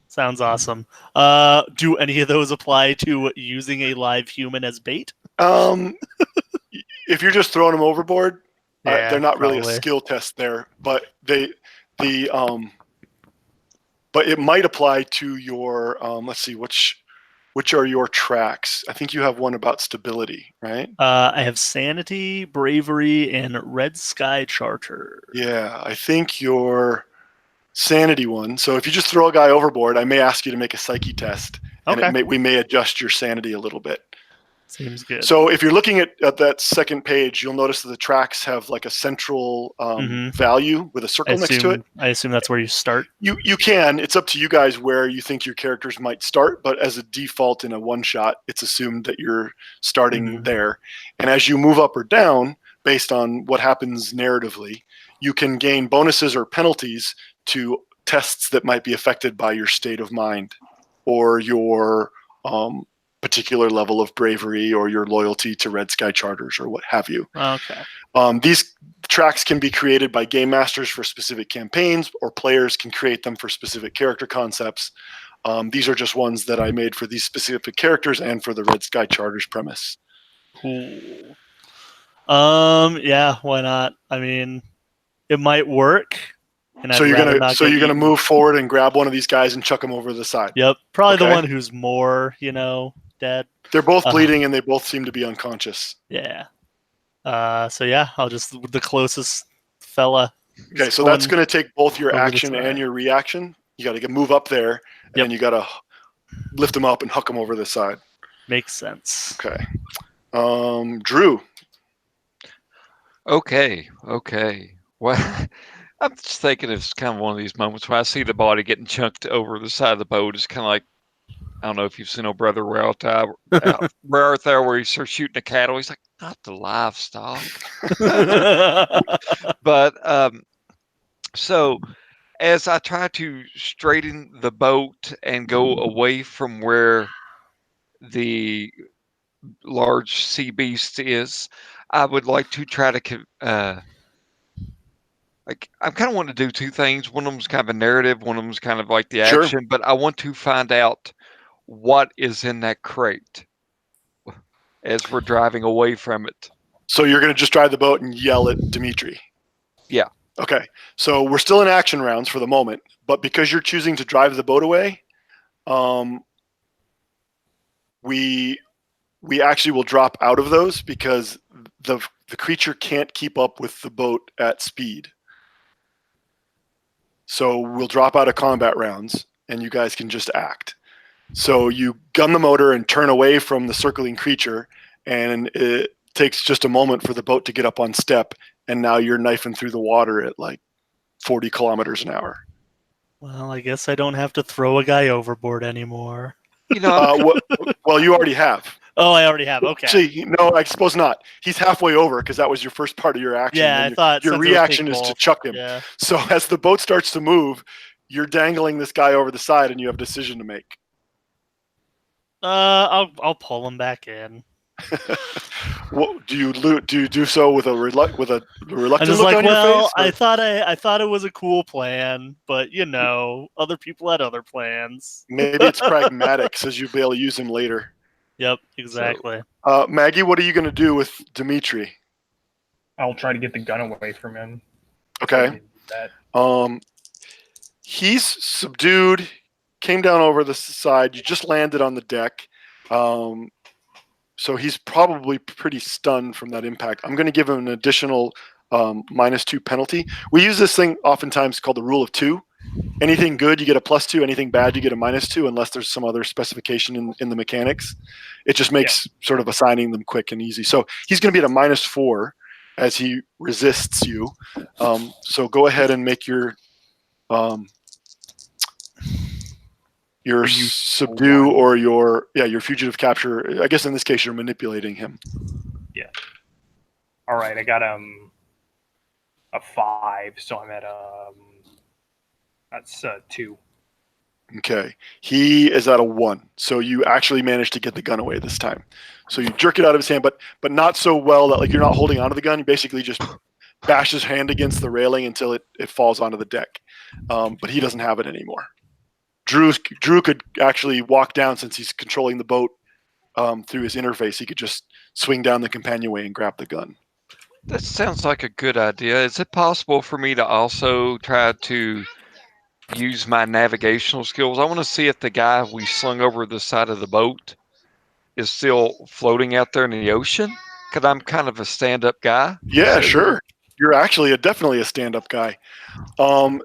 Sounds awesome. Do any of those apply to using a live human as bait? If you're just throwing them overboard, Yeah, they're not really a probably. skill test there, but but it might apply to your let's see, which are your tracks? I think you have one about stability, right? I have sanity, bravery, and red sky charter. Yeah, I think your sanity one. So if you just throw a guy overboard, I may ask you to make a psyche test, and Okay. we may adjust your sanity a little bit. Seems good. So if you're looking at that second page, you'll notice that the tracks have like a central value with a circle next to it. I assume that's where you start. You can. It's up to you guys where you think your characters might start, but as a default in a one-shot, it's assumed that you're starting there. And as you move up or down, based on what happens narratively, you can gain bonuses or penalties to tests that might be affected by your state of mind or your particular level of bravery or your loyalty to Red Sky Charters or what have you. Okay. These tracks can be created by game masters for specific campaigns, or players can create them for specific character concepts. These are just ones that I made for these specific characters and for the Red Sky Charters premise. Cool. Yeah, why not? I mean, it might work. And So you're gonna move forward and grab one of these guys and chuck them over the side. Yep, probably Okay. the one who's more, dead. They're both bleeding and they both seem to be unconscious. Yeah. So yeah, I'll just the closest fella. Okay, so that's going to take both your over the action side. and your reaction. You got to move up there, and Yep. then you got to lift them up and huck them over the side. Makes sense. Okay. Drew. Okay. Well, I'm just thinking it's kind of one of these moments where I see the body getting chunked over the side of the boat. It's kind of like, I don't know if you've seen Brother Where Art Thou, where he starts shooting the cattle. He's like, not the livestock. But so as I try to straighten the boat and go away from where the large sea beast is, I would like to try to I'm kind of wanting to do two things. One of them is kind of a narrative. One of them is kind of like the Sure. action. But I want to find out what is in that crate as we're driving away from it. So you're going to just drive the boat and yell at Dimitri. Yeah. Okay. So we're still in action rounds for the moment, but because you're choosing to drive the boat away, we actually will drop out of those because the creature can't keep up with the boat at speed. So we'll drop out of combat rounds and you guys can just act. So you gun the motor and turn away from the circling creature, and it takes just a moment for the boat to get up on step, and now you're knifing through the water at like 40 kilometers an hour. Well, I guess I don't have to throw a guy overboard anymore. Well, you already have. Oh, I already have. Okay. See, no, I suppose not. He's halfway over because that was your first part of your action. Yeah, I thought your since it would reaction take is to both. chuck him. Yeah. So as the boat starts to move, you're dangling this guy over the side, and you have a decision to make. I'll pull him back in. What, do you do so with a reluctant I'm look just like, on your well, face? I thought it was a cool plan, but other people had other plans. Maybe it's pragmatic, says you'll be able to use him later. Yep, exactly. Maggie, what are you going to do with Dimitri? I'll try to get the gun away from him. Okay. That. He's subdued, came down over the side. You just landed on the deck. So he's probably pretty stunned from that impact. I'm going to give him an additional -2 penalty. We use this thing oftentimes called the rule of two. Anything good, you get a +2. Anything bad, you get a -2, unless there's some other specification in the mechanics. It just makes sort of assigning them quick and easy. So he's going to be at a -4 as he resists you. So go ahead and make your subdue or your fugitive capture. I guess in this case you're manipulating him. Yeah. All right, I got a 5, so I'm at that's 2. Okay. He is at a 1. So you actually managed to get the gun away this time. So you jerk it out of his hand, but not so well that you're not holding onto the gun. You basically just bash his hand against the railing until it falls onto the deck. But he doesn't have it anymore. Drew could actually walk down since he's controlling the boat through his interface. He could just swing down the companionway and grab the gun. That sounds like a good idea. Is it possible for me to also try to use my navigational skills? I want to see if the guy we slung over the side of the boat is still floating out there in the ocean, because I'm kind of a stand-up guy. Yeah, sure. You're actually definitely a stand-up guy.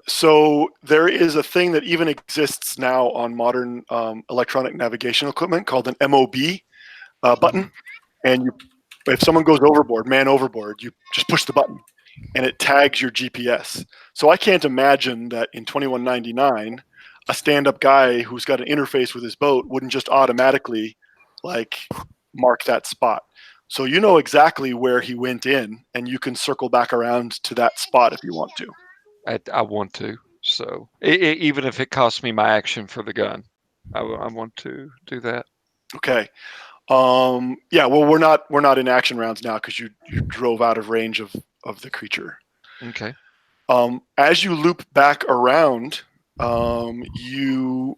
So there is a thing that even exists now on modern electronic navigation equipment called an MOB button. and if someone goes overboard, man overboard, you just push the button, and it tags your GPS. So I can't imagine that in 2199, a stand-up guy who's got an interface with his boat wouldn't just automatically like mark that spot. So you know exactly where he went in, and you can circle back around to that spot if you want to. I want to. So even if it costs me my action for the gun, I want to do that. Okay. Yeah. Well, we're not in action rounds now because you drove out of range of the creature. Okay. As you loop back around, you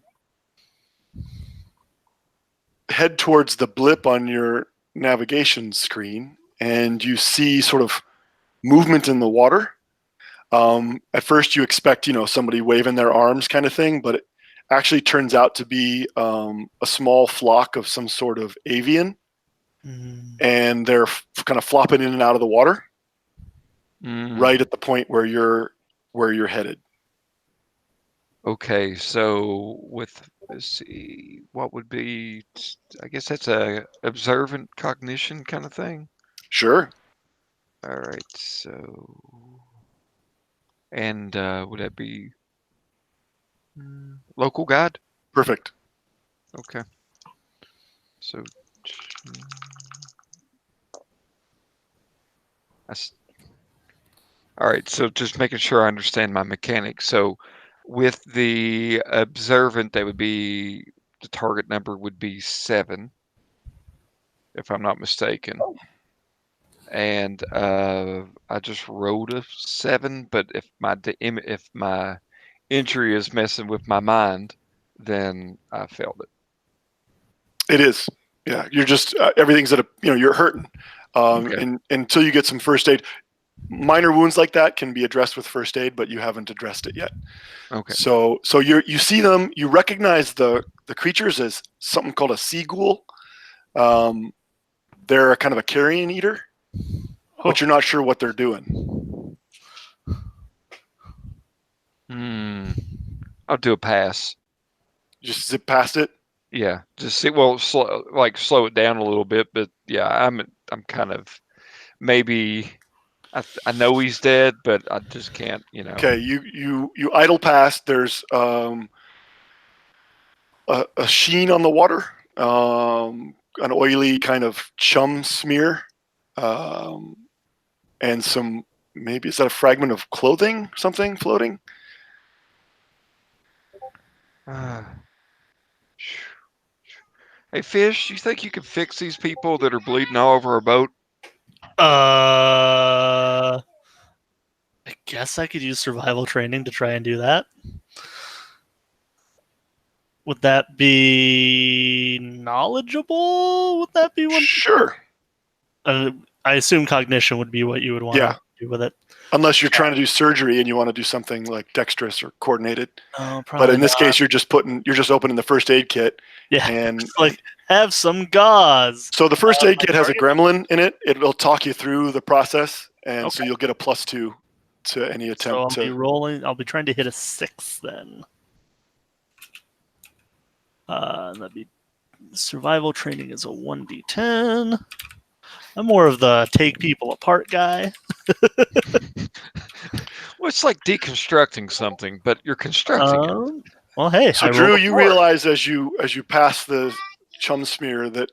head towards the blip on your navigation screen, and you see sort of movement in the water. At first, you expect somebody waving their arms kind of thing, but it actually turns out to be a small flock of some sort of avian, and they're kind of flopping in and out of the water. Right at the point where you're headed. Okay, so let's see, what would be? I guess that's a observant cognition kind of thing. Sure. All right, so and would that be local guide? Perfect. Okay. So all right, so just making sure I understand my mechanics. So with the observant, that would be the target number would be 7, if I'm not mistaken. And I just rolled a 7, but if my injury is messing with my mind, then I failed it. It is. Yeah, you're just everything's at a you're hurting, Okay. and until you get some first aid. Minor wounds like that can be addressed with first aid, but you haven't addressed it yet. Okay. So you see them, you recognize the creatures as something called a sea ghoul. They're a kind of a carrion eater, but you're not sure what they're doing. I'll do a pass. Just zip past it. Yeah, just see. Well, slow it down a little bit, but yeah, I'm kind of maybe. I know he's dead, but I just can't. Okay, you idle past. There's a sheen on the water, an oily kind of chum smear, and some, maybe is that a fragment of clothing, something floating? Hey, Fish, you think you can fix these people that are bleeding all over our boat? I guess I could use survival training to try and do that. Would that be knowledgeable? Would that be one? Sure. I assume cognition would be what you would want to do with it. Unless you're trying to do surgery and you want to do something like dexterous or coordinated. Probably but in this not. case, you're just opening the first aid kit. Yeah, And just like have some gauze. so the first aid kit has a gremlin in it. It'll talk you through the process, and so you'll get a +2 to any attempt. So I'll be rolling. I'll be trying to hit a 6 then. That'd be survival training is a 1d10. I'm more of the take people apart guy. Well, it's like deconstructing something, but you're constructing it. Well, hey. So Drew, you realize as you pass the chum smear that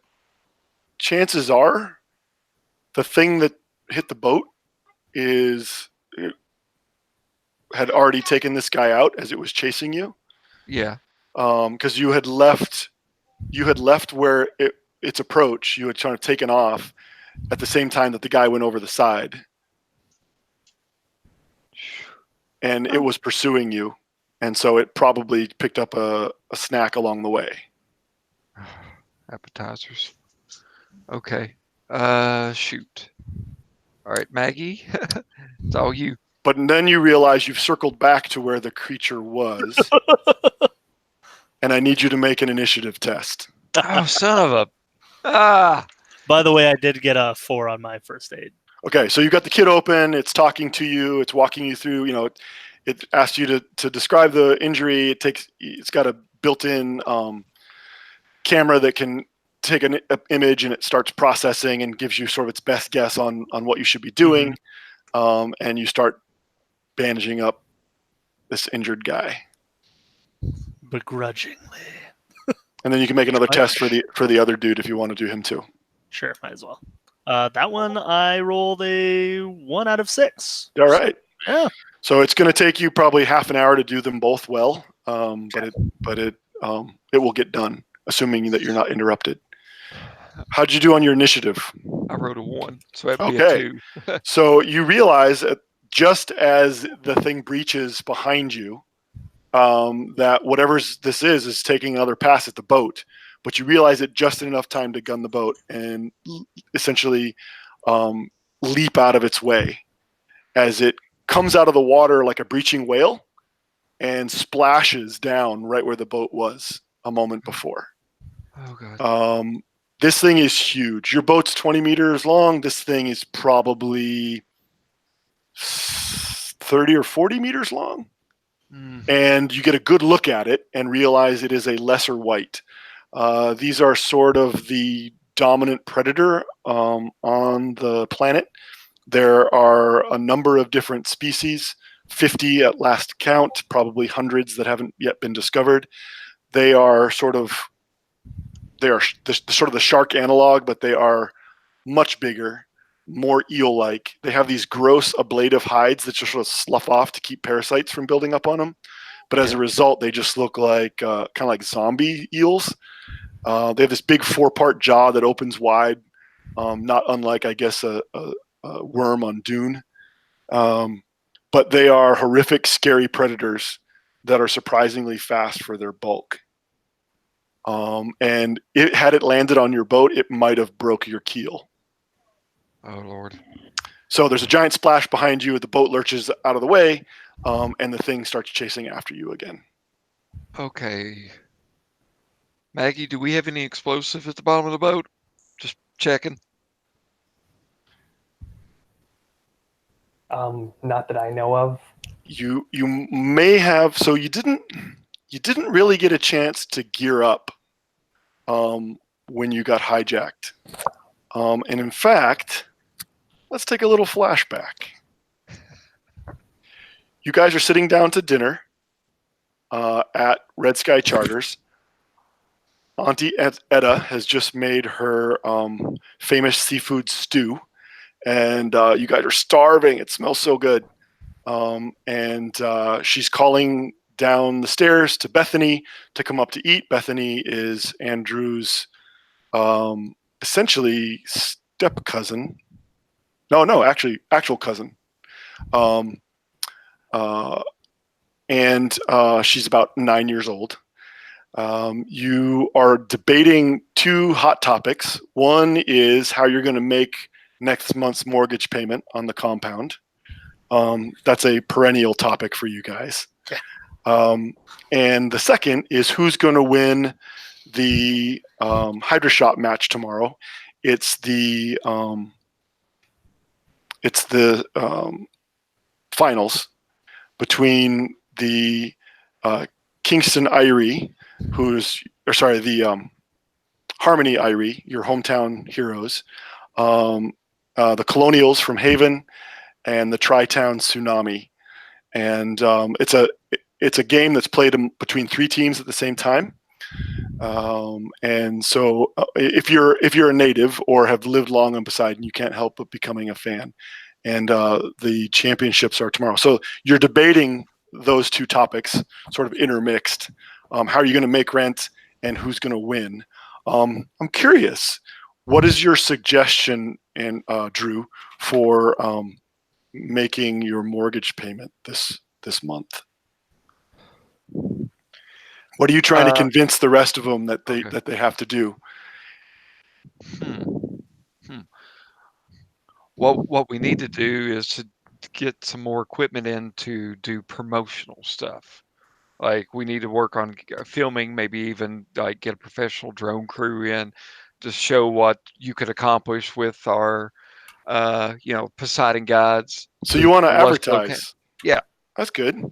chances are the thing that hit the boat had already taken this guy out as it was chasing you. Yeah. Because you had left where its approach. You had kind of taken off at the same time that the guy went over the side, and it was pursuing you, and so it probably picked up a snack along the way. Appetizers. Okay. Shoot. All right, Maggie. It's all you. But then you realize you've circled back to where the creature was. And I need you to make an initiative test. Oh, son of a... By the way, I did get a 4 on my first aid. Okay, so you got the kit open. It's talking to you. It's walking you through. It asks you to describe the injury. It's got a built-in camera that can take an image and it starts processing and gives you sort of its best guess on what you should be doing, and you start bandaging up this injured guy. Begrudgingly. And then you can make another test for the other dude if you want to do him too. Sure, might as well. That one I rolled a 1 out of 6. All right. Yeah. So it's going to take you probably half an hour to do them both well, but it will get done, assuming that you're not interrupted. How'd you do on your initiative? I wrote a 1, so that'd be a 2. So you realize that just as the thing breaches behind you, that whatever this is taking another pass at the boat, but you realize it just in enough time to gun the boat and essentially leap out of its way as it comes out of the water like a breaching whale and splashes down right where the boat was a moment before. Oh, God. This thing is huge. Your boat's 20 meters long. This thing is probably 30 or 40 meters long. And you get a good look at it and realize it is a lesser white. These are sort of the dominant predator on the planet. There are a number of different species, 50 at last count, probably hundreds that haven't yet been discovered. They are sort of the shark analog, but they are much bigger, more eel-like. They have these gross ablative hides that just sort of slough off to keep parasites from building up on them. But as a result, they just look like kind of like zombie eels. They have this big 4-part jaw that opens wide, not unlike, I guess, a worm on Dune. But they are horrific, scary predators that are surprisingly fast for their bulk. And had it landed on your boat, it might have broke your keel. Oh, Lord. So there's a giant splash behind you. The boat lurches out of the way, and the thing starts chasing after you again. Okay. Maggie, do we have any explosive at the bottom of the boat? Just checking. Not that I know of. You may have. So you didn't really get a chance to gear up when you got hijacked. And in fact, let's take a little flashback. You guys are sitting down to dinner at Red Sky Charters. Auntie Etta has just made her famous seafood stew, and you guys are starving. It smells so good. And she's calling down the stairs to Bethany to come up to eat. Bethany is Andrew's essentially step cousin. No, actual cousin. And she's about 9 years old. You are debating 2 hot topics. One is how you're going to make next month's mortgage payment on the compound. That's a perennial topic for you guys. Yeah. And the second is who's going to win the Hydra Shot match tomorrow. It's the finals between the Kingston Irie, the Harmony Irie, your hometown heroes, the Colonials from Haven, and the Tri-Town Tsunami. And it's a game that's played between 3 teams at the same time. And so if you're a native or have lived long on Poseidon, you can't help but becoming a fan. And the championships are tomorrow. So you're debating those 2 topics, sort of intermixed. How are you going to make rent, and who's going to win? I'm curious, what is your suggestion, and Drew, for making your mortgage payment this month? What are you trying to convince the rest of them that they have to do? What we need to do is to get some more equipment in to do promotional stuff. Like we need to work on filming, maybe even like get a professional drone crew in to show what you could accomplish with our, Poseidon guides. So you want to advertise? Yeah, that's good.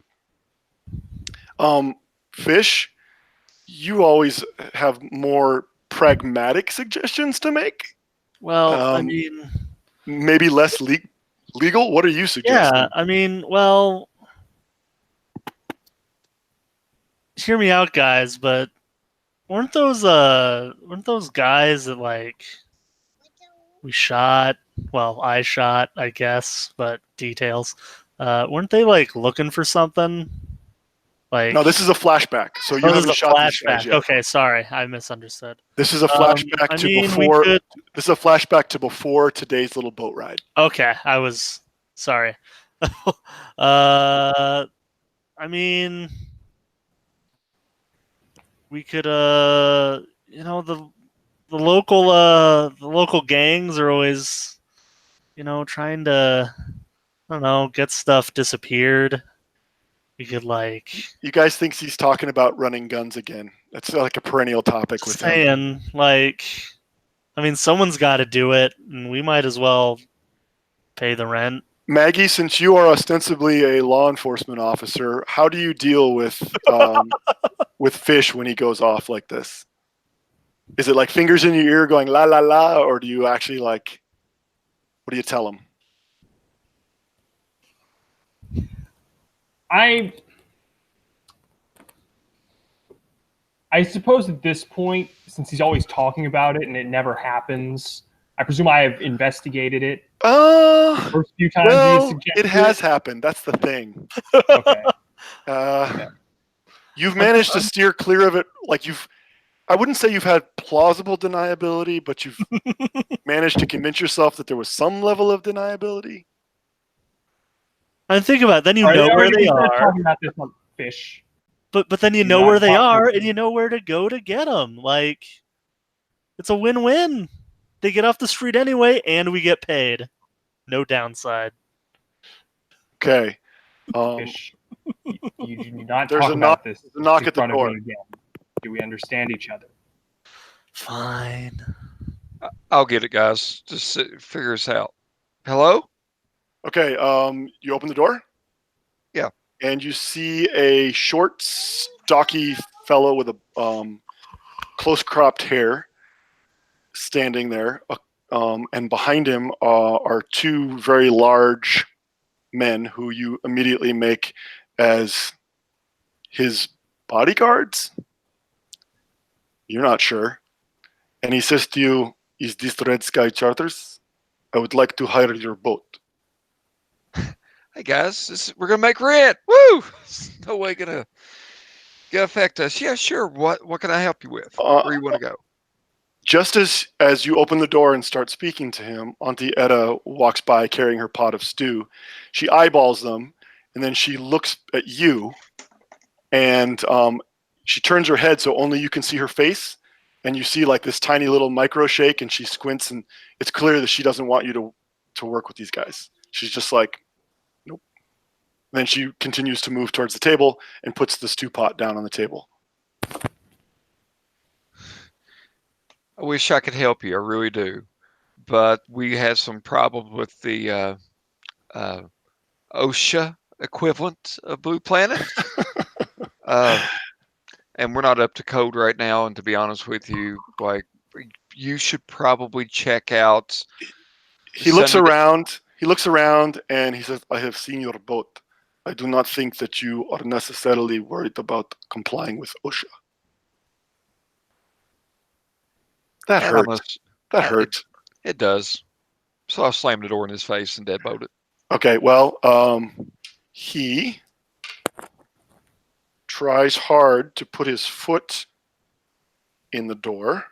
Fish, you always have more pragmatic suggestions to make. Well, I Um, mean, Maybe less legal. What are you suggesting? yeah, I mean, well, hear me out, guys, but weren't those guys that like we shot? Well, I shot, I guess, but details. Weren't they like looking for something? Like, No, this is a flashback. So you oh, this is haven't a shot these guys flashback. yet. Okay, sorry, I misunderstood. This is a flashback I to mean, we before. could. This is a flashback to before today's little boat ride. Okay, I was sorry. I mean, we could. The local gangs are always, trying to, I don't know, get stuff disappeared. We could like You guys think he's talking about running guns again? That's like a perennial topic with him. saying like, I mean, someone's got to do it, and we might as well pay the rent. Maggie, since you are ostensibly a law enforcement officer, how do you deal with Fish when he goes off like this? Is it like fingers in your ear going la la la, or do you actually like? What do you tell him? I suppose at this point, since he's always talking about it and it never happens, I presume I have investigated it. First few times well, it has happened. That's the thing. Okay. You've managed to steer clear of it. Like I wouldn't say you've had plausible deniability, but you've managed to convince yourself that there was some level of deniability. And think about it, then you know where they are. Talking about this on Fish. But then you know where they are, and you know where to go to get them. Like, it's a win-win. They get off the street anyway, and we get paid. No downside. Okay. Fish, you do not There's talk a about this. There's a knock in at the front of door. me again. Do we understand each other? Fine. I'll get it, guys. Just figure us out. Hello? Okay. You open the door? Yeah. And you see a short, stocky fellow with a close cropped hair standing there. And behind him are two very large men who you immediately make as his bodyguards. You're not sure. And he says to you, "Is this Red Sky Charters? I would like to hire your boat." Hey guys, we're gonna make rent. Woo! No way gonna affect us. Yeah, sure. What can I help you with? Where do you want to go? Just as you open the door and start speaking to him, Auntie Etta walks by carrying her pot of stew. She eyeballs them, and then she looks at you, and she turns her head so only you can see her face, and you see like this tiny little micro shake, and she squints, and it's clear that she doesn't want you to work with these guys. She's just like, nope. And then she continues to move towards the table and puts the stew pot down on the table. I wish I could help you. I really do. But we have some problems with the OSHA equivalent of Blue Planet. And we're not up to code right now. And to be honest with you, like, you should probably check out. He looks around. He looks around and he says, "I have seen your boat. I do not think that you are necessarily worried about complying with OSHA." That hurts. That hurts. It does. So I slammed the door in his face and deadbolted. Okay, well, he tries hard to put his foot in the door,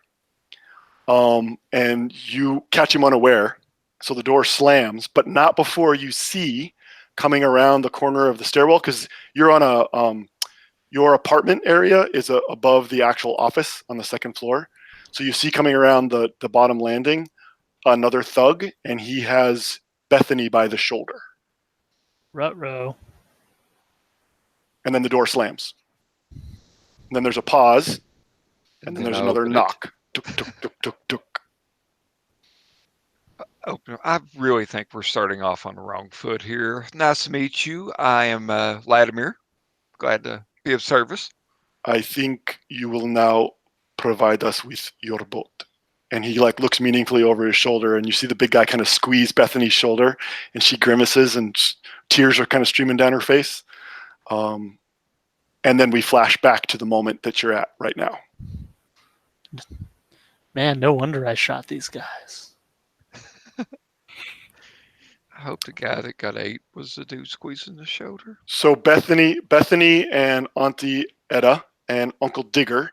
and you catch him unaware. So the door slams, but not before you see coming around the corner of the stairwell, because you're on your apartment area is above the actual office on the second floor. So you see coming around the bottom landing another thug, and he has Bethany by the shoulder. Ruh-roh. And then the door slams. And then there's a pause, and then there's another knock. Tuk, tuk, tuk, tuk, tuk. I really think we're starting off on the wrong foot here. Nice to meet you. I am Vladimir. Glad to be of service. I think you will now provide us with your boat. And he like looks meaningfully over his shoulder, and you see the big guy kind of squeeze Bethany's shoulder, and she grimaces, and tears are kind of streaming down her face. And then we flash back to the moment that you're at right now. Man, no wonder I shot these guys. I hope the guy that got 8 was the dude squeezing the shoulder. So Bethany and Auntie Etta and Uncle Digger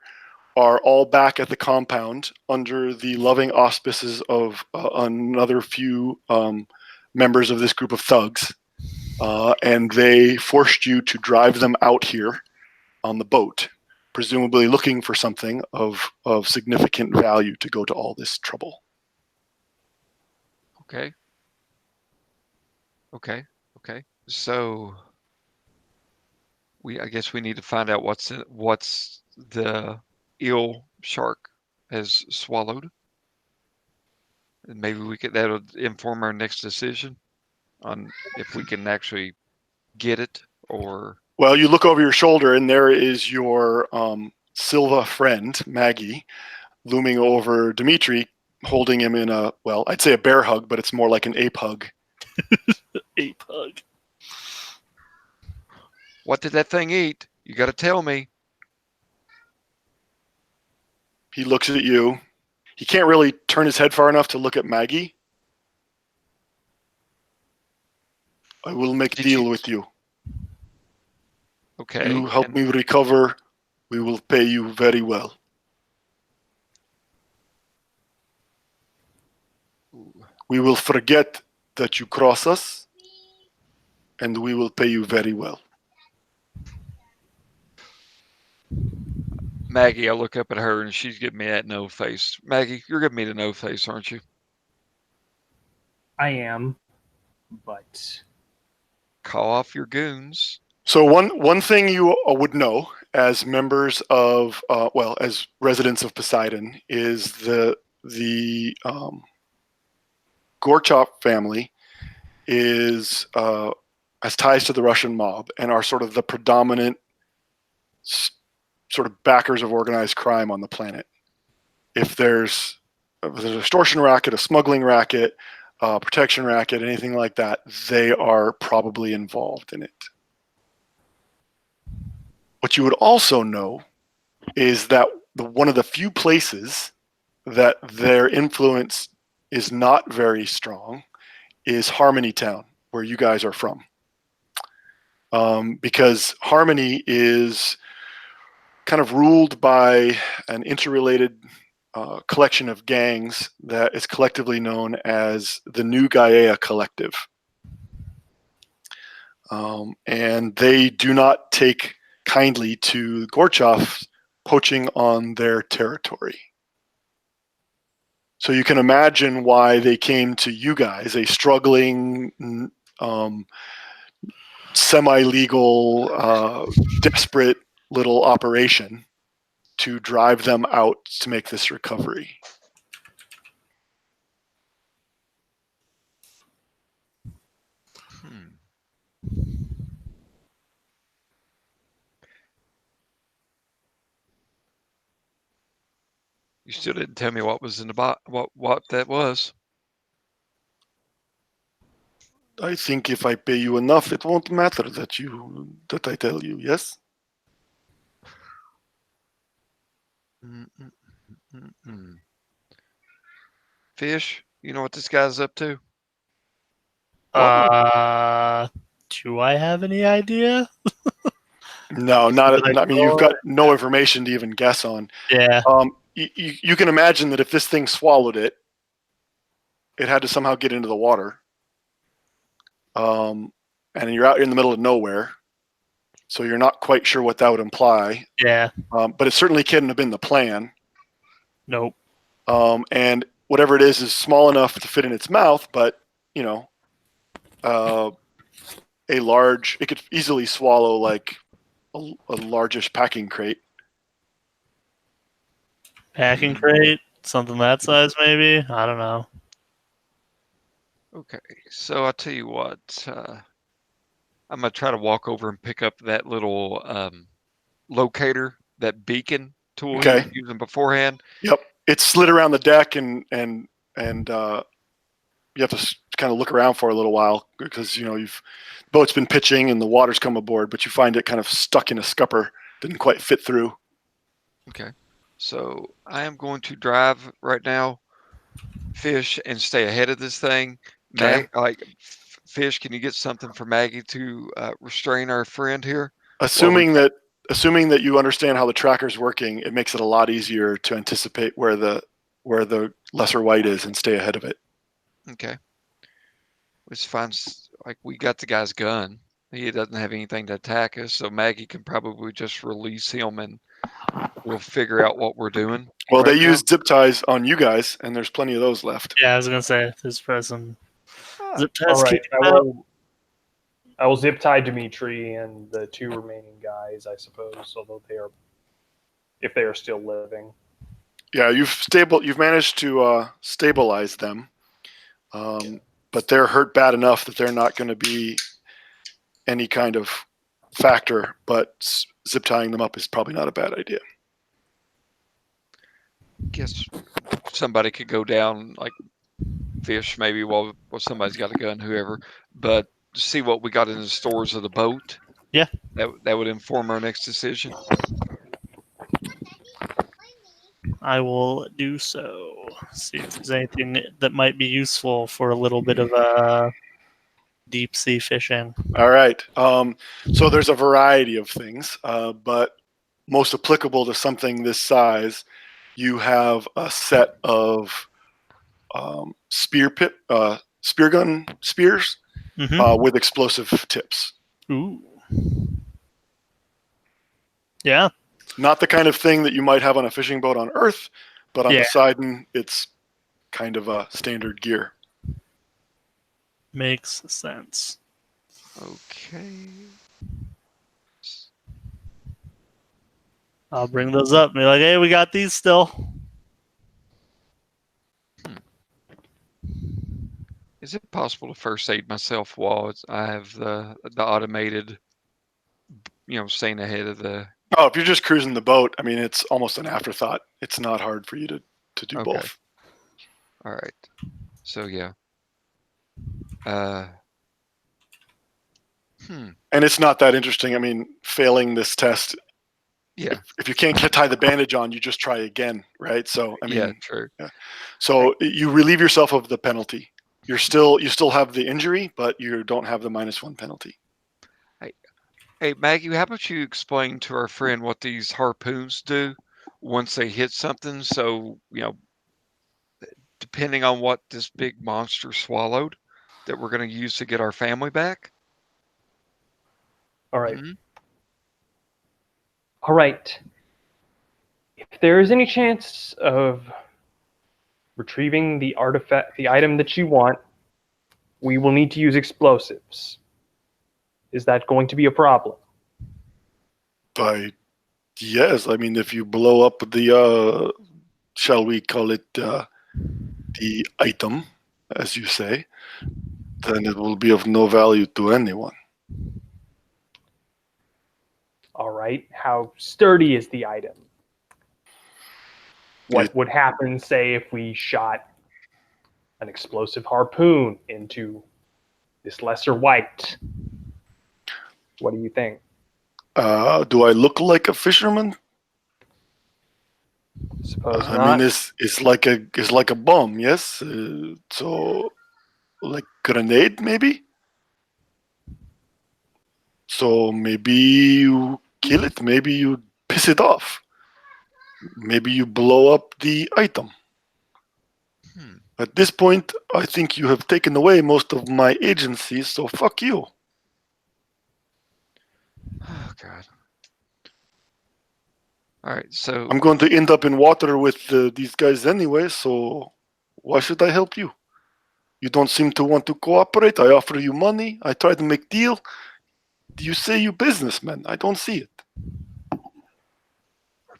are all back at the compound under the loving auspices of another few members of this group of thugs. And they forced you to drive them out here on the boat, presumably looking for something of significant value to go to all this trouble. Okay. So I guess we need to find out what's the eel shark has swallowed. And maybe that'll inform our next decision on if we can actually get it or. Well, you look over your shoulder, and there is your Silva friend, Maggie, looming over Dimitri, holding him in I'd say a bear hug, but it's more like an ape hug. Ape hug. What did that thing eat? You got to tell me. He looks at you. He can't really turn his head far enough to look at Maggie. I will make a deal with you. Okay. You help me recover, we will pay you very well. We will forget that you cross us, and we will pay you very well. Maggie, I look up at her, and she's giving me that no face. Maggie, you're giving me the no face, aren't you? I am, but Call off your goons. So one thing you would know as members of, as residents of Poseidon is the Gorchov family has ties to the Russian mob and are sort of the predominant sort of backers of organized crime on the planet. If there's an extortion racket, a smuggling racket, protection racket, anything like that, they are probably involved in it. What you would also know is that one of the few places that their influence is not very strong is Harmony Town, where you guys are from. Because Harmony is kind of ruled by an interrelated collection of gangs that is collectively known as the New Gaia Collective. And they do not take kindly to Gorchov poaching on their territory. So you can imagine why they came to you guys, a struggling, semi-legal, desperate little operation, to drive them out to make this recovery. You still didn't tell me what was in the box. What that was. I think if I pay you enough, it won't matter that I tell you. Yes. Fish, you know what this guy's up to? Do I have any idea? No, not. I mean, you've got no information to even guess on. Yeah. You can imagine that if this thing swallowed it, it had to somehow get into the water. And you're out in the middle of nowhere, so you're not quite sure what that would imply. Yeah. But it certainly couldn't have been the plan. Nope. And whatever it is small enough to fit in its mouth, but it could easily swallow like a largish packing crate. Packing crate, something that size, maybe. I don't know. Okay, so I'll tell you what. I'm gonna try to walk over and pick up that little locator, that beacon tool he Okay. was using beforehand. Yep. It slid around the deck, and you have to kind of look around for a little while because the boat's been pitching and the water's come aboard, but you find it kind of stuck in a scupper, didn't quite fit through. Okay. So I am going to drive right now, Fish, and stay ahead of this thing. Okay. Fish, can you get something for Maggie to restrain our friend here? Assuming that you understand how the tracker's working, it makes it a lot easier to anticipate where the lesser white is and stay ahead of it. Okay. Let's find, we got the guy's gun. He doesn't have anything to attack us, so Maggie can probably just release him and we'll figure out what we're doing. Well, right they now. used zip ties on you guys, and there's plenty of those left. Yeah, I was gonna say there's probably some zip All ties. right, I will zip tie Dimitri and the 2 remaining guys, I suppose, although if they are still living. Yeah, you've managed to stabilize them, but they're hurt bad enough that they're not going to be any kind of factor. But zip tying them up is probably not a bad idea. Guess somebody could go down, like Fish, maybe while somebody's got a gun, whoever. But see what we got in the stores of the boat. Yeah. That would inform our next decision. I will do so. See if there's anything that might be useful for a little bit of deep sea fishing. All right. So there's a variety of things, but most applicable to something this size, you have a set of spear gun spears with explosive tips. Ooh. Yeah. Not the kind of thing that you might have on a fishing boat on Earth, but on Poseidon, it's kind of a standard gear. Makes sense. Okay. I'll bring those up and be like, hey, we got these still. Is it possible to first aid myself while I have the automated, staying ahead of the... Oh, if you're just cruising the boat, I mean, it's almost an afterthought. It's not hard for you to do both. All right. So, yeah. And it's not that interesting. I mean, failing this test, if you can't tie the bandage on, you just try again, right? So, I mean, yeah, true. Yeah. So you relieve yourself of the penalty. You still have the injury, but you don't have the -1 penalty. Hey, Maggie, how about you explain to our friend what these harpoons do once they hit something? So, depending on what this big monster swallowed, that we're going to use to get our family back. All right. Mm-hmm. All right. If there is any chance of retrieving the artifact, the item that you want, we will need to use explosives. Is that going to be a problem? Yes. I mean, if you blow up the, shall we call it the item, as you say, then it will be of no value to anyone. All right. How sturdy is the item? What would happen, say, if we shot an explosive harpoon into this lesser white? What do you think? Do I look like a fisherman? Suppose not. I mean, it's like a bomb, yes. So, like grenade, maybe. So maybe you kill it. Maybe you piss it off. Maybe you blow up the item. At this point, I think you have taken away most of my agency. So fuck you. Oh, God. All right, so... I'm going to end up in water with these guys anyway, so why should I help you? You don't seem to want to cooperate. I offer you money. I try to make deal. You say you businessman. I don't see it.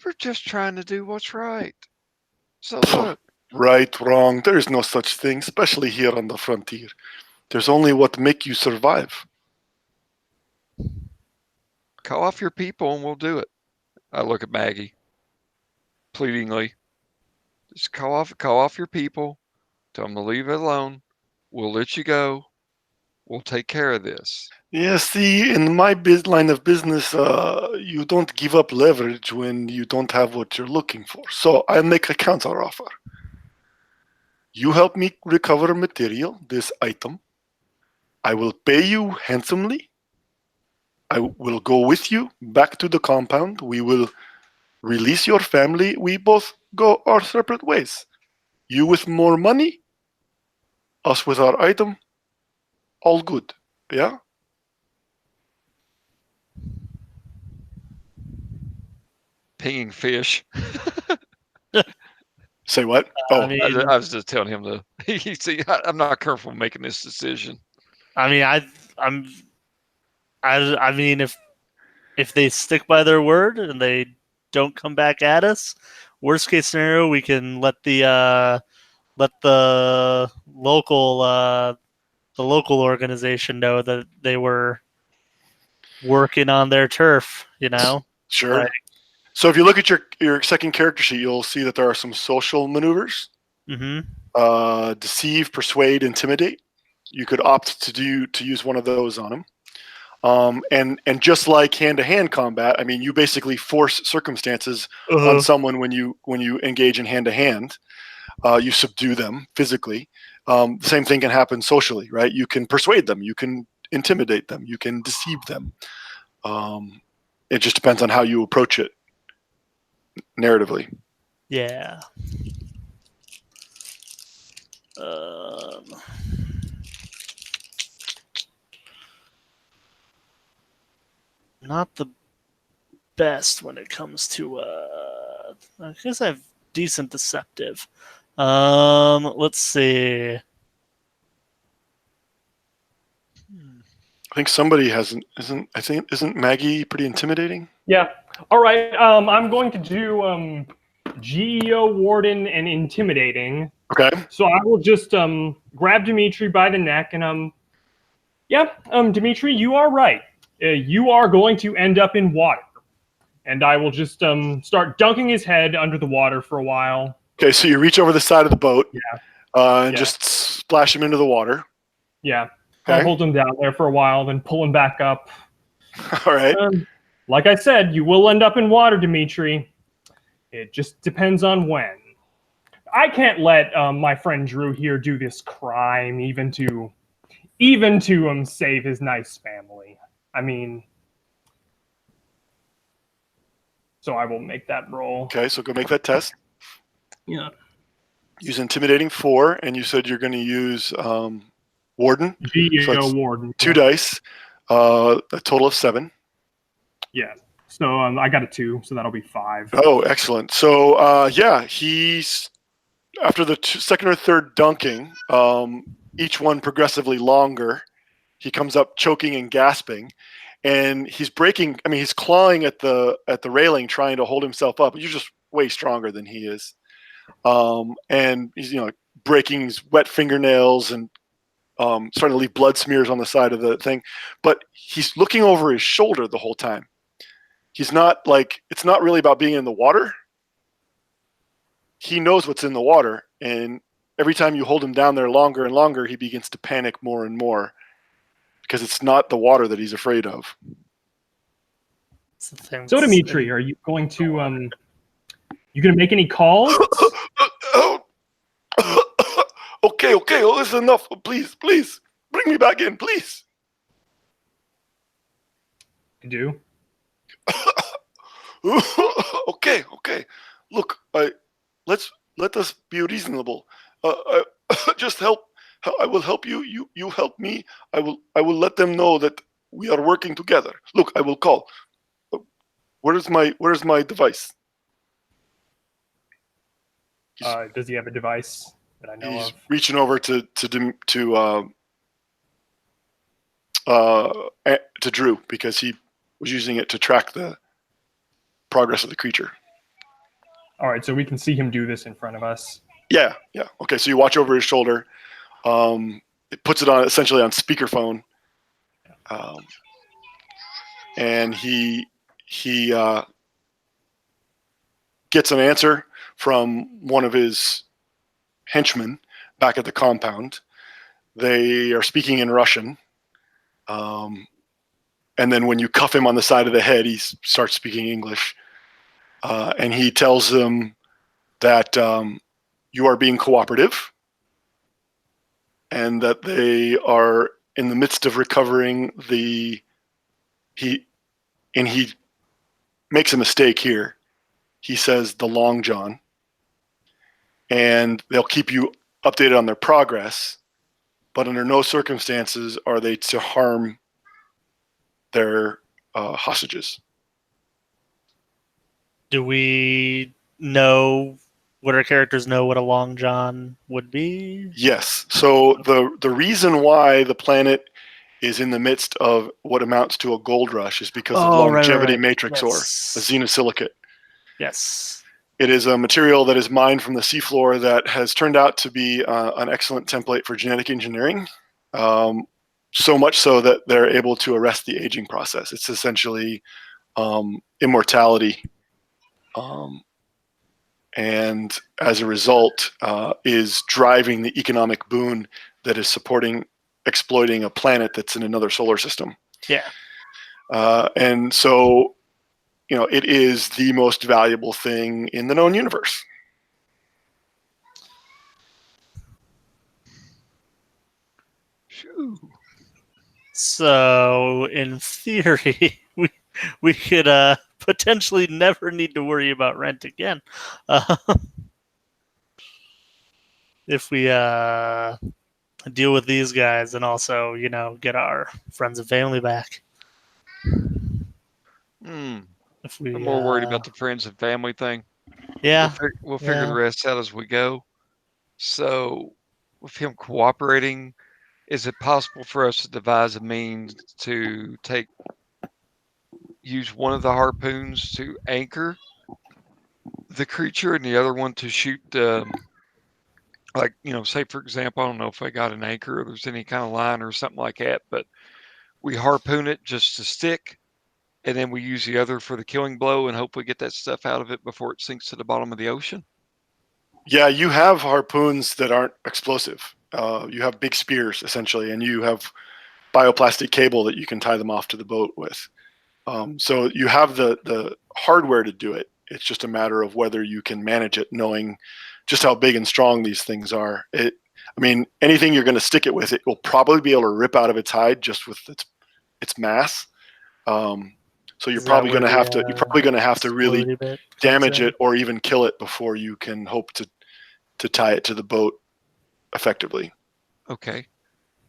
We're just trying to do what's right. So look. Right, wrong. There is no such thing, especially here on the frontier. There's only what make you survive. Call off your people and we'll do it. I look at Maggie. pleadingly. Just call off your people. Tell them to leave it alone. We'll let you go. We'll take care of this. Yeah, see, in my line of business, you don't give up leverage when you don't have what you're looking for. So I make a counter offer. You help me recover material, this item. I will pay you handsomely. I will go with you back to the compound. We will release your family. We both go our separate ways. You with more money, us with our item. All good. Yeah? Pinging fish. Say what? I mean, I was just telling him to. See, I'm not careful making this decision. I mean, I mean, if they stick by their word and they don't come back at us, worst case scenario, we can let the local organization know that they were working on their turf. You know, Sure. Like- So if you look at your second character sheet, you'll see that there are some social maneuvers. Deceive, persuade, intimidate. You could opt to use one of those on him. And just like hand-to-hand combat, I mean, you basically force circumstances on someone when you engage in hand-to-hand. You subdue them physically. The same thing can happen socially, right? You can persuade them, you can intimidate them, you can deceive them. It just depends on how you approach it narratively. Yeah. Not the best when it comes to I guess I have decent deceptive. Let's see. I think somebody isn't Maggie pretty intimidating? Yeah. All right. I'm going to do GEO Warden and Intimidating. Okay. So I will just grab Dimitri by the neck and Dimitri, you are right. You are going to end up in water. And I will just start dunking his head under the water for a while. Okay, so you reach over the side of the boat, and Yeah. just splash him into the water. Yeah. Okay. I'll hold him down there for a while, then pull him back up. All right. Like I said, you will end up in water, Dimitri. It just depends on when. I can't let my friend Drew here do this crime, even to save his nice family. I mean, so I will make that roll. Okay, so go make that test. Yeah. Use intimidating 4, and you said you're going to use warden. GEO So that's Warden. 2 dice, a total of 7. Yeah. So I got a 2, so that'll be 5. Oh, excellent. So he's after the second or third dunking, each one progressively longer. He comes up choking and gasping, and he's breaking. I mean, he's clawing at the railing, trying to hold himself up. You're just way stronger than he is, and he's breaking his wet fingernails and starting to leave blood smears on the side of the thing. But he's looking over his shoulder the whole time. He's not it's not really about being in the water. He knows what's in the water, and every time you hold him down there longer and longer, he begins to panic more and more because it's not the water that he's afraid of. So Dimitri, are you going to make any calls? Okay, oh, this is enough. Please, bring me back in, please. I do. Okay. Look, let us be reasonable. Just help. I will help you. You help me. I will let them know that we are working together. Look, I will call. Where's my device? Does he have a device that I know He's of? reaching over to Drew because he was using it to track the progress of the creature. All right, so we can see him do this in front of us. Yeah. Okay, so you watch over his shoulder. It puts it on essentially on speakerphone, and he gets an answer. from one of his henchmen back at the compound. They are speaking in Russian. And then when you cuff him on the side of the head, he starts speaking English. And he tells them that you are being cooperative and that they are in the midst of recovering he makes a mistake here. He says the Long John, and they'll keep you updated on their progress, but under no circumstances are they to harm their hostages. Do we know, would our characters know what a Long John would be? Yes. So the reason why the planet is in the midst of what amounts to a gold rush is because of longevity matrix ore, a xenosilicate. Yes. It is a material that is mined from the seafloor that has turned out to be an excellent template for genetic engineering, so much so that they're able to arrest the aging process. It's essentially immortality, and as a result is driving the economic boon that is exploiting a planet that's in another solar system. Yeah. And so, it is the most valuable thing in the known universe. Shoo. So, in theory, we could potentially never need to worry about rent again. If we deal with these guys and also, get our friends and family back. If we, I'm more worried about the friends and family thing. Yeah. We'll figure the rest out as we go. So, with him cooperating, is it possible for us to devise a means to use one of the harpoons to anchor the creature and the other one to shoot, say for example, I don't know if I got an anchor or there's any kind of line or something like that, but we harpoon it just to stick, and then we use the other for the killing blow and hopefully get that stuff out of it before it sinks to the bottom of the ocean? Yeah, you have harpoons that aren't explosive. You have big spears, essentially, and you have bioplastic cable that you can tie them off to the boat with. So you have the hardware to do it. It's just a matter of whether you can manage it, knowing just how big and strong these things are. Anything you're going to stick it with, it will probably be able to rip out of its hide just with its mass. So you're probably going to have to really damage it or even kill it before you can hope to tie it to the boat effectively. Okay.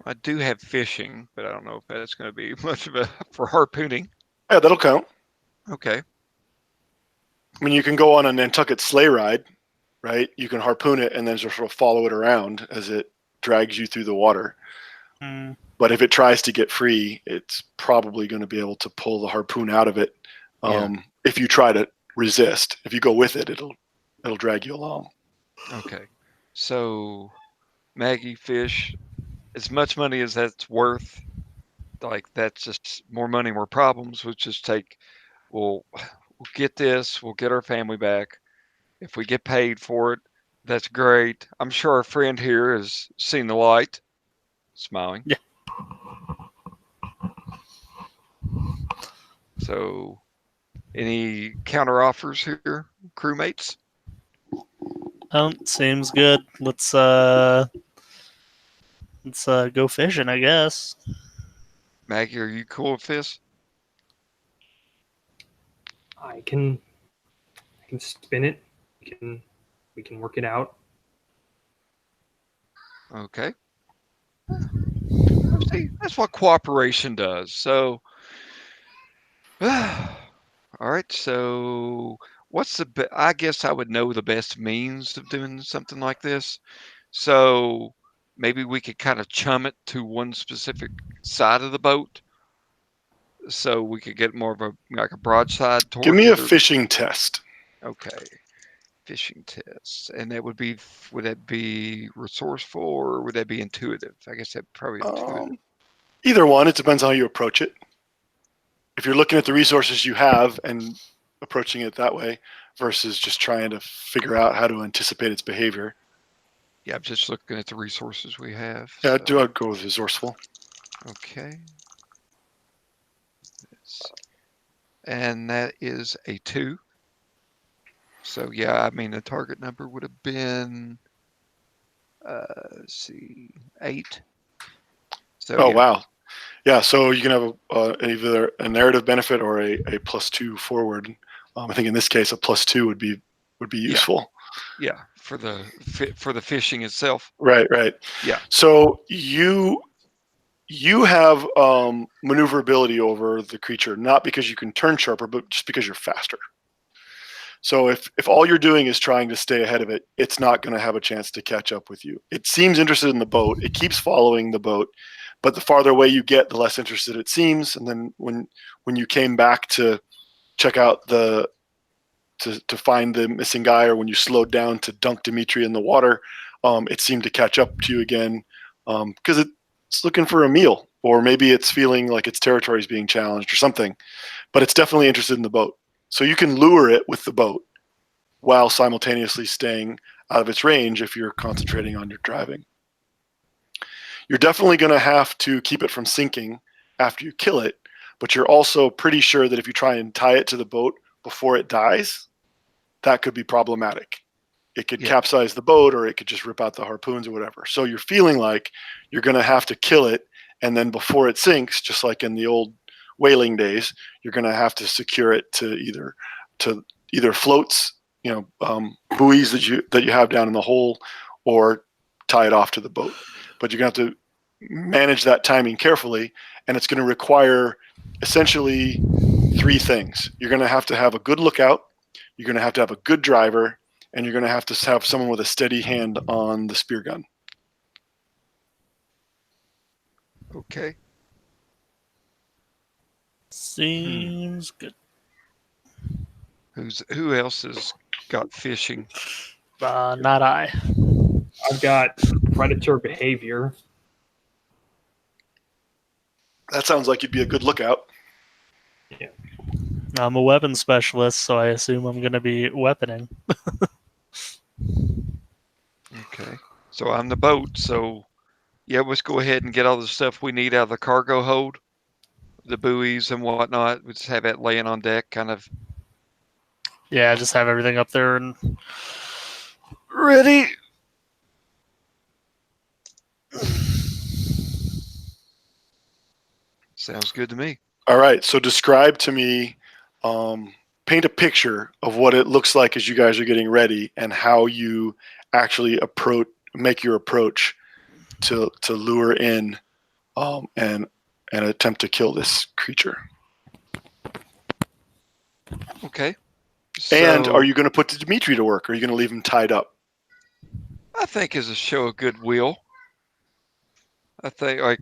I do have fishing, but I don't know if that's going to be much of for harpooning. Yeah, that'll count. Okay. You can go on a Nantucket sleigh ride, right? You can harpoon it and then just sort of follow it around as it drags you through the water. But if it tries to get free, it's probably going to be able to pull the harpoon out of it. If you try to resist, if you go with it, it'll drag you along. Okay. So, Maggie, fish, as much money as that's worth, that's just more money, more problems. We'll get this, we'll get our family back. If we get paid for it, that's great. I'm sure our friend here has seen the light. Smiling. Yeah. So, any counter offers here, crewmates? Seems good. Let's go fishing, I guess. Maggie, are you cool with this? I can spin it. We can work it out. Okay. See, that's what cooperation does. So, all right. So, I guess I would know the best means of doing something like this. So, maybe we could kind of chum it to one specific side of the boat, so we could get more of a broadside towards. Give me a fishing test. Okay. Fishing test. And would that be resourceful or would that be intuitive? I guess that probably intuitive. Either one. It depends on how you approach it. If you're looking at the resources you have and approaching it that way, versus just trying to figure out how to anticipate its behavior. Yeah, I'm just looking at the resources we have. Yeah, so- I'd go with resourceful. Okay. And that is a 2. So yeah, I mean the target number would have been let's see, 8. So Oh yeah, wow. Yeah, so you can have either a narrative benefit or a +2 forward. I think in this case a +2 would be useful. yeah, for the fishing itself. Right. Yeah. So you have maneuverability over the creature, not because you can turn sharper, but just because you're faster. So if all you're doing is trying to stay ahead of it, it's not going to have a chance to catch up with you. It seems interested in the boat. It keeps following the boat, but the farther away you get, the less interested it seems. And then when you came back to check out to find the missing guy, or when you slowed down to dunk Dimitri in the water, it seemed to catch up to you again because it's looking for a meal, or maybe it's feeling like its territory is being challenged or something. But it's definitely interested in the boat. So you can lure it with the boat while simultaneously staying out of its range if you're concentrating on your driving. You're definitely going to have to keep it from sinking after you kill it, but you're also pretty sure that if you try and tie it to the boat before it dies, that could be problematic. It could capsize the boat, or it could just rip out the harpoons or whatever. So you're feeling like you're going to have to kill it, and then before it sinks, just like in the old whaling days, you're going to have to secure it to either floats, buoys that you have down in the hole, or tie it off to the boat. But you're going to have to manage that timing carefully, and it's going to require essentially 3 things. You're going to have a good lookout, you're going to have a good driver, and you're going to have someone with a steady hand on the spear gun. Okay. Seems good. Who else has got fishing? Not I. I've got predator behavior. That sounds like you'd be a good lookout. I'm a weapon specialist, so I assume I'm going to be weaponing. Okay. So I'm the boat. So yeah, let's go ahead and get all the stuff we need out of the cargo hold, the buoys and whatnot. We just have that laying on deck, kind of. Yeah, just have everything up there and ready. Sounds good to me. All right, so describe to me, paint a picture of what it looks like as you guys are getting ready, and how you actually make your approach to lure in and attempt to kill this creature. Okay. And So, are you going to put Dimitri to work, or are you going to leave him tied up? I think as a show of goodwill, I think, like,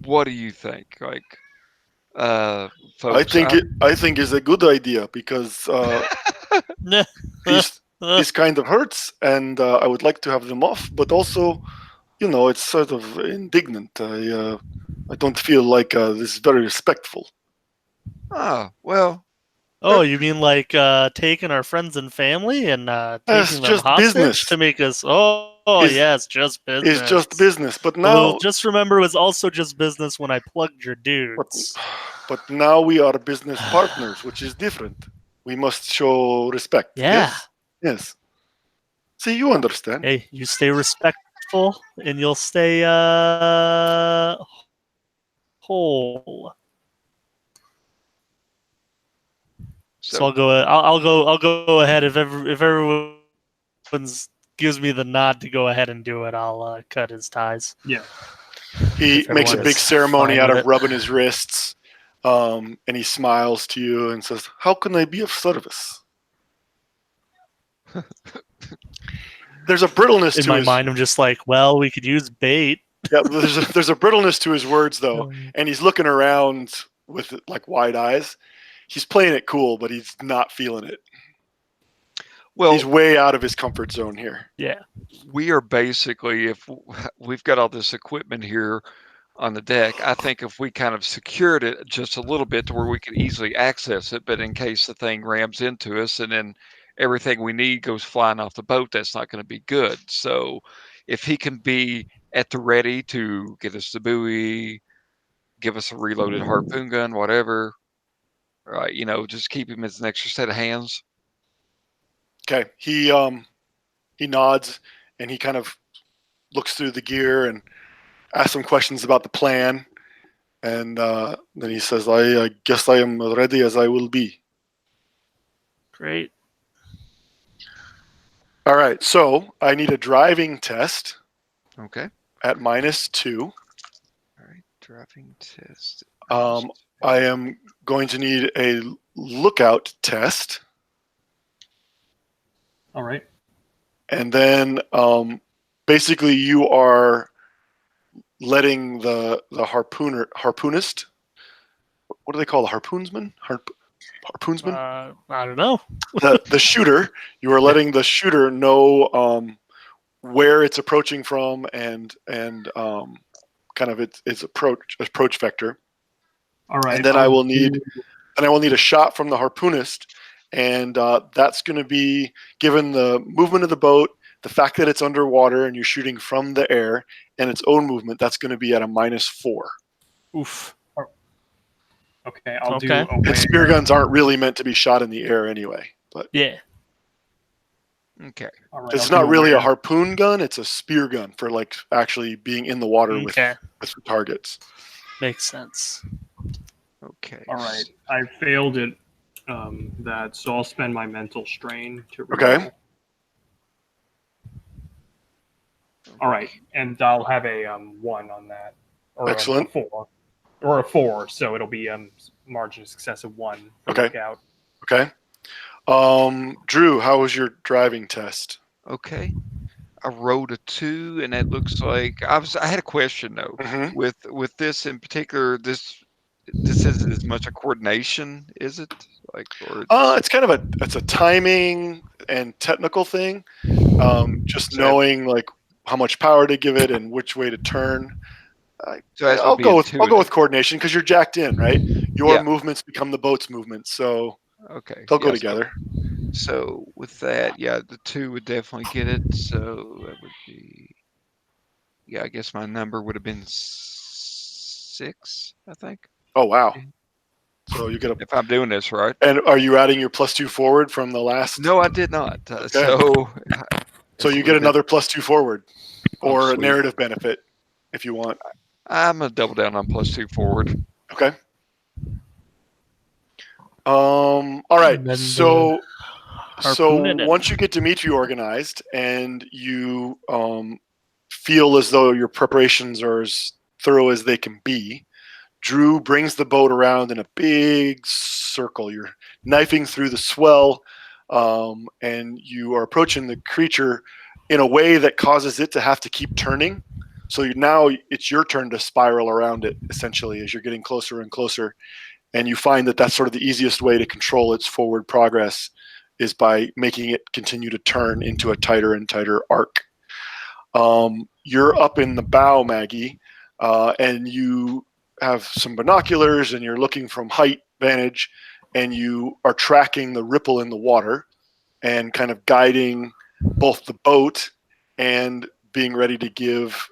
what do you think? Like, folks, I think it's a good idea, because this kind of hurts, and I would like to have them off, but also, it's sort of indignant. I don't feel like this is very respectful. well, Oh, you mean like taking our friends and family and It's taking them just hostage business. to make us? Yes, just business. It's just business, but Well, now, just remember, it was also just business when I plugged your dudes. but now we are business partners, which is different. We must show respect. Yeah. Yes. See, you understand. Hey, you stay respectful, and you'll stay whole. So I'll go. I'll go ahead if everyone gives me the nod to go ahead and do it. I'll cut his ties. Yeah. He If makes a everyone big is ceremony fine out with of it. rubbing his wrists, and he smiles to you and says, "How can I be of service?" There's a brittleness In to my his mind, I'm just like, well, we could use bait. Yeah, there's a brittleness to his words, though, and he's looking around with like wide eyes. He's playing it cool, but he's not feeling it. well, He's way out of his comfort zone here. Yeah. we are basically, if we've got all this equipment here on the deck, I think if we kind of secured it just a little bit to where we could easily access it, but in case the thing rams into us, and then everything we need goes flying off the boat, that's not going to be good. So if he can be at the ready to get us the buoy, give us a reloaded harpoon gun, whatever, right? Just keep him as an extra set of hands. Okay. He nods and he kind of looks through the gear and asks some questions about the plan. And then he says, I guess I am ready as I will be. Great. All right. So I need a driving test Okay. at -2. All right. Driving test. I am going to need a lookout test. All right. And then basically you are letting the harpoonist, what do they call the harpoonsman? Harpoonsman? I don't know. The shooter, you are letting the shooter know where it's approaching from and kind of its approach vector. All right. And then I will need a shot from the harpoonist, and that's going to be, given the movement of the boat, the fact that it's underwater and you're shooting from the air, and its own movement, that's going to be at a -4. Oof. Okay, I'll do. Okay. And spear guns aren't really meant to be shot in the air anyway, but Yeah. Okay. All right, it's I'll not do really a aware. harpoon gun; it's a spear gun for like actually being in the water with Okay. targets. Makes sense. Okay. All right, I failed it. That, so I'll spend my mental strain to. Okay. Reroll. All right, and I'll have a 1 on that, or Excellent. a 4, or a 4. So it'll be margin of success of 1 for Okay. lookout. Okay. Drew, how was your driving test? Okay. I rolled a 2, and that looks like I had a question though. Mm-hmm. With this in particular, this isn't as much a coordination, is it? Like, or It's kind of it's a timing and technical thing. Just So- knowing like how much power to give it and which way to turn. so that's I'll gonna be go with intuitive. coordination because you're jacked in, right? Your Yeah. movements become the boat's movements, so Okay. they'll go yeah, together. So with that, yeah, the 2 would definitely get it. So that would be, yeah, I guess my number would have been 6, I think, Oh wow! So you get a. if I'm doing this right. And are you adding your +2 forward from the last? No, I did not. Okay. So So it's you a get little bit- another +2 forward, Oh, or a sweet. narrative benefit, if you want. I'm gonna double down on +2 forward. Okay. All right. And then So harpoon it in. once you get Dimitri organized and you feel as though your preparations are as thorough as they can be, Drew brings the boat around in a big circle. You're knifing through the swell, and you are approaching the creature in a way that causes it to have to keep turning. So now it's your turn to spiral around it, essentially, as you're getting closer and closer. And you find that that's sort of the easiest way to control its forward progress is by making it continue to turn into a tighter and tighter arc. You're up in the bow, Maggie, and you have some binoculars and you're looking from height vantage, and you are tracking the ripple in the water and kind of guiding both the boat and being ready to give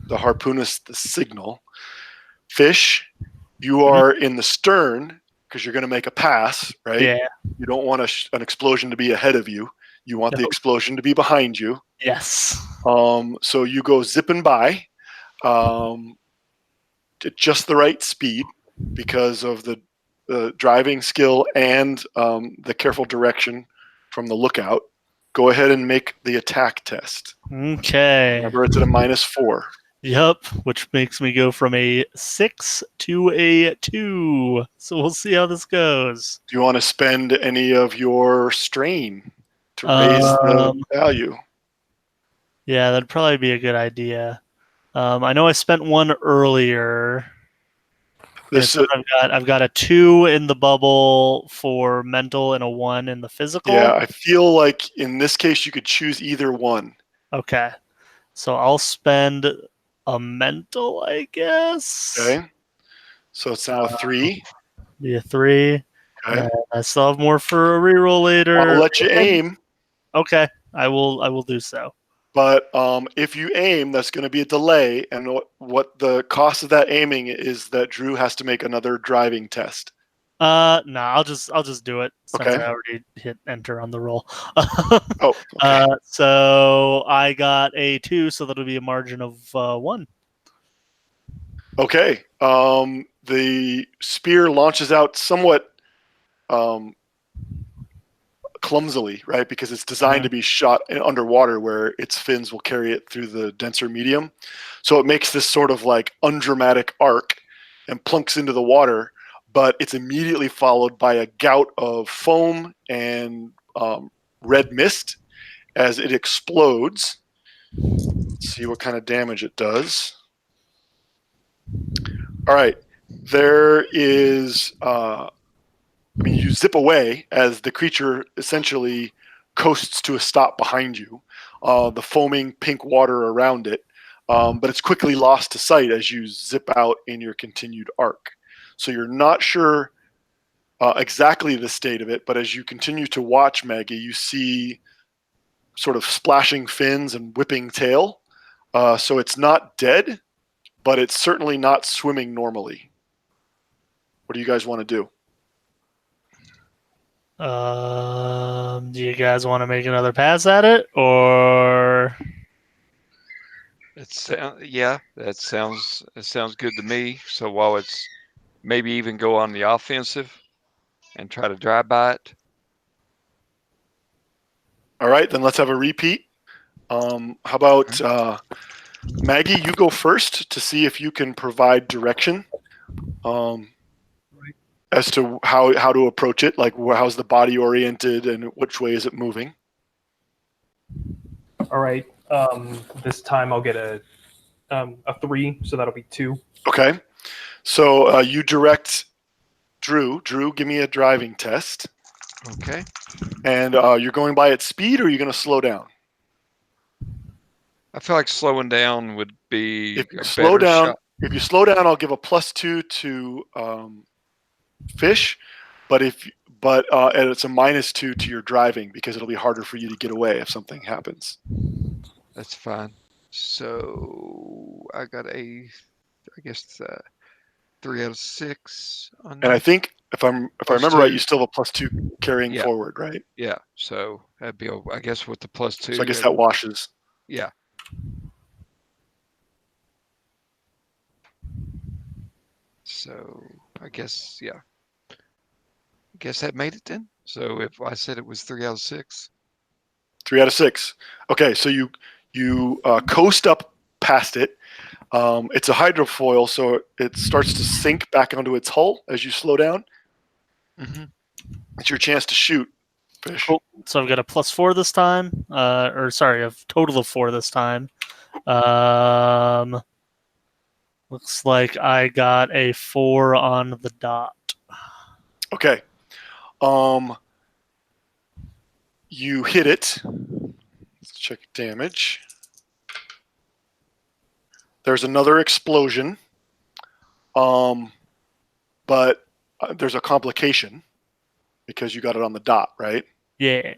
the harpoonist the signal. Fish, you are in the stern because you're going to make a pass, right? Yeah. You don't want an explosion to be ahead of you. You want the No. explosion to be behind you. Yes. So you go zipping by at just the right speed because of the driving skill and the careful direction from the lookout. Go ahead and make the attack test. Okay. Remember, it's at a -4. Yep. Which makes me go from a 6 to a 2. So we'll see how this goes. Do you want to spend any of your strain to raise the value? Yeah, that'd probably be a good idea. I know I spent one earlier. This So I've got a 2 in the bubble for mental and a 1 in the physical. yeah, I feel like in this case you could choose either one. Okay. So I'll spend a mental, I guess. Okay, so it's now a 3. Be a 3. Okay. I still have more for a reroll later. I'll let you aim, Okay, I will do so. but if you aim, that's going to be a delay. And what the cost of that aiming is that Drew has to make another driving test. No, I'll just do it since Okay. I already hit enter on the roll. Oh, okay. So I got a 2, so that'll be a margin of 1. Okay. The spear launches out somewhat clumsily, right? Because it's designed to be shot underwater where its fins will carry it through the denser medium. So it makes this sort of like undramatic arc and plunks into the water, but it's immediately followed by a gout of foam and red mist as it explodes. Let's see what kind of damage it does. All right. There is you zip away as the creature essentially coasts to a stop behind you, the foaming pink water around it, but it's quickly lost to sight as you zip out in your continued arc. So you're not sure exactly the state of it, but as you continue to watch, Maggie, you see sort of splashing fins and whipping tail. So it's not dead, but it's certainly not swimming normally. What do you guys want to do? Do you guys want to make another pass at it, or? Yeah, it sounds good to me. So while it's maybe even go on the offensive and try to drive by it. All right, then let's have a repeat. How about Maggie, you go first to see if you can provide direction as to how to approach it, like how's the body oriented and which way is it moving. All right. This time I'll get a 3, so that'll be 2. Okay, so you direct Drew. Drew, give me a driving test. Okay. And you're going by its speed, or are you going to slow down? I feel like slowing down would be If you a slow better down, shot. if you slow down, I'll give a +2 to fish, and it's a -2 to your driving because it'll be harder for you to get away if something happens. That's fine. So I got I guess 3 out of 6 on And I that. think if I remember right, +2. you still have a +2 carrying Yeah. forward, right? Yeah. So that'd be, I guess, with the +2. So I guess that washes. Yeah. So I guess, yeah. I guess that made it then. So if I said it was 3 out of 6. 3 out of 6. Okay, so you coast up past it. It's a hydrofoil, so it starts to sink back onto its hull as you slow down. Mm-hmm. It's your chance to shoot, fish. Cool. So I've got a +4 this time, or sorry, a total of 4 this time. Looks like I got a 4 on the dot. Okay. You hit it. Let's check damage. There's another explosion. But there's a complication because you got it on the dot, right? Yeah.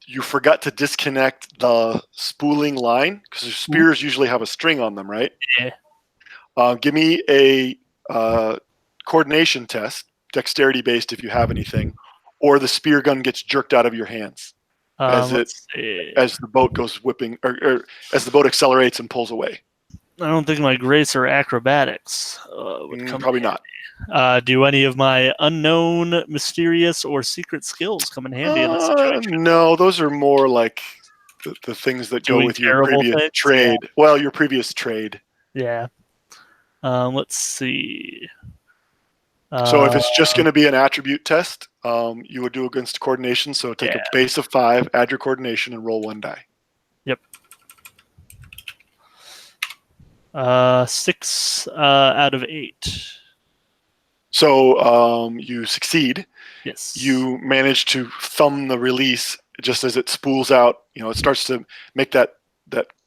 You forgot to disconnect the spooling line because your spears usually have a string on them, right? Yeah. Give me a coordination test, dexterity based if you have anything, or the spear gun gets jerked out of your hands as the boat goes whipping, or as the boat accelerates and pulls away. I don't think my grace or acrobatics would come. Probably not. Do any of my unknown, mysterious, or secret skills come in handy in this situation? No, those are more like the things that go Doing with your terrible previous things? trade. Yeah. Well, your previous trade. Yeah. Let's see. So if it's just going to be an attribute test, you would do against coordination. So take a base of 5, add your coordination, and roll 1 die. Yep. 6 out of 8. So you succeed. Yes. You manage to thumb the release just as it spools out. It starts to make that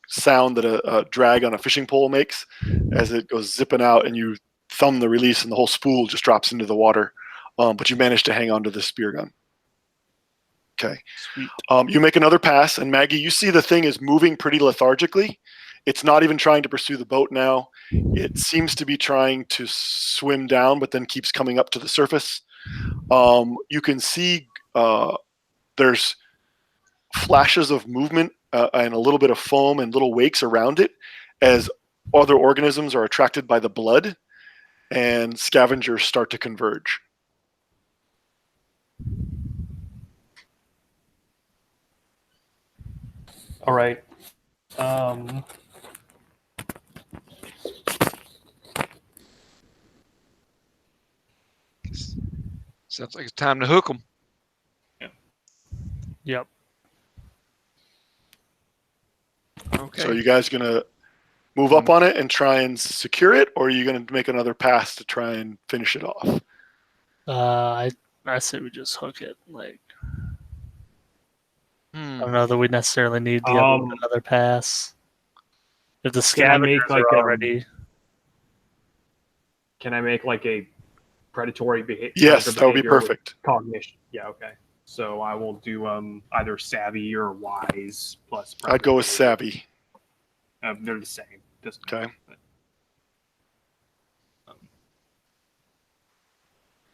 sound that a drag on a fishing pole makes as it goes zipping out, and you thumb the release, and the whole spool just drops into the water. but you manage to hang on to the spear gun. Okay. Sweet. You make another pass, and Maggie, you see the thing is moving pretty lethargically. It's not even trying to pursue the boat now. It seems to be trying to swim down, but then keeps coming up to the surface. You can see there's flashes of movement and a little bit of foam and little wakes around it as other organisms are attracted by the blood, and scavengers start to converge. All right. Sounds like it's time to hook them. Yep. Okay. So are you guys going to move up on it and try and secure it, or are you going to make another pass to try and finish it off? I say we just hook it. Like, Hmm. I don't know that we necessarily need to give another pass. If the Can I scavengers make, like, are already, Can I make like a predatory behavior? Yes, that would be perfect. Cognition. Yeah. Okay. So I will do either savvy or wise plus. I'd go with predator. savvy. They're the same. Doesn't Okay. matter, but,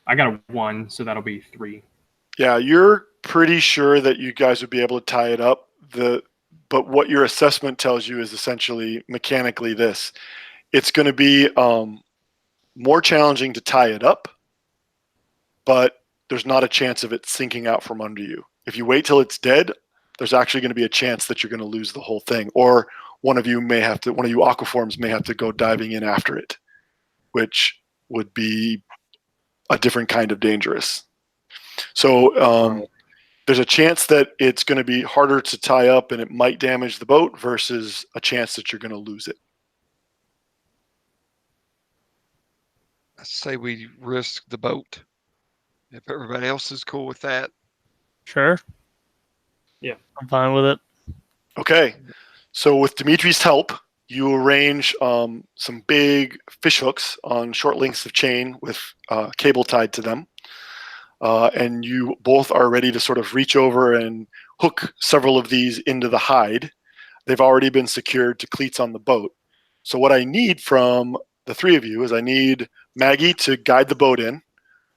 I got a 1, so that'll be 3. Yeah, you're pretty sure that you guys would be able to tie it up. But what your assessment tells you is essentially mechanically this. It's going to be more challenging to tie it up, but there's not a chance of it sinking out from under you. If you wait till it's dead, there's actually going to be a chance that you're going to lose the whole thing, or one of you aquaforms may have to go diving in after it, which would be a different kind of dangerous. So there's a chance that it's going to be harder to tie up and it might damage the boat versus a chance that you're going to lose it. I say we risk the boat. If everybody else is cool with that. sure. Yeah. I'm fine with it. Okay. So with Dimitri's help, you arrange some big fish hooks on short lengths of chain with cable tied to them. And you both are ready to sort of reach over and hook several of these into the hide. They've already been secured to cleats on the boat. So what I need from the three of you is I need Maggie to guide the boat in.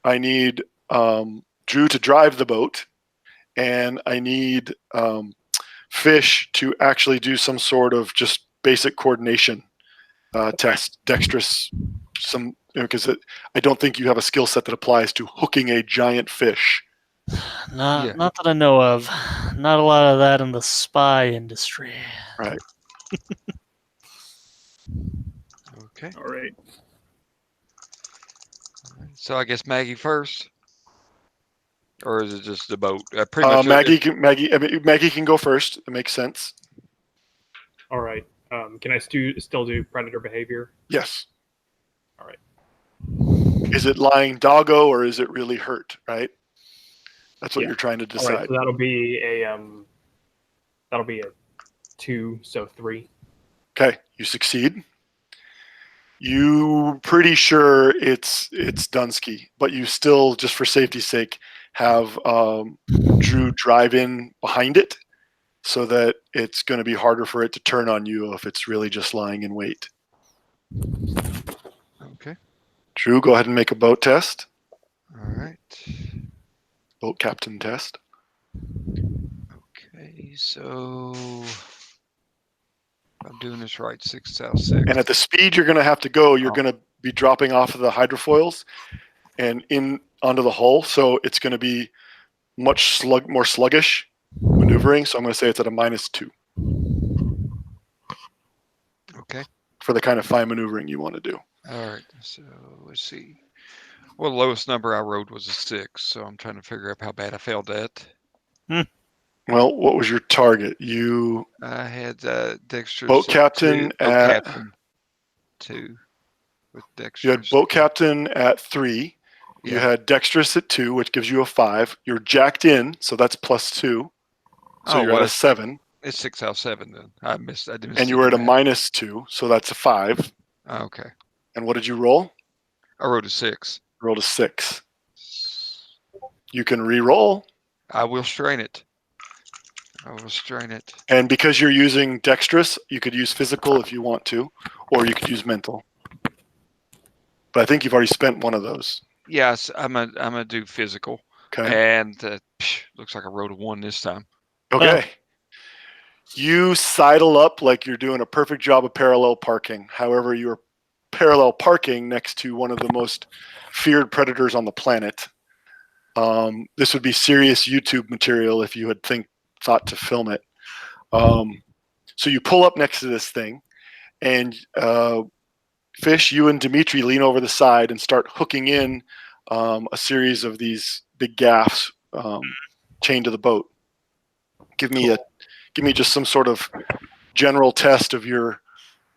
I need Drew to drive the boat. And I need Fish to actually do some sort of just basic coordination test, dexterous, because I don't think you have a skill set that applies to hooking a giant fish. Not that I know of. Not a lot of that in the spy industry. Right. Okay. All right. So I guess Maggie first. Or is it just the boat? Pretty much. Maggie can go first. It makes sense. All right. Can I still do predator behavior? Yes. All right. Is it lying doggo or is it really hurt? Right. That's what Yeah. you're trying to All decide. right. So that'll be a 2, so 3. Okay, you succeed. You pretty sure it's Dunsky, but you still, just for safety's sake, have Drew drive in behind it so that it's going to be harder for it to turn on you if it's really just lying in wait. Okay. Drew, go ahead and make a boat test. All right. Boat captain test. Okay, so I'm doing this right, 6 south 6. And at the speed you're going to have to go, you're going to be dropping off of the hydrofoils and in onto the hull. So it's going to be much more sluggish maneuvering. So I'm going to say it's at a -2. Okay. For the kind of fine maneuvering you want to do. All right. So let's see. Well, the lowest number I rode was a 6, so I'm trying to figure out how bad I failed at. Well, what was your target? I had dexterous. Boat captain at 2 with dexterous. You had boat captain at 3. You Yeah. had dexterous at 2, which gives you a 5. You're jacked in, so that's +2. So you're at a 7. It's 6 out 7 then. I didn't. And you were at a -2, so that's a 5. Okay. And what did you roll? I rode a 6. You rolled a 6. You can re-roll. I will strain it. I will strain it. And because you're using dexterous, you could use physical if you want to, or you could use mental. But I think you've already spent one of those. Yes, I'm gonna do physical. Okay. And looks like I rolled a 1 this time. Okay. You sidle up like you're doing a perfect job of parallel parking. However, you're parallel parking next to one of the most feared predators on the planet. This would be serious YouTube material if you had thought to film it. So you pull up next to this thing, and Fish, you and Dimitri lean over the side and start hooking in a series of these big gaffs chained to the boat. Give me just some sort of general test of your.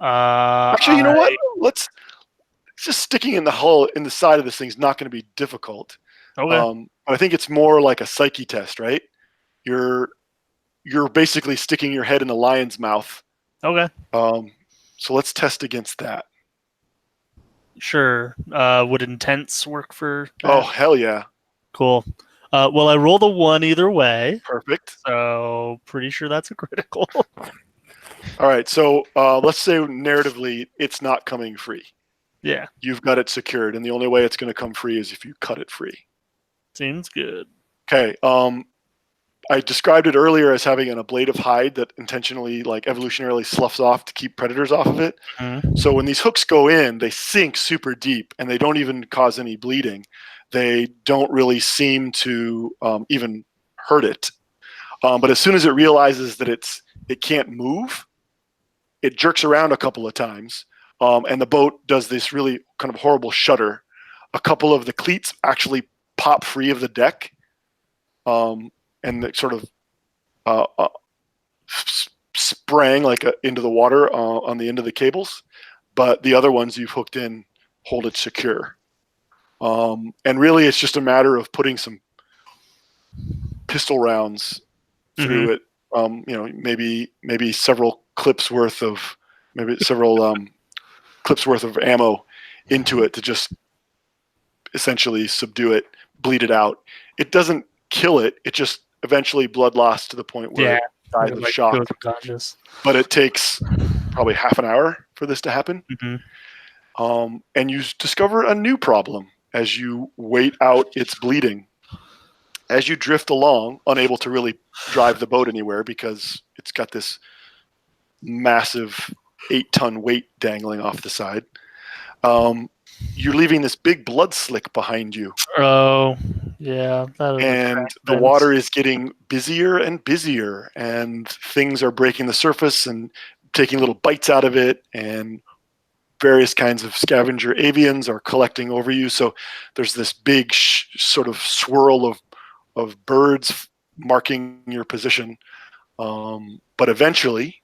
Actually, you know what? Let's just sticking in the hull in the side of this thing's not going to be difficult. Okay. I think it's more like a psyche test, right? You're basically sticking your head in a lion's mouth. Okay. So let's test against that. Sure. Would intense work for that? Oh, hell yeah. Cool. Well, I rolled a 1 either way, Perfect. so pretty sure that's a critical. All right, so let's say narratively it's not coming free. Yeah. You've got it secured, and the only way it's going to come free is if you cut it free. Seems good. Okay. I described it earlier as having an ablative hide that intentionally, like evolutionarily, sloughs off to keep predators off of it. Mhm. So when these hooks go in, they sink super deep, and they don't even cause any bleeding. They don't really seem to even hurt it. But as soon as it realizes that it can't move, it jerks around a couple of times, and the boat does this really kind of horrible shudder. A couple of the cleats actually pop free of the deck, and it sort of sprang into the water on the end of the cables. But the other ones you've hooked in hold it secure. And really, it's just a matter of putting some pistol rounds through it. Maybe several clips worth of ammo into it to just essentially subdue it, bleed it out. It doesn't kill it. It just eventually blood loss to the point where it dies of shock. Goes unconscious. But it takes probably half an hour for this to happen. Mm-hmm. And you discover a new problem as you wait out its bleeding. As you drift along, unable to really drive the boat anywhere because it's got this massive 8-ton weight dangling off the side, you're leaving this big blood slick behind you. Oh, yeah. And the water is getting busier and busier, and things are breaking the surface and taking little bites out of it, and various kinds of scavenger avians are collecting over you. So there's this big sort of swirl of birds marking your position. But eventually,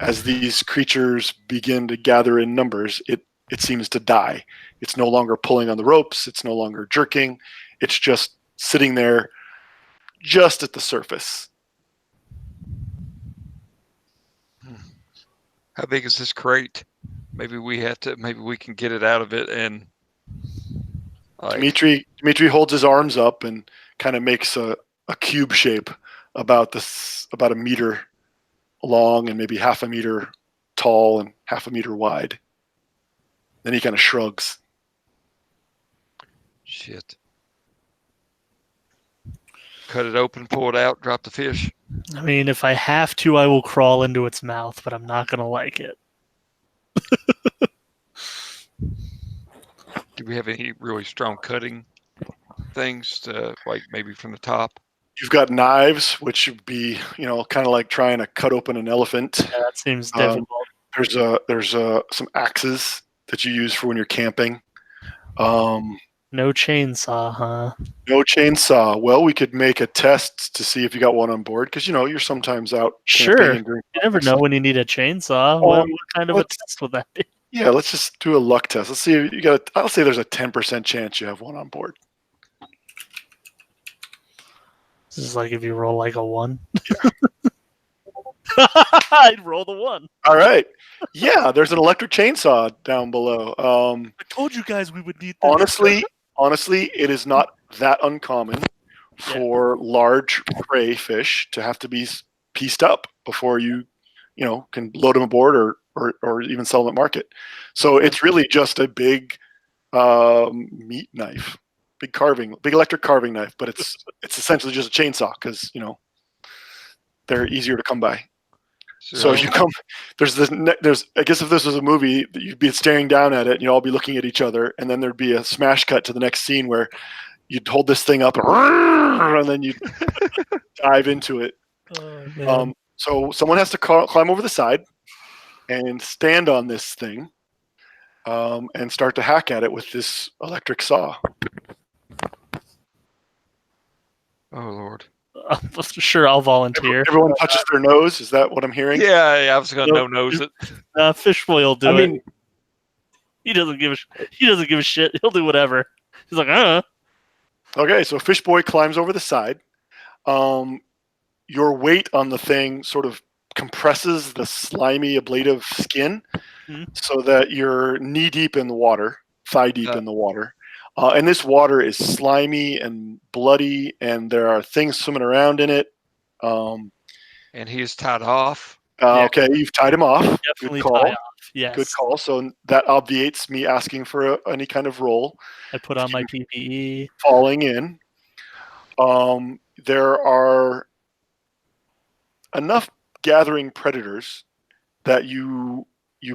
as these creatures begin to gather in numbers, it seems to die. It's no longer pulling on the ropes. It's no longer jerking. It's just sitting there just at the surface. How big is this crate? Maybe we can get it out of it. And Dimitri holds his arms up and kind of makes a cube shape about a meter long and maybe half a meter tall and half a meter wide. Then he kind of shrugs. Shit. Cut it open, pull it out, drop the fish. I mean, if I have to, I will crawl into its mouth, but I'm not going to like it. Do we have any really strong cutting things to, like maybe from the top? You've got knives, which would be, kind of like trying to cut open an elephant. Yeah, that seems difficult. There's some axes that you use for when you're camping. No chainsaw, huh? No chainsaw. Well, we could make a test to see if you got one on board, because you're sometimes out camping. Sure. And doing You never know when you need a chainsaw. What kind of a test would that be? Yeah, let's just do a luck test. Let's see if you got. I'll say there's a 10% chance you have one on board. This is like if you roll like a 1. I'd roll the 1. All right. Yeah, there's an electric chainsaw down below. I told you guys we would need that. Honestly, it is not that uncommon for large prey fish to have to be pieced up before you can load them aboard or even sell them at market. So it's really just a big meat knife, big electric carving knife, but it's essentially just a chainsaw because they're easier to come by. So as you come, there's I guess if this was a movie, you'd be staring down at it and you'd all be looking at each other, and then there'd be a smash cut to the next scene where you'd hold this thing up and then you'd dive into it. So someone has to climb over the side and stand on this thing and start to hack at it with this electric saw. Oh, Lord. Sure, I'll volunteer. Everyone touches their nose. Is that what I'm hearing? Yeah, I was going to no-nose it. Fishboy will do it. He doesn't give a shit. He'll do whatever. He's like, Okay, so Fishboy climbs over the side. Your weight on the thing sort of compresses the slimy, ablative skin so that you're knee-deep in the water, thigh-deep in the water. And this water is slimy and bloody, and there are things swimming around in it. And he's tied off. Okay, you've tied him off. Definitely Good call. tie off. Yes. Good call. So that obviates me asking for any kind of roll. I put on my PPE. Falling in. There are enough gathering predators that you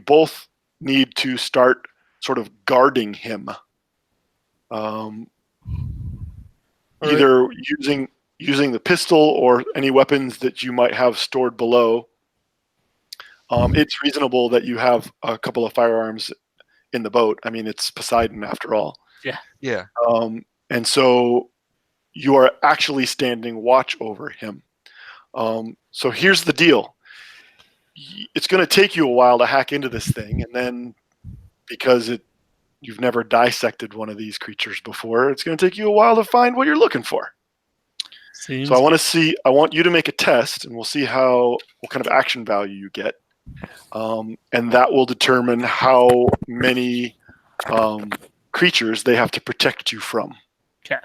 both need to start sort of guarding him. Either using the pistol or any weapons that you might have stored below. It's reasonable that you have a couple of firearms in the boat. I mean, it's Poseidon after all. Yeah. And so you are actually standing watch over him. So here's the deal. It's going to take you a while to hack into this thing, and then because you've never dissected one of these creatures before, it's going to take you a while to find what you're looking for. So I want you to make a test, and we'll see what kind of action value you get. And that will determine how many creatures they have to protect you from. Okay.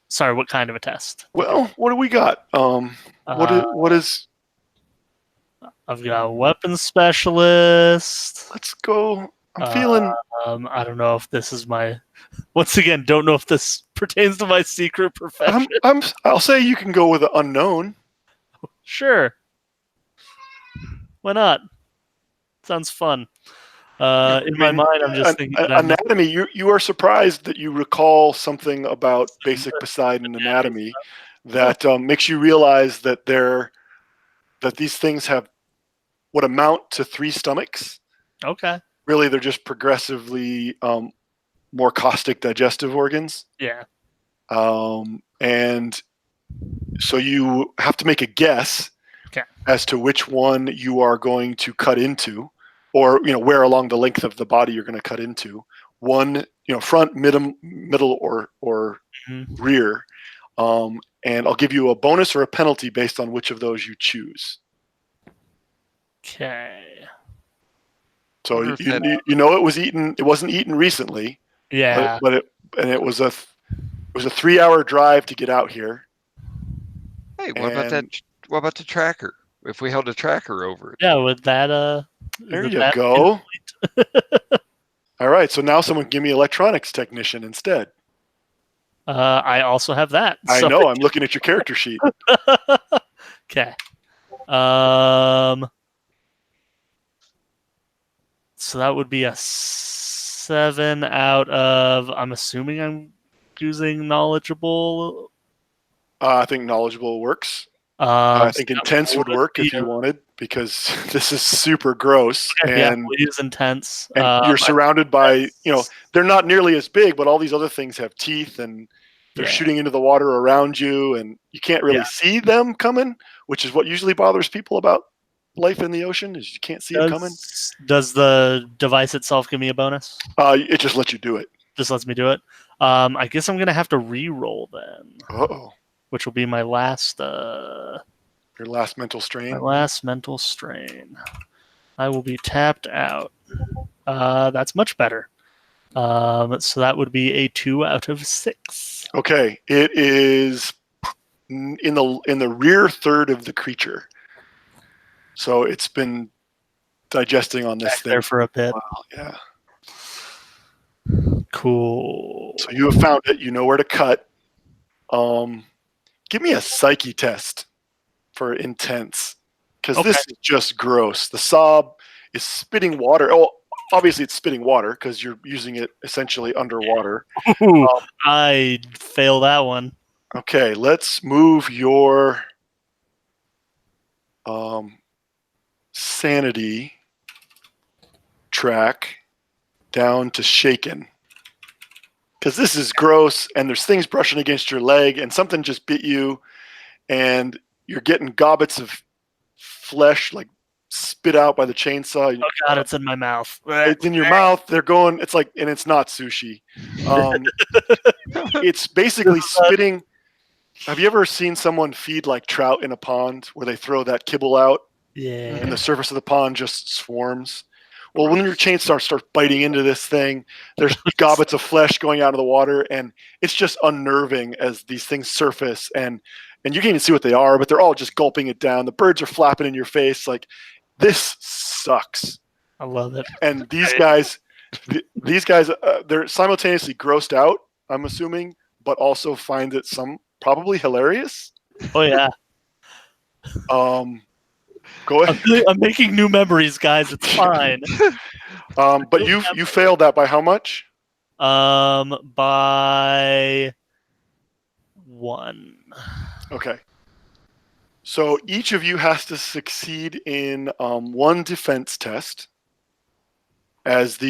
Sorry, what kind of a test? Well, what do we got? What is? I've got a weapons specialist. Let's go. I'm feeling. I don't know if this is my. Once again, don't know if this pertains to my secret profession. I'll say you can go with the unknown. Sure. Why not? Sounds fun. In my mind, I'm just thinking anatomy. You are surprised that you recall something about basic Poseidon anatomy that makes you realize that these things have what amount to 3 stomachs. Okay. Really, they're just progressively more caustic digestive organs. Yeah. And so you have to make a guess as to which one you are going to cut into, or where along the length of the body you're going to cut into. One, front, middle, or rear. And I'll give you a bonus or a penalty based on which of those you choose. Okay. So it was eaten. It wasn't eaten recently. Yeah. But it was a 3-hour drive to get out here. Hey, what about that? What about the tracker? If we held a tracker over it? Yeah, with that. There you go. All right. So now someone give me electronics technician instead. I also have that. I know. I'm looking at your character sheet. Okay. So that would be a 7 out of. I'm assuming I'm using knowledgeable. I think knowledgeable works. I think intense would work if you wanted, because this is super gross. Okay, and we'll use intense. And you're surrounded by, they're not nearly as big, but all these other things have teeth and they're shooting into the water around you, and you can't really see them coming, which is what usually bothers people about life in the ocean, is you can't see it coming. Does the device itself give me a bonus? It just lets you do it. Just lets me do it. I guess I'm gonna have to re-roll then. Uh-oh. Which will be my last. Your last mental strain. My last mental strain. I will be tapped out. That's much better. So that would be a 2 out of 6. Okay, it is in the rear third of the creature. So it's been digesting on this Back thing. there for a bit. Wow, yeah. Cool. So you have found it. You know where to cut. Give me a psyche test for intense, because Okay. this is just gross. The saw is spitting water. Oh, obviously it's spitting water because you're using it essentially underwater. Ooh, I failed that one. Okay, let's move your sanity track down to shaken, because this is gross and there's things brushing against your leg and something just bit you and you're getting gobbets of flesh like spit out by the chainsaw. Oh god, it's in my mouth. It's in your mouth. They're going, it's like, and it's not sushi. It's basically spitting. Have you ever seen someone feed like trout in a pond where they throw that kibble out Yeah. and the surface of the pond just swarms? Well, when your chainsaw starts biting into this thing, there's gobbets of flesh going out of the water, and it's just unnerving as these things surface, and you can't even see what they are, but they're all just gulping it down. The birds are flapping in your face. Like, this sucks. I love it. And these guys, they're simultaneously grossed out, I'm assuming, but also find it probably hilarious. Oh yeah. Go ahead. I'm making new memories, guys. It's fine. But you failed that by how much? By 1. Okay. So each of you has to succeed in one defense test as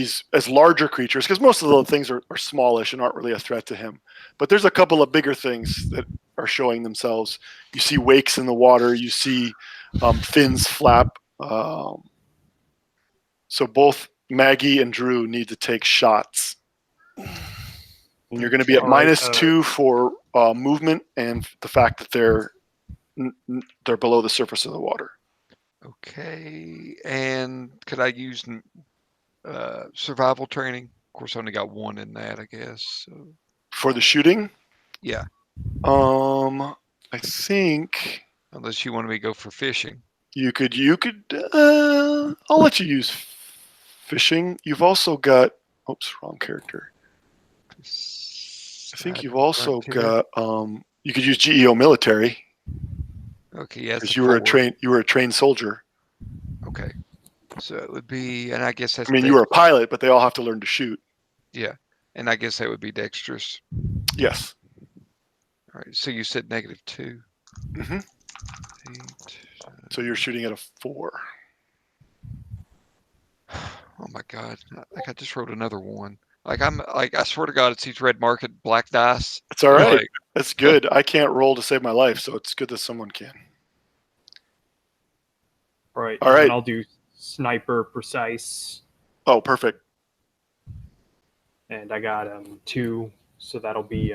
larger creatures, because most of the things are smallish and aren't really a threat to him. But there's a couple of bigger things that are showing themselves. You see wakes in the water. You see fins flap. So both Maggie and Drew need to take shots. And you're going to be at -2 for movement and the fact that they're below the surface of the water. Okay, and could I use survival training? Of course, I only got 1 in that, I guess. So. For the shooting? Yeah. I think Unless you want me to go for fishing. you could. I'll let you use fishing. You've also got. Oops, wrong character. I think you've also got. You could use GEO military. Okay, yeah. Because you were a trained soldier. Okay, so it would be, and I guess that's. I mean, you were a pilot, but they all have to learn to shoot. Yeah, and I guess that would be dexterous. Yes. All right. So you said -2. Mm-hmm. 8, so you're shooting at a 4. Oh my god! Like I just wrote another 1. Like I swear to God, it's these red market black dice. It's all right. Like, That's good. I can't roll to save my life, so it's good that someone can. Right. All right. And I'll do sniper precise. Oh, perfect. And I got 2, so that'll be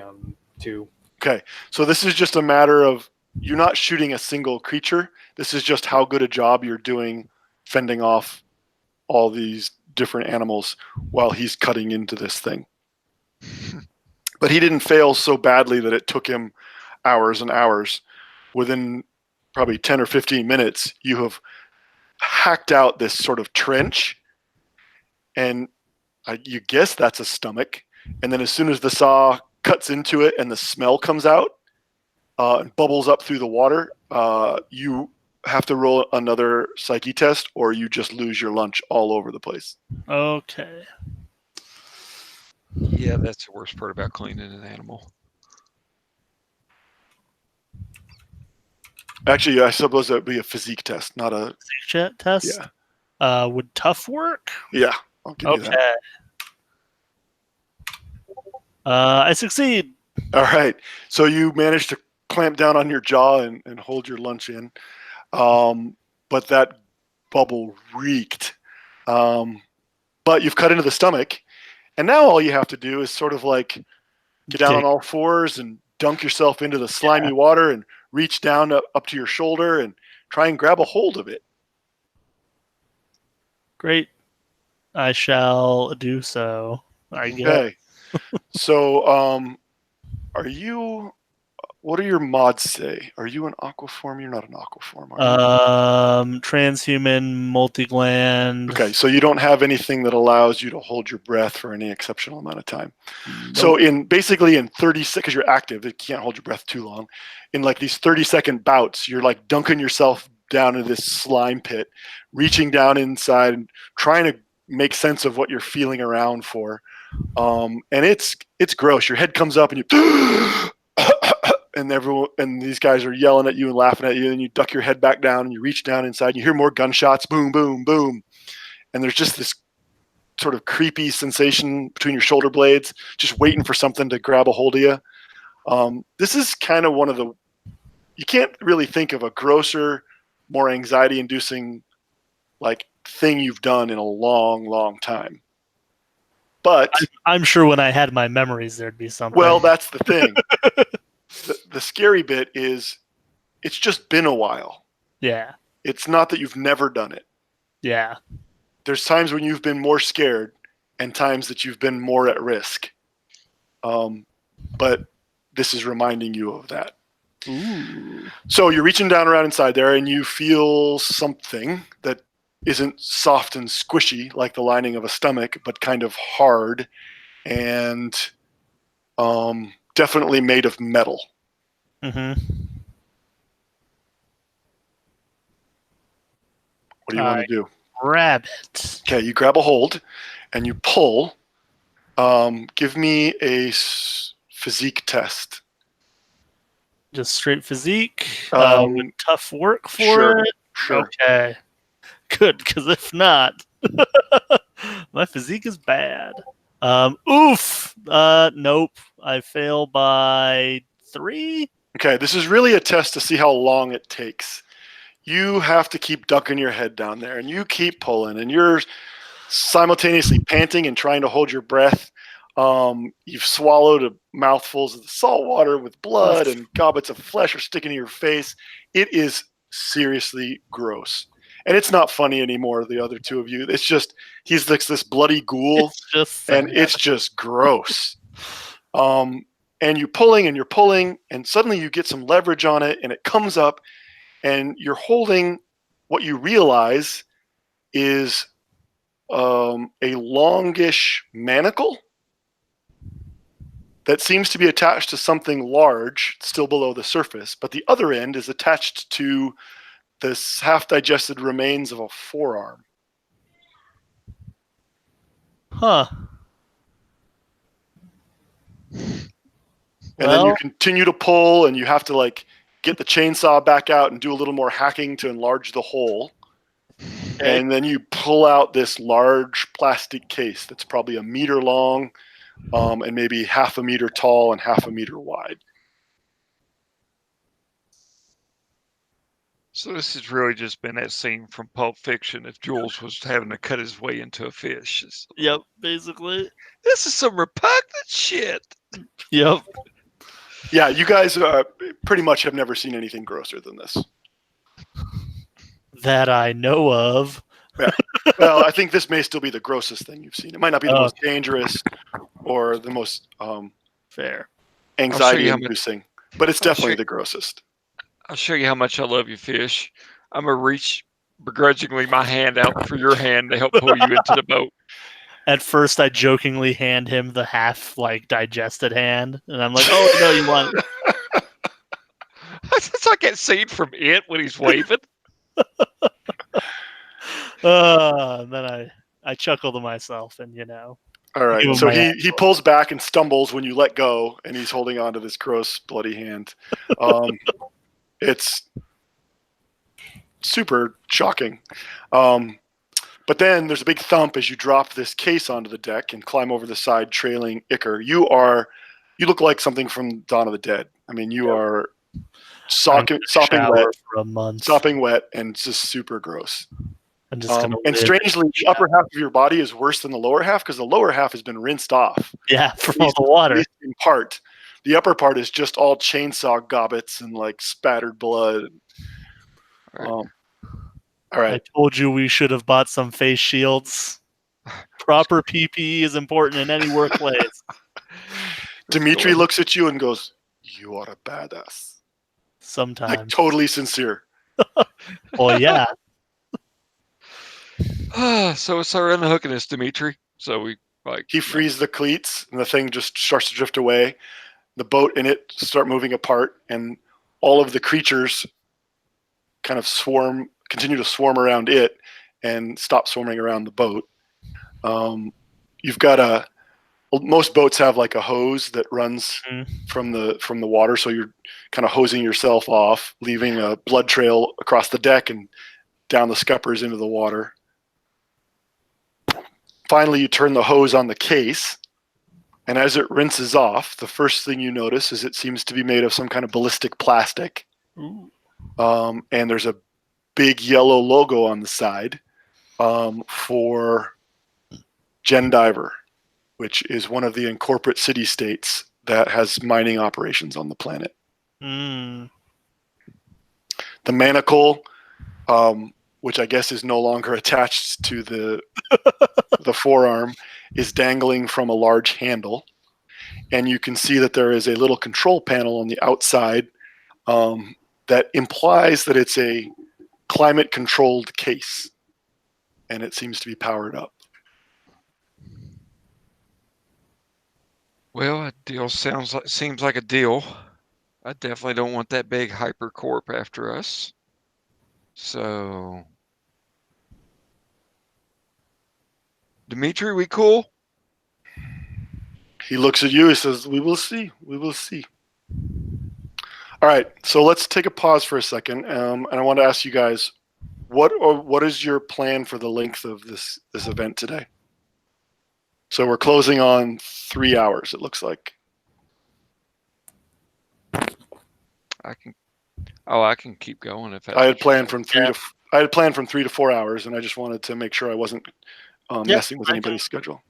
2. Okay. So this is just a matter of you're not shooting a single creature. This is just how good a job you're doing fending off all these different animals while he's cutting into this thing. But he didn't fail so badly that it took him hours and hours. Within probably 10 or 15 minutes, you have hacked out this sort of trench, and you guess that's a stomach. And then as soon as the saw cuts into it and the smell comes out and bubbles up through the water, you have to roll another psyche test, or you just lose your lunch all over the place. Okay. yeah, that's the worst part about cleaning an animal. Actually, I suppose that would be a physique test, not a Chat test. Yeah. Would tough work? Yeah. I'll give you that. Okay. I succeed. All right. So you managed to clamp down on your jaw and hold your lunch in. But that bubble reeked. But you've cut into the stomach. And now all you have to do is sort of like get down on all fours and dunk yourself into the slimy water and reach down up to your shoulder and try and grab a hold of it. Great. I shall do so. I guess. Okay. So, what do your mods say? Are you an aquaform? You're not an aquaform, are you? Transhuman, multi-gland. Okay, so you don't have anything that allows you to hold your breath for any exceptional amount of time. Nope. So in 30 seconds, because you're active, you can't hold your breath too long. In like these 30-second bouts, you're like dunking yourself down into this slime pit, reaching down inside and trying to make sense of what you're feeling around for. And it's gross. Your head comes up and you and these guys are yelling at you and laughing at you, and you duck your head back down and you reach down inside and you hear more gunshots, boom, boom, boom. And there's just this sort of creepy sensation between your shoulder blades, just waiting for something to grab a hold of you. This is kind of one of the, you can't really think of a grosser, more anxiety-inducing like thing you've done in a long, long time. But I'm sure when I had my memories, there'd be something. well, that's the thing. The scary bit is it's just been a while. Yeah. It's not that you've never done it. Yeah. There's times when you've been more scared and times that you've been more at risk. But this is reminding you of that. Ooh. So you're reaching down around inside there and you feel something that isn't soft and squishy like the lining of a stomach, but kind of hard and definitely made of metal. Mm-hmm. What do you want to do? Grab it. Okay, you grab a hold and you pull. Give me a physique test. Just straight physique. Um, Tough work for sure, it. Sure. Okay. Good, because if not, my physique is bad. Oof. Nope. I fail by 3. Okay, this is really a test to see how long it takes. You have to keep ducking your head down there, and you keep pulling, and you're simultaneously panting and trying to hold your breath. You've swallowed mouthfuls of the salt water with blood, and gobbets of flesh are sticking to your face. It is seriously gross. And it's not funny anymore, the other two of you. It's just, he's like this bloody ghoul, It's just and it's just gross. And you're pulling, and suddenly you get some leverage on it, and it comes up, and you're holding what you realize is a longish manacle that seems to be attached to something large still below the surface, but the other end is attached to this half-digested remains of a forearm. Huh. And then you continue to pull, and you have to like get the chainsaw back out and do a little more hacking to enlarge the hole. Okay. And then you pull out this large plastic case that's probably 1 meter long, and maybe 1/2 meter tall and 1/2 meter wide. So this has really just been that scene from Pulp Fiction if Jules was having to cut his way into a fish. Yep, basically. This is some repugnant shit. Yep. Yeah, you guys pretty much have never seen anything grosser than this. That I know of. Yeah. Well, I think this may still be the grossest thing you've seen. It might not be the most dangerous or the most Fair. anxiety-inducing, but it's definitely the grossest. I'll show you how much I love you, fish. I'm going to reach begrudgingly my hand out for your hand to help pull you into the boat. At first, I jokingly hand him the half, digested hand, and I'm like, "Oh no, you want it?" It's like that scene from It when he's waving. And then I chuckle to myself, and All right, give him so my he pulls back and stumbles when you let go, and he's holding on to this gross, bloody hand. It's super shocking. But then there's a big thump as you drop this case onto the deck and climb over the side, trailing Icar. You look like something from Dawn of the Dead. I mean, you are sopping wet for a month. sopping wet, and just super gross. I'm just gonna and live. strangely, the upper half of your body is worse than the lower half because the lower half has been rinsed off. Yeah, from all the water. At least in part. The upper part is just all chainsaw gobbets and spattered blood. All right. I told you we should have bought some face shields Proper PPE is important in any workplace. Dimitri looks at you and goes, "You are a badass." Sometimes. Like totally sincere. Well, yeah. So it's our unhooking us, Dimitri. So we like He frees the cleats, and the thing just starts to drift away. The boat and it start moving apart, and all of the creatures kind of continue to swarm around it, and stop swarming around the boat. You've got most boats have like a hose that runs from the water, so you're kind of hosing yourself off, leaving a blood trail across the deck and down the scuppers into the water. Finally, you turn the hose on the case, and as it rinses off, the first thing you notice is it seems to be made of some kind of ballistic plastic. And there's a big yellow logo on the side for Gendiver, which is one of the incorporate city-states that has mining operations on the planet. The manacle, which I guess is no longer attached to the forearm, is dangling from a large handle. And you can see that there is a little control panel on the outside that implies that it's a climate-controlled case. And it seems to be powered up. Well, a deal seems like a deal. I definitely don't want that big hypercorp after us. So, Dimitri, we cool? He looks at you. He says, "We will see. We will see." All right. So let's take a pause for a second, and I want to ask you guys, what is your plan for the length of this event today? So we're closing on 3 hours. It looks like. I can keep going if that's I had what you planned say. from 3 to 4 hours, and I just wanted to make sure I wasn't messing with anybody's schedule.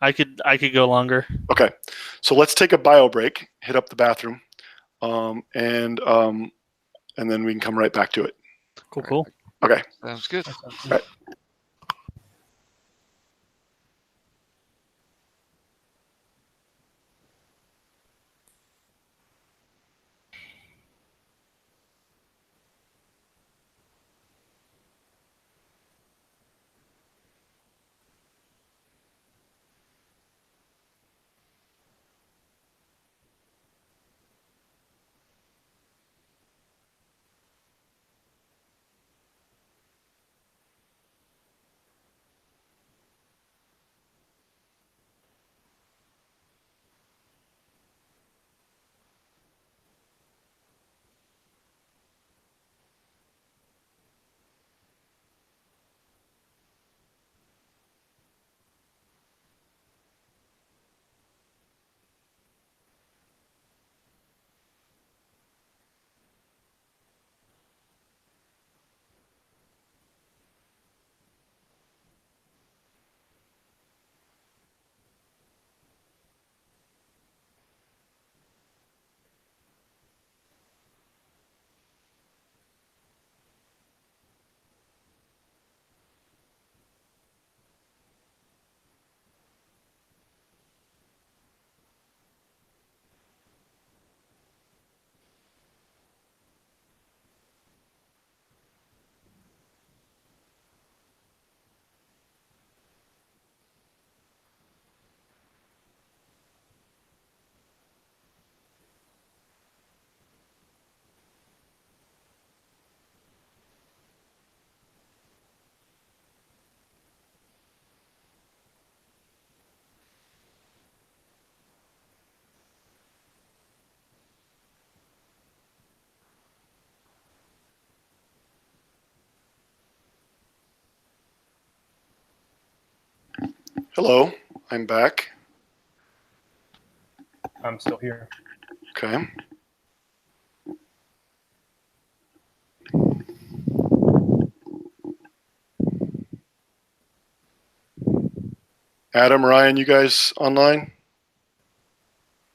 I could go longer. Okay, so let's take a bio break, hit up the bathroom, and then we can come right back to it. Cool. Okay. Sounds good. Right. Hello, I'm back. I'm still here. Okay. Adam, Ryan, you guys online?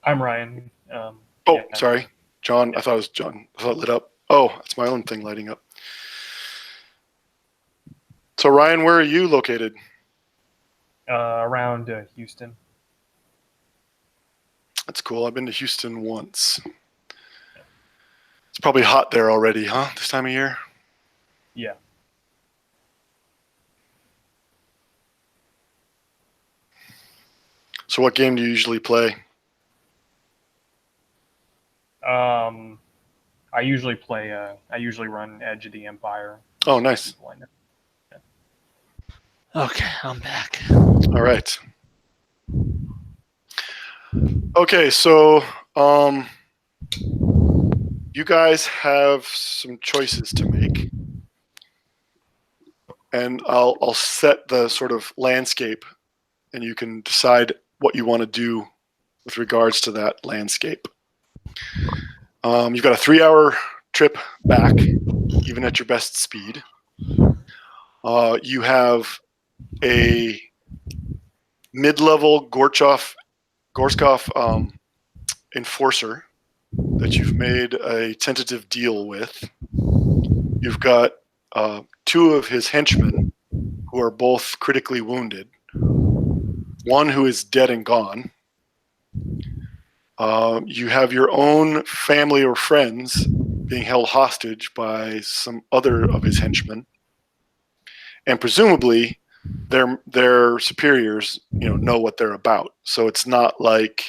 I'm Ryan. Oh, yeah. sorry. John, I thought it was John. I thought it lit up. Oh, it's my own thing lighting up. So Ryan, where are you located? Around Houston. That's cool. I've been to Houston once. It's probably hot there already, huh? This time of year? Yeah. So what game do you usually play? I usually play. I usually run Edge of the Empire. Oh, nice. Okay, I'm back. All right. Okay, so you guys have some choices to make, and I'll set the sort of landscape, and you can decide what you want to do with regards to that landscape. You've got a 3-hour trip back, even at your best speed. You have a mid-level Gorskov enforcer that you've made a tentative deal with. You've got 2 of his henchmen who are both critically wounded. One who is dead and gone. You have your own family or friends being held hostage by some other of his henchmen, and presumably their superiors, know what they're about. So it's not like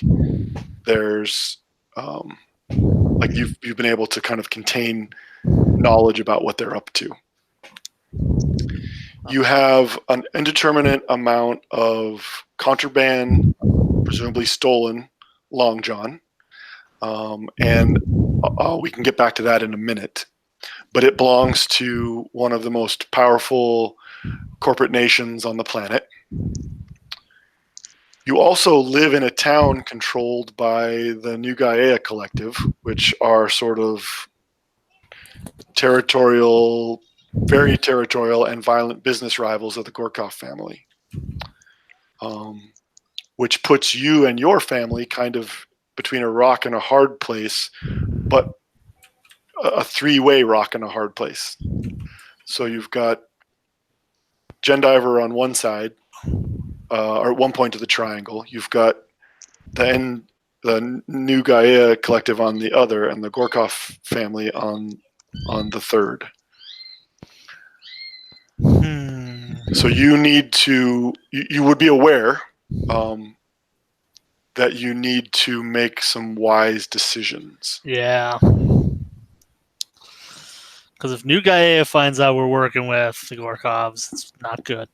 there's like you've been able to kind of contain knowledge about what they're up to. You have an indeterminate amount of contraband, presumably stolen, long john, and we can get back to that in a minute. But it belongs to one of the most powerful corporate nations on the planet. You also live in a town controlled by the New Gaia Collective, which are sort of very territorial and violent business rivals of the Gorkov family, which puts you and your family kind of between a rock and a hard place, but a 3-way rock and a hard place. So you've got Gendiver on one side, or at one point of the triangle. You've got the New Gaia Collective on the other, and the Gorkov family on the third. So you need to. You would be aware that you need to make some wise decisions. Yeah. Because if New Gaia finds out we're working with the Gorkovs, it's not good.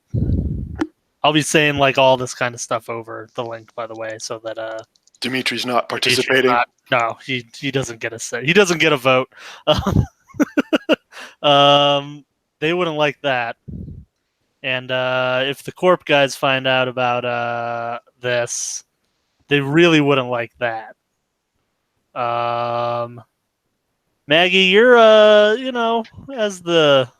I'll be saying like all this kind of stuff over the link, by the way, so that Dimitri's not participating. No, he doesn't get a say. He doesn't get a vote. They wouldn't like that. And if the Corp guys find out about this, they really wouldn't like that. Maggie, you're as the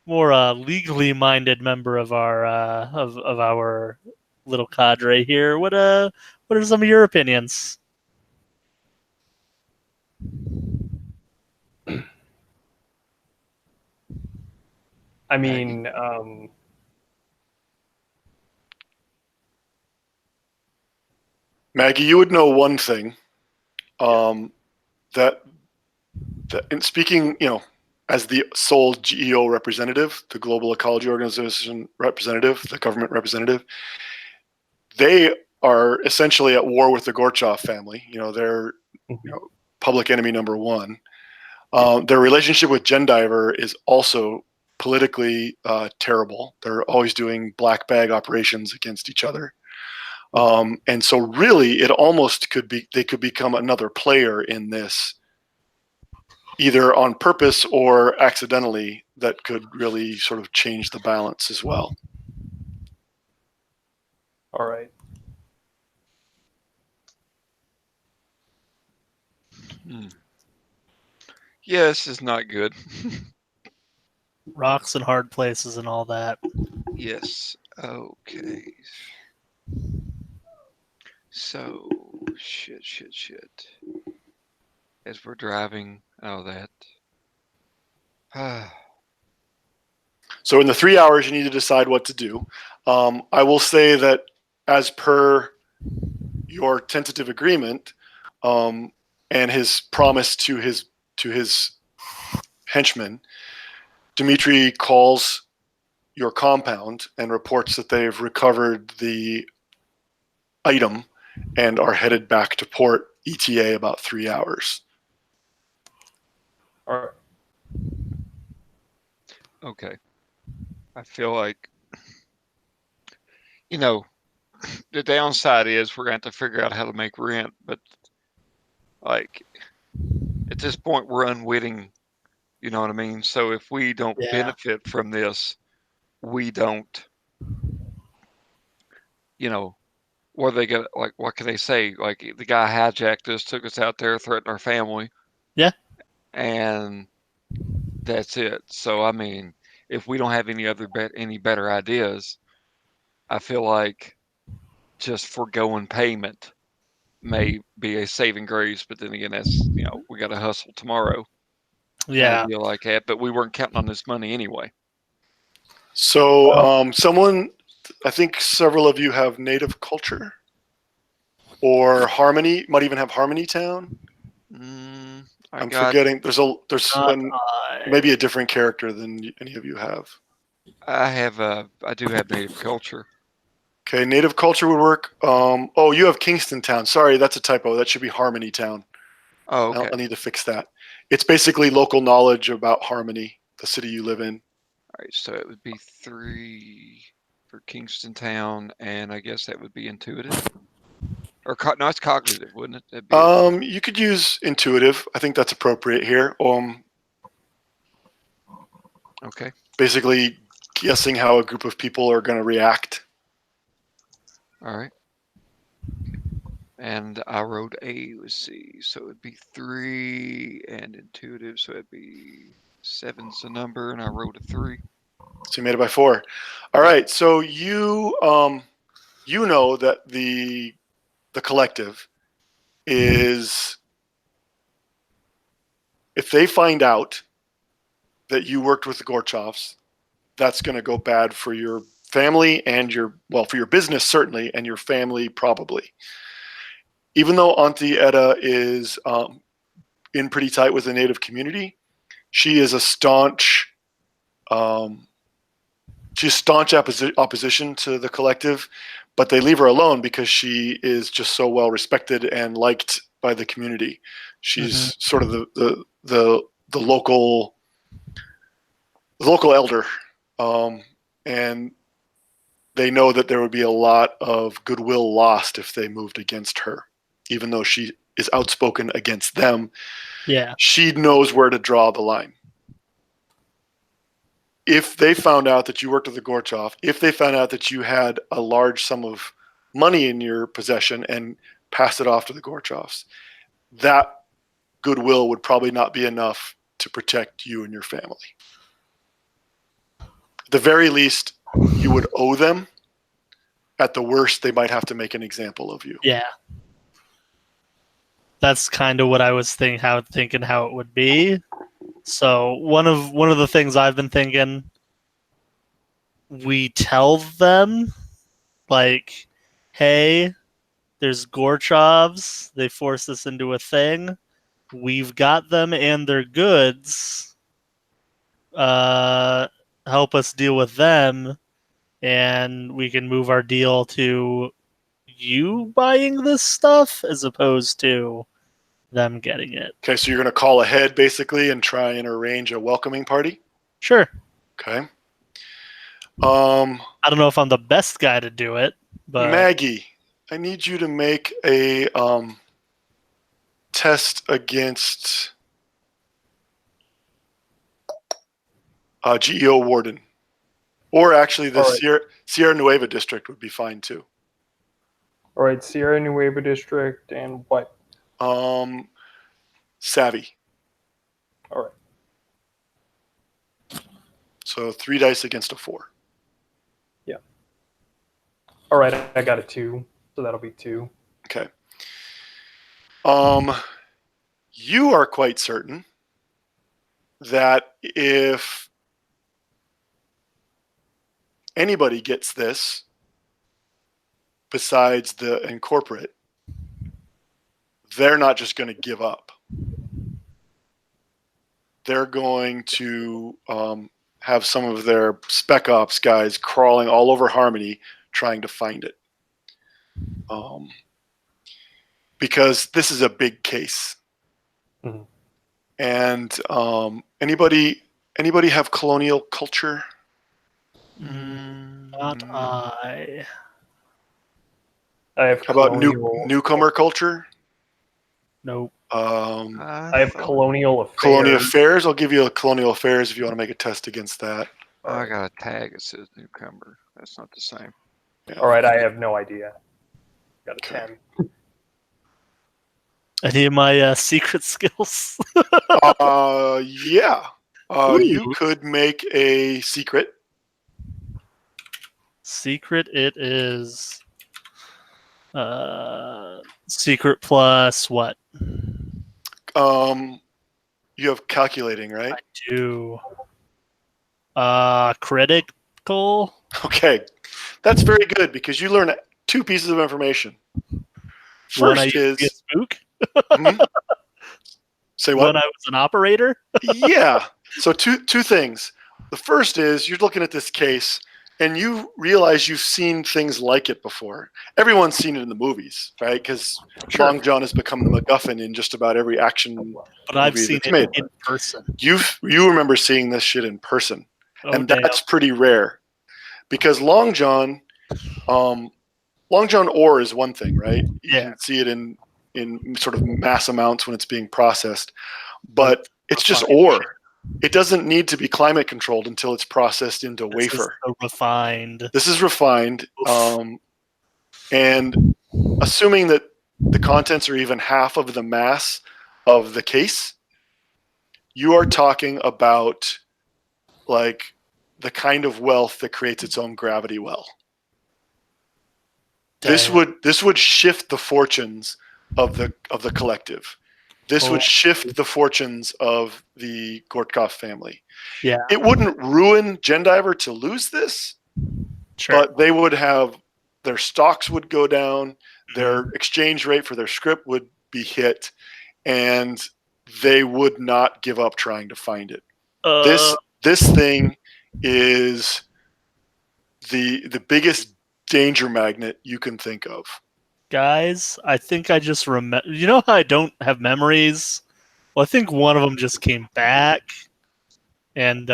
more legally minded member of our of our little cadre here. What are some of your opinions? I mean, Maggie, you would know one thing, that in speaking, as the sole GEO representative, the Global Ecology Organization representative, the government representative, they are essentially at war with the Gorchov family. They're public enemy number one. Their relationship with Gendiver is also politically terrible. They're always doing black bag operations against each other. And so really it almost they could become another player in this, either on purpose or accidentally, that could really sort of change the balance as well. All right. Yeah, this is not good. Rocks and hard places and all that. Yes. Okay. So, shit. As we're driving, that. So in the 3 hours, you need to decide what to do. I will say that as per your tentative agreement, and his promise to his henchmen, Dimitri calls your compound and reports that they've recovered the item and are headed back to port, ETA about 3 hours. All right. Okay. I feel like, you know, the downside is we're going to have to figure out how to make rent, but like at this point we're unwitting, you know what I mean? So if we don't Yeah. benefit from this, we don't, you know, what are they gonna, like, what can they say? Like, the guy hijacked us, took us out there, threatened our family. Yeah. And that's it. So I mean, if we don't have any better ideas, I feel like just foregoing payment may be a saving grace. But then again, that's, you know, we got to hustle tomorrow. Yeah. Kind of deal like that. But we weren't counting on this money anyway. So someone, I think several of you have native culture or harmony, might even have Harmony Town. I I'm got. forgetting. There's Not maybe a different character than any of you have. I do have native culture. Okay, native culture would work. Oh, you have Kingston Town. Sorry, that's a typo. That should be Harmony Town. Oh, okay. I need to fix that. It's basically local knowledge about Harmony, the city you live in. All right, so it would be 3 for Kingston Town, and I guess that would be intuitive. Or no, it's cognitive, wouldn't it? That'd be You could use intuitive. I think that's appropriate here. okay. Basically guessing how a group of people are going to react. All right. And I wrote a, let's see, so it'd be 3 and intuitive, so it'd be 7's the number, and I wrote a 3. So you made it by 4. All right. So you know that the collective is, if they find out that you worked with the Gorchovs, that's going to go bad for your family and for your business certainly, and your family probably. Even though Auntie Etta is in pretty tight with the native community, she is a staunch opposition to the collective, but they leave her alone because she is just so well respected and liked by the community. She's sort of the local elder, and they know that there would be a lot of goodwill lost if they moved against her, even though she is outspoken against them. Yeah. She knows where to draw the line. If they found out that you worked with the Gorchov, if they found out that you had a large sum of money in your possession and passed it off to the Gorchovs, that goodwill would probably not be enough to protect you and your family. At the very least, you would owe them. At the worst, they might have to make an example of you. Yeah. That's kind of what I was thinking how it would be. So one of the things I've been thinking, we tell them, like, hey, there's Gorchovs, they forced us into a thing. We've got them and their goods. Help us deal with them, and we can move our deal to you buying this stuff as opposed to them getting it. Okay, so you're going to call ahead basically and try and arrange a welcoming party? Sure. Okay. I don't know if I'm the best guy to do it, but Maggie, I need you to make a test against GEO Warden. Or actually the Sierra Nueva district would be fine too. All right, Sierra Nueva district and what? Savvy. All right. So 3 dice against a 4. Yeah. All right, I got a 2, so that'll be 2. Okay. You are quite certain that if anybody gets this, besides the incorporate, they're not just going to give up. They're going to have some of their spec ops guys crawling all over Harmony trying to find it. Because this is a big case. Mhm. And anybody have colonial culture? Not I. I have How about colonial. newcomer culture? Nope. I have colonial affairs. Colonial affairs. I'll give you a colonial affairs if you want to make a test against that. I got a tag that says newcomer. That's not the same. Yeah. All right, I have no idea. Got a Okay. 10. Any of my secret skills? Yeah. You could make a secret. Secret it is. Secret plus what? You have calculating, right? I do. Critical? Okay. That's very good because you learn 2 pieces of information. When I First used to be a is spook? Mhm. Say what? When I was an operator? Yeah. So two things. The first is you're looking at this case and you realize you've seen things like it before. Everyone's seen it in the movies, right? Because Sure. Long John has become the MacGuffin in just about every action But I've movie seen that's it made. in person. You remember seeing this shit in person, Oh, and damn. that's pretty rare. Because Long John ore is one thing, right? You Yeah. can see it in sort of mass amounts when it's being processed, but it's just refined ore. It doesn't need to be climate controlled until it's processed into This wafer. is the refined. This is refined, Oof. and assuming that the contents are even half of the mass of the case, you are talking about like the kind of wealth that creates its own gravity well. This Damn. would shift the fortunes of the collective. This would shift the fortunes of the Gortkov family. Yeah. It wouldn't ruin Gendiver to lose this, Sure. but they would have their stocks would go down, their exchange rate for their script would be hit, and they would not give up trying to find it. This thing is the biggest danger magnet you can think of. Guys, I think I just remember. You know how I don't have memories? Well, I think one of them just came back. And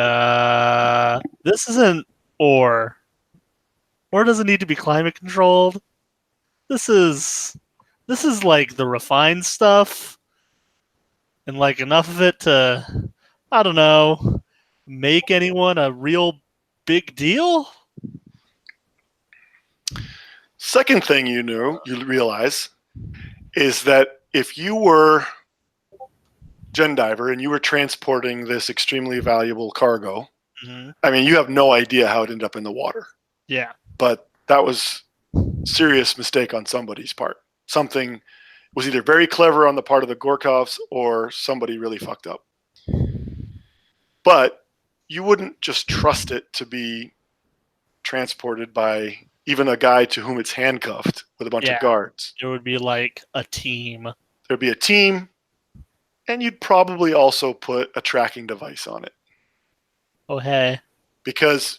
this isn't ore. Ore doesn't need to be climate controlled. This is like the refined stuff. And like enough of it to, I don't know, make anyone a real big deal? Second thing you realize, is that if you were Gendiver and you were transporting this extremely valuable cargo, I mean, you have no idea how it ended up in the water. Yeah. But that was a serious mistake on somebody's part. Something was either very clever on the part of the Gorkovs or somebody really fucked up. But you wouldn't just trust it to be transported by even a guy to whom it's handcuffed with a bunch of guards. It would be like a team. There'd be a team, and you'd probably also put a tracking device on it. Oh, hey. Because,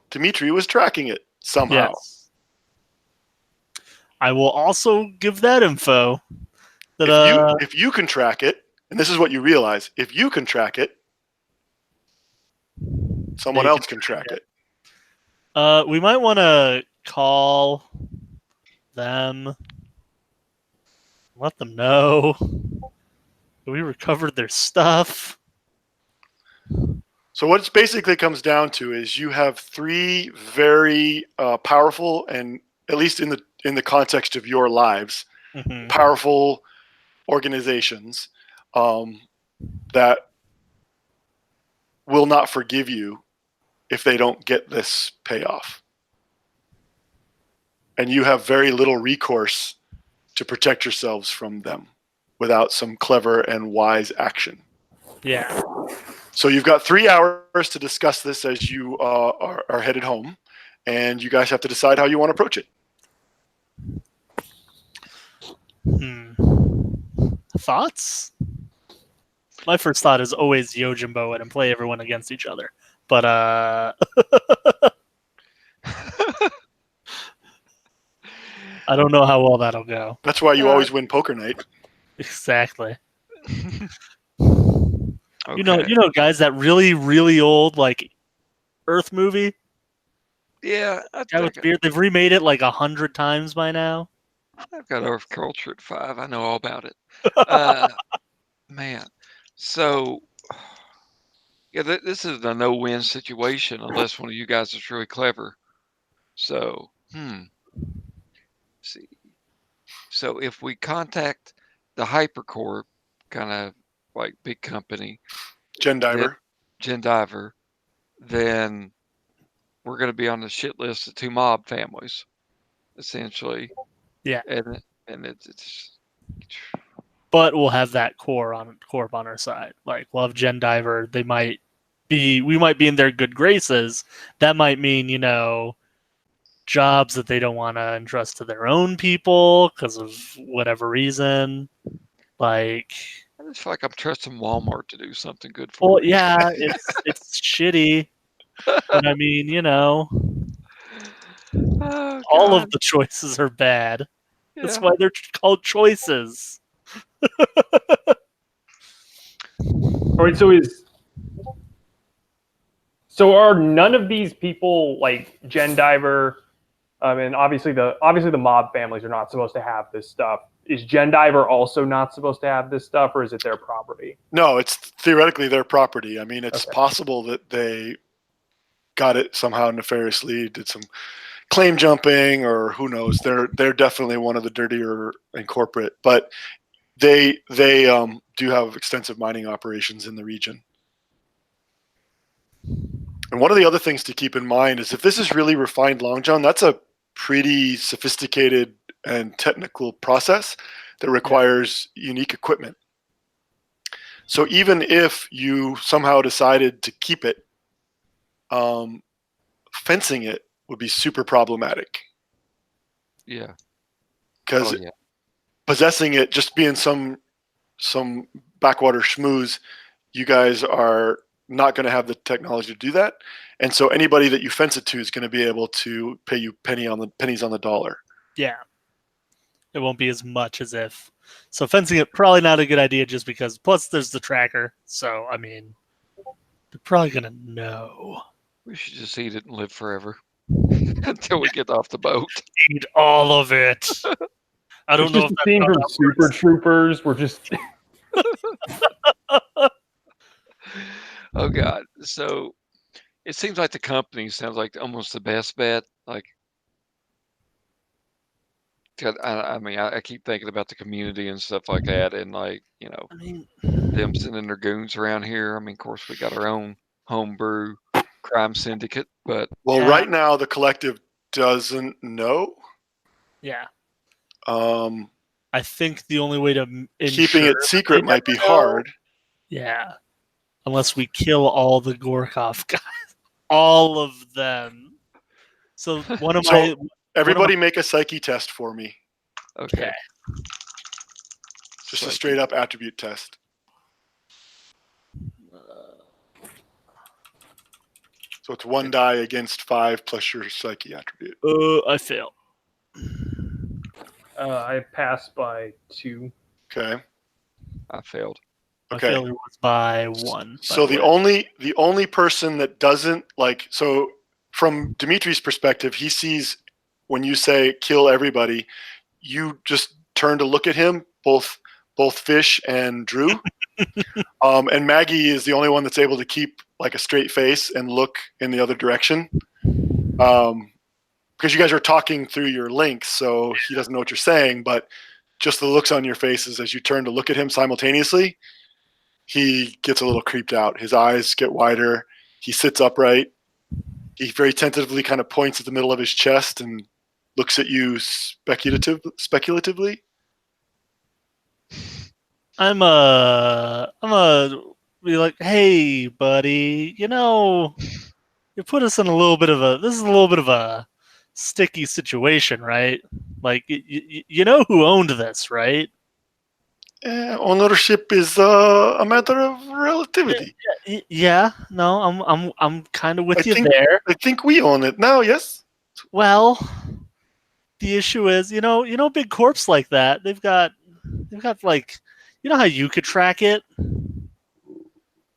Dimitri was tracking it somehow. Yes. I will also give that info. That, if you can track it, and this is what you realize, if you can track it, someone else can track it. We might want to call them, let them know we recovered their stuff. So what it basically comes down to is you have 3 very powerful, and at least in the context of your lives, powerful organizations that will not forgive you if they don't get this payoff. And you have very little recourse to protect yourselves from them without some clever and wise action. Yeah. So you've got 3 hours to discuss this as you are headed home, and you guys have to decide how you want to approach it. Thoughts? My first thought is always Yojimbo it and play everyone against each other. But I don't know how well that'll go. That's why you always win poker night. Exactly. Okay. You know, guys, that really, really old like Earth movie, Yeah, I guy with think the beard. They've remade it like 100 times by now. I've got Earth Culture at 5. I know all about it. Man, so yeah, this is a no-win situation unless one of you guys is really clever. So, see. So if we contact the Hypercorp, kind of like big company, Gen Diver. Gen Diver, then we're going to be on the shit list of 2 mob families, essentially. Yeah. And it's But we'll have that corp on our side. Like we'll have Gen Diver. We might be in their good graces. That might mean, jobs that they don't want to entrust to their own people because of whatever reason. Like, I just feel like I'm trusting Walmart to do something good for well, me. yeah, it's shitty. But I mean, Oh, all of God. the choices are bad. That's Yeah. why they're called choices. All right, so are none of these people like Gen Diver? And obviously the mob families are not supposed to have this stuff. Is Gen Diver also not supposed to have this stuff, or is it their property? No, it's theoretically their property. I mean, it's Okay. possible that they got it somehow nefariously, did some claim jumping, or who knows. They're definitely one of the dirtier and corporate, but they do have extensive mining operations in the region. And one of the other things to keep in mind is if this is really refined long john, that's a pretty sophisticated and technical process that requires unique equipment. So even if you somehow decided to keep it, fencing it would be super problematic. Yeah. Because yeah. possessing it, just being some backwater schmooze, you guys are not going to have the technology to do that. And so anybody that you fence it to is going to be able to pay you pennies on the dollar. Yeah. It won't be as much as if. So fencing it, probably not a good idea just because, plus there's the tracker. So, I mean, they're probably going to know. We should just eat it and live forever until we get off the boat. Eat all of it. I don't It's know just if the scene that's from how that Super works. Troopers. We're just Oh, God. So it seems like the company sounds like almost the best bet. Like, 'cause I mean, I keep thinking about the community and stuff like that, and like, I mean, them sending their goons around here. I mean, of course, we got our own homebrew crime syndicate, but Well, Yeah. right now the collective doesn't know. yeah. Um, I think the only way to keeping ensure it that secret they might be never know- hard. Yeah. Unless we kill all the Gorkov guys. All of them. So one of my... Everybody make a psyche test for me. okay. Okay. Just a Psyche. straight up attribute test. So it's 1 die against 5 plus your psyche attribute. I fail. I passed by 2. Okay. I failed. My Okay. failure was by 1. So the only person that doesn't so from Dimitri's perspective, he sees when you say kill everybody, you just turn to look at him, both Fish and Drew. And Maggie is the only one that's able to keep like a straight face and look in the other direction. Because you guys are talking through your links, so he doesn't know what you're saying, but just the looks on your faces as you turn to look at him simultaneously, he gets a little creeped out. His eyes get wider. He sits upright. He very tentatively kind of points at the middle of his chest and looks at you speculatively. I'm be like, hey, buddy, you put us in this is a little bit of a sticky situation, right? Like, you know who owned this, right? Ownership is a matter of relativity. Yeah, no, I'm kind of with I you think there. I think we own it now. Yes. Well, the issue is, big corpse like that, they've got like, how you could track it.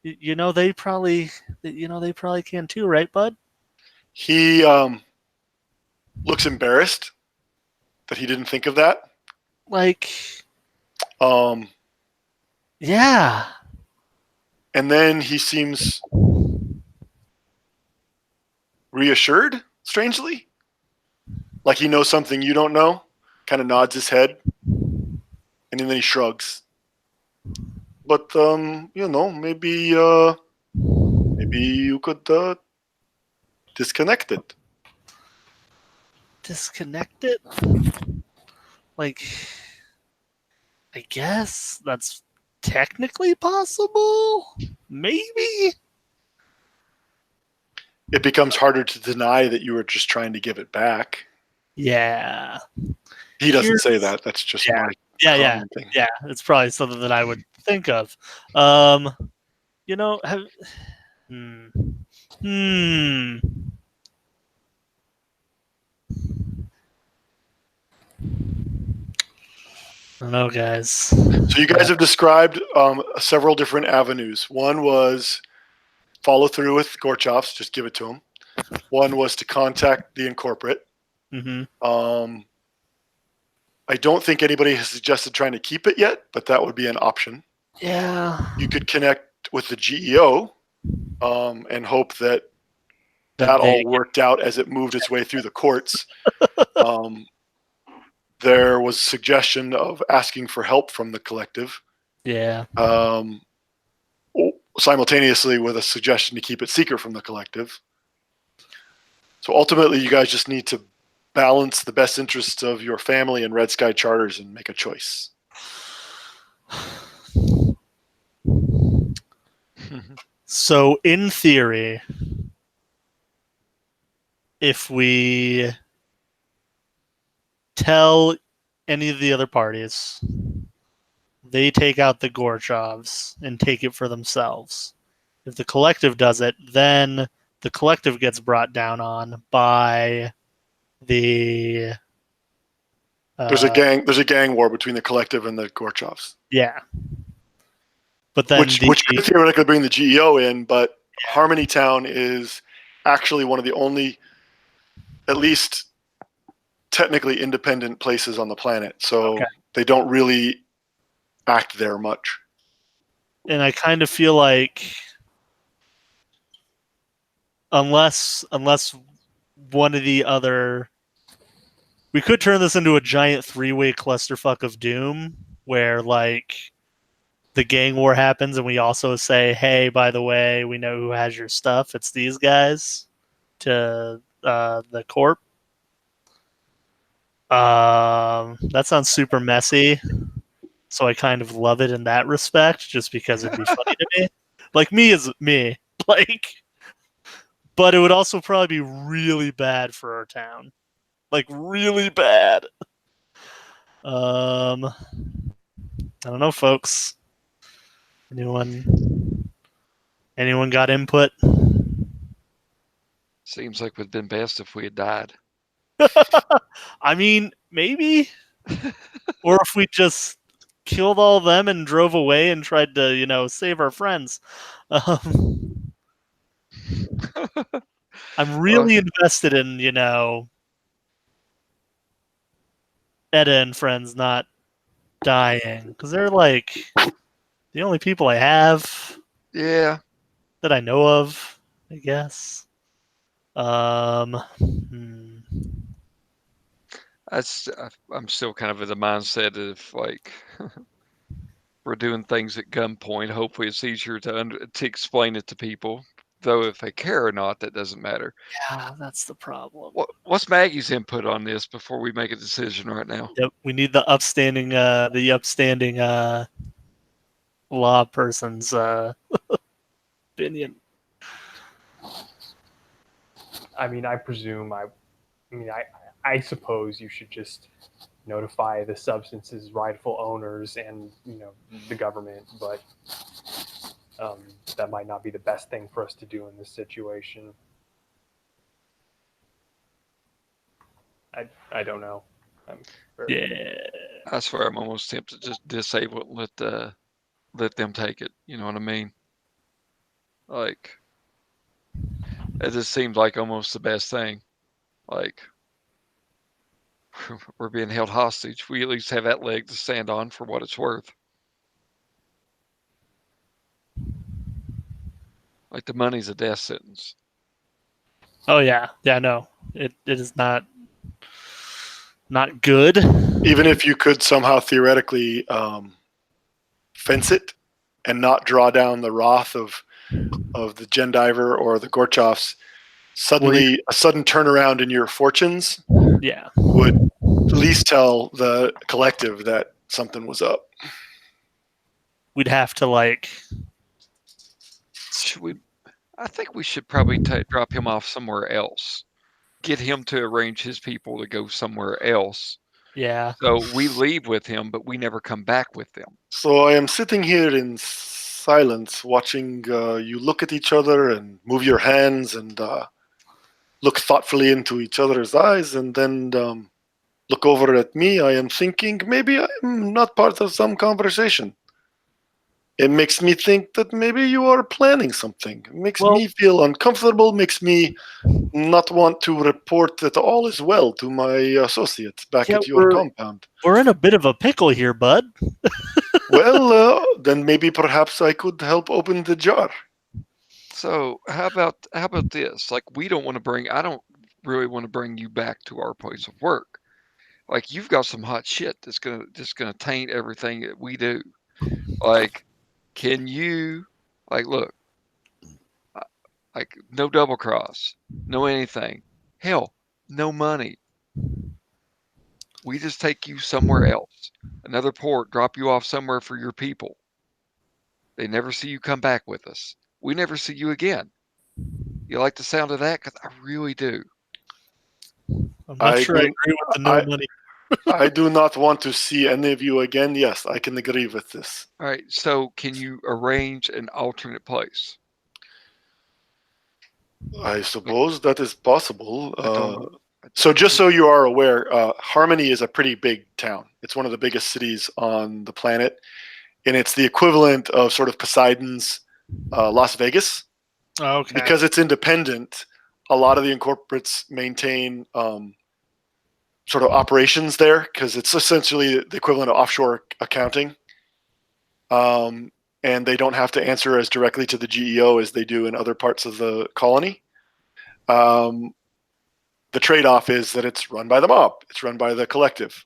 They probably, they probably can too, right, bud? He looks embarrassed that he didn't think of that. Like, Um, yeah, and then he seems reassured, strangely, like he knows something you don't know. Kind of nods his head, and then he shrugs. But maybe you could disconnect it. disconnect it. Like, I guess that's technically possible. Maybe. It becomes harder to deny that you were just trying to give it back. Yeah. He doesn't say Here's- that. That's just Yeah. my Yeah. commenting. Yeah. It's probably something that I would think of. Have. Hmm. Hmm. I don't know, guys. So you guys have described several different avenues. One was follow through with Gorchovs, just give it to him. One was to contact the incorporate. Mm-hmm. I don't think anybody has suggested trying to keep it yet, but that would be an option. Yeah. You could connect with the GEO and hope that That they- all worked out as it moved its way through the courts. There was a suggestion of asking for help from the collective, Yeah. simultaneously with a suggestion to keep it secret from the collective. So ultimately, you guys just need to balance the best interests of your family and Red Sky Charters and make a choice. So, in theory, if we tell any of the other parties, they take out the Gorchovs and take it for themselves. If the collective does it, then the collective gets brought down on by the. There's a gang war between the collective and the Gorchovs. Yeah. But then which could theoretically bring the GEO in, but Harmony Town is actually one of the only, at least technically independent places on the planet. So they don't really act there much. And I kind of feel like unless one of the other, we could turn this into a giant three-way clusterfuck of doom where like the gang war happens and we also say, hey, by the way, we know who has your stuff, it's these guys, to the corp. That sounds super messy, so I kind of love it in that respect just because it'd be funny to me. Like, me is me. Like, but it would also probably be really bad for our town. Like, really bad. I don't know, folks. Anyone got input? Seems like it would have been best if we had died. I mean, maybe. Or if we just killed all of them and drove away and tried to, save our friends. I'm really invested in, Edda and friends not dying. Because they're like the only people I have. Yeah. That I know of, I guess. I'm still kind of in the mindset of like we're doing things at gunpoint. Hopefully, it's easier to explain it to people. Though if they care or not, that doesn't matter. Yeah, that's the problem. What's Maggie's input on this before we make a decision right now? Yep, we need the upstanding law person's opinion. I mean, I presume I I mean, I suppose you should just notify the substance's rightful owners and the government, but that might not be the best thing for us to do in this situation. I don't know. Yeah. I swear I'm almost tempted to just disable it and let them take it. You know what I mean? Like, it just seems like almost the best thing. Like, we're being held hostage. We at least have that leg to stand on for what it's worth. Like, the money's a death sentence. Oh yeah. Yeah. No. It is not good. Even if you could somehow theoretically fence it and not draw down the wrath of the Gendiver or the Gorchofs, suddenly a sudden turnaround in your fortunes Yeah. would at least tell the collective that something was up. We'd have to like. I think we should probably drop him off somewhere else. Get him to arrange his people to go somewhere else. Yeah. So we leave with him, but we never come back with them. So I am sitting here in silence, watching you look at each other and move your hands and look thoughtfully into each other's eyes, and then look over at me. I am thinking maybe I'm not part of some conversation. It makes me think that maybe you are planning something. It makes me feel uncomfortable, makes me not want to report that all is well to my associates back at your compound. We're in a bit of a pickle here, bud. Well, then maybe perhaps I could help open the jar. So how about this? Like, I don't really want to bring you back to our place of work. Like, you've got some hot shit that's gonna taint everything that we do. Like, can you, like, look, like, no double cross, no anything. Hell, no money. We just take you somewhere else, another port, drop you off somewhere for your people. They never see you come back with us. We never see you again. You like the sound of that? Because I really do. I'm not sure I agree with the no money. I do not want to see any of you again. Yes, I can agree with this. All right. So can you arrange an alternate place? I suppose that is possible. So just so you are aware, Harmony is a pretty big town. It's one of the biggest cities on the planet, and it's the equivalent of sort of Poseidon's Las Vegas. Okay. Because it's independent, a lot of the incorporates maintain sort of operations there because it's essentially the equivalent of offshore accounting. And they don't have to answer as directly to the GEO as they do in other parts of the colony. The trade-off is that it's run by the mob. It's run by the collective.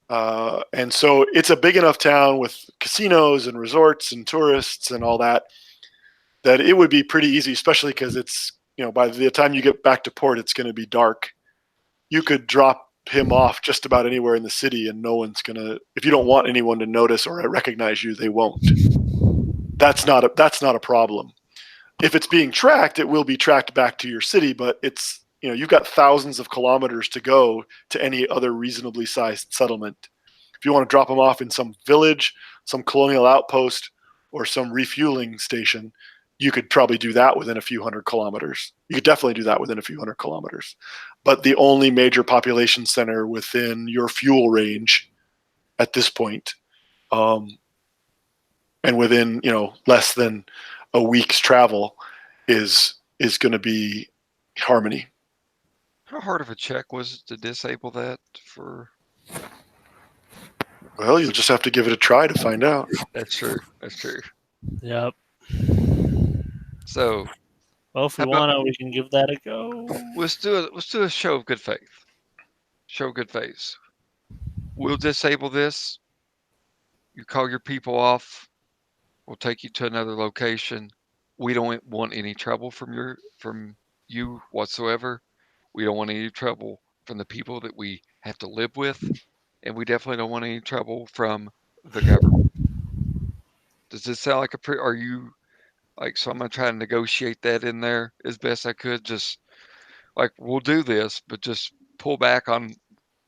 And so it's a big enough town with casinos and resorts and tourists and all that it would be pretty easy, especially because it's, by the time you get back to port, it's going to be dark. You could drop him off just about anywhere in the city and no one's going to, if you don't want anyone to notice or recognize you, they won't. That's not a problem. If it's being tracked, it will be tracked back to your city, but it's, you've got thousands of kilometers to go to any other reasonably sized settlement. If you want to drop him off in some village, some colonial outpost, or some refueling station, you could probably do that within a few hundred kilometers. You could definitely do that within a few hundred kilometers. But the only major population center within your fuel range at this point, and within less than a week's travel, is going to be Harmony. How hard of a check was it to disable that for? Well, you'll just have to give it a try to find out. That's true. That's true. Yep. So, well, if we want to, we can give that a go. Let's do a show of good faith. Show good faith. We'll disable this. You call your people off. We'll take you to another location. We don't want any trouble from you whatsoever. We don't want any trouble from the people that we have to live with, and we definitely don't want any trouble from the government. Does this sound like are you? So I'm going to try to negotiate that in there as best I could. Just like, we'll do this, but just pull back on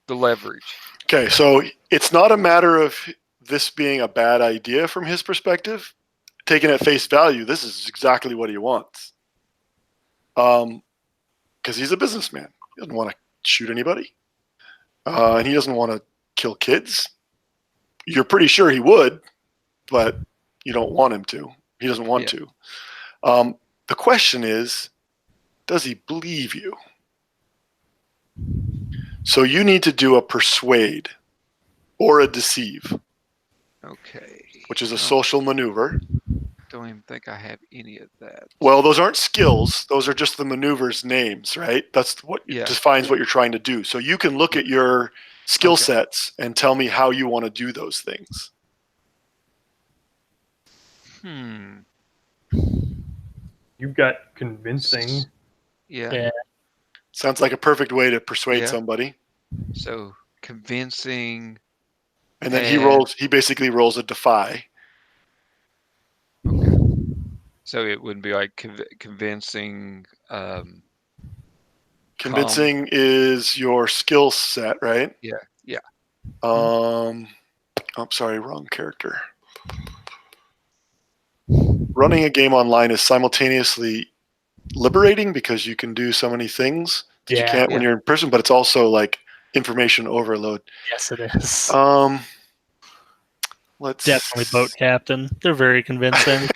the leverage. Okay, so it's not a matter of this being a bad idea from his perspective. Taken at face value, this is exactly what he wants. Because he's a businessman. He doesn't want to shoot anybody. And he doesn't want to kill kids. You're pretty sure he would, but you don't want him to. He doesn't want to. The question is, does he believe you? So you need to do a persuade or a deceive, Okay. which is a social maneuver. Don't even think I have any of that. Well, those aren't skills. Those are just the maneuvers names, right? That's what defines what you're trying to do. So you can look at your skill sets and tell me how you want to do those things. You've got convincing. Yeah. Sounds like a perfect way to persuade somebody. So convincing. And then he basically rolls a defy. Okay. So it wouldn't be like convincing. Convincing is your skill set, right? Yeah. I'm sorry, wrong character. Running a game online is simultaneously liberating because you can do so many things that you can't when you're in person, but it's also like information overload. Yes, it is. Let's Definitely boat captain. They're very convincing.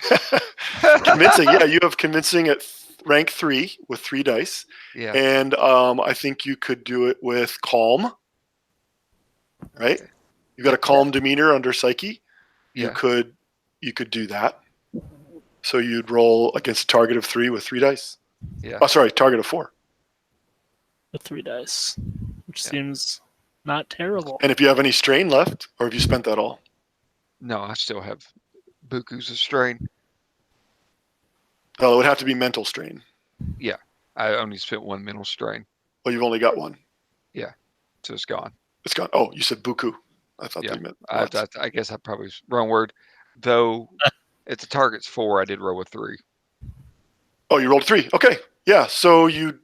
Convincing, yeah. You have convincing at rank 3 with 3 dice. Yeah. And I think you could do it with calm. Right? Okay. You got a calm demeanor under psyche. Yeah. You could do that. So you'd roll against a target of 3 with 3 dice. Yeah. Oh, sorry, target of 4. With 3 dice, which seems not terrible. And if you have any strain left, or have you spent that all? No, I still have bukus of strain. Oh, it would have to be mental strain. Yeah. I only spent 1 mental strain. Well, you've only got 1. So it's gone. It's gone. Oh, you said buku. I thought you meant lots. I guess I probably wrong word. Though if the target's 4, I did roll a 3. Oh, you rolled 3. Okay. Yeah. So you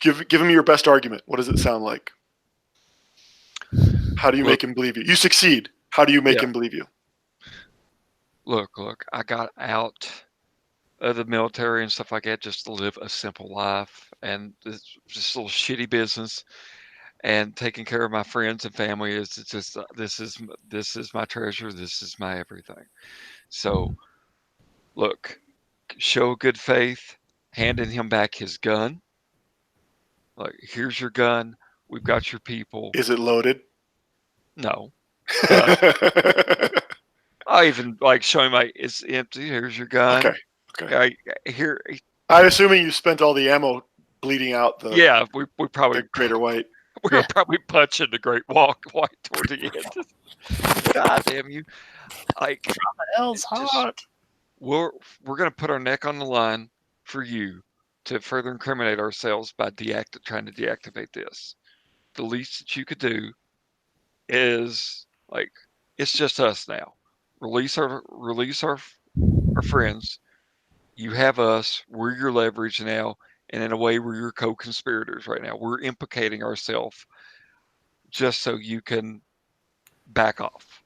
give him your best argument. What does it sound like? How do you make him believe you? You succeed. How do you make him believe you? Look, I got out of the military and stuff like that just to live a simple life and this little shitty business, and taking care of my friends and family is just this is my treasure. This is my everything. So, look, show good faith, handing him back his gun. Like, here's your gun. We've got your people. Is it loaded? No. I even like show him like it's empty. Here's your gun. Okay. Here. I'm assuming you spent all the ammo bleeding out the we probably the Greater White. we were probably punching the Great White toward the end. God damn you! Like the hell's hot. We're gonna put our neck on the line for you to further incriminate ourselves by trying to deactivate this. The least that you could do is like it's just us now. Release our friends. You have us. We're your leverage now, and in a way, we're your co-conspirators right now. We're implicating ourselves just so you can back off.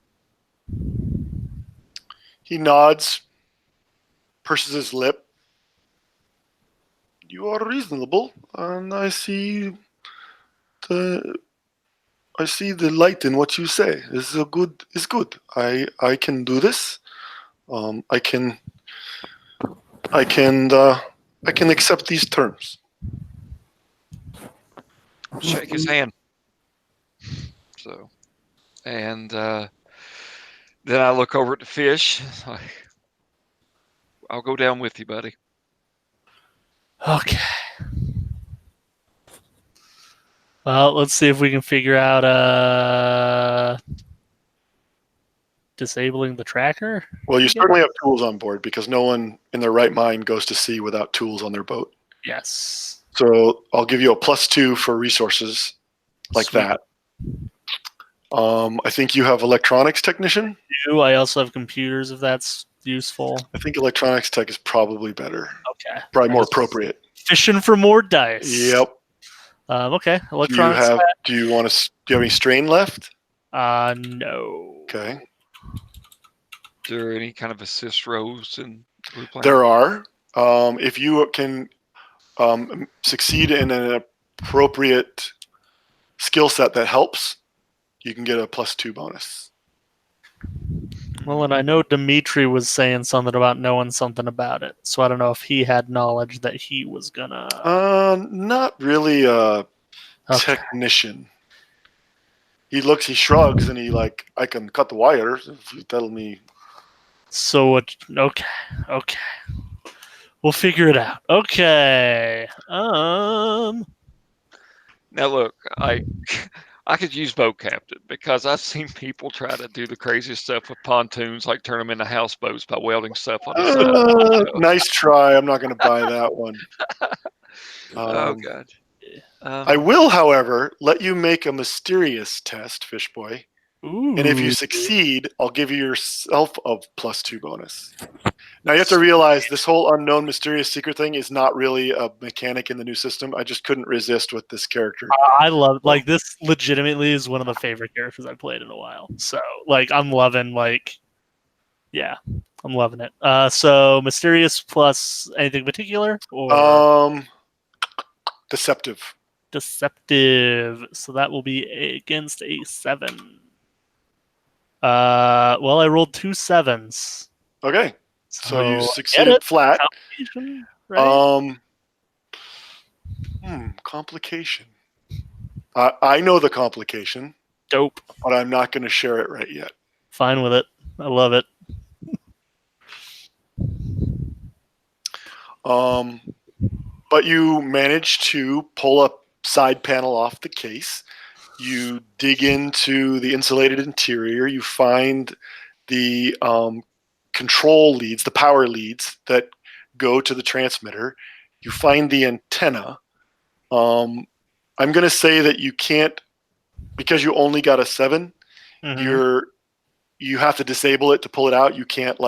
He nods, purses his lip. You are reasonable, and I see the light in what you say. It's good. I can do this. I can accept these terms. Shake his hand. So, and then I look over at the fish. Like, I'll go down with you, buddy. Okay. Well, let's see if we can figure out disabling the tracker. Well, you certainly have tools on board because no one in their right mind goes to sea without tools on their boat. Yes. So I'll give you a +2 for resources like Sweet. that. I think you have electronics technician. I also have computers if that's useful. I think electronics tech is probably better. Okay. Probably more appropriate. Fishing for more dice. Yep. Okay. Do Electronics. you have any strain left? No. Okay. Is there any kind of assist rolls in Blue Planet? There are. If you can succeed in an appropriate skill set that helps, you can get a +2 bonus. Well, and I know Dimitri was saying something about knowing something about it, so I don't know if he had knowledge that he was gonna. Not really a Okay. technician. He shrugs, and I can cut the wire if you tell me. So what? Okay. Okay. We'll figure it out. Okay. Now look, I could use boat captain because I've seen people try to do the craziest stuff with pontoons, like turn them into houseboats by welding stuff on the side. Nice try. I'm not going to buy that one. Oh god. I will, however, let you make a mysterious test, Fish Boy. Ooh. And if you succeed, I'll give you yourself a +2 bonus. Now you have to realize this whole unknown mysterious secret thing is not really a mechanic in the new system. I just couldn't resist with this character. I love this. Legitimately is one of the favorite characters I've played in a while. So I'm loving yeah, I'm loving it. So mysterious plus anything particular or Deceptive. deceptive. So that will be against a 7. Well, I rolled 2 7s. Okay. So you I get succeeded it. flat. Complication, right? Complication. I know the complication, Dope. but I'm not going to share it right yet. Fine with it. I love it. But you manage to pull a side panel off the case. You dig into the insulated interior. You find the control leads, the power leads that go to the transmitter. You find the antenna. I'm going to say that you can't, because you only got a 7, you have to disable it to pull it out. You can't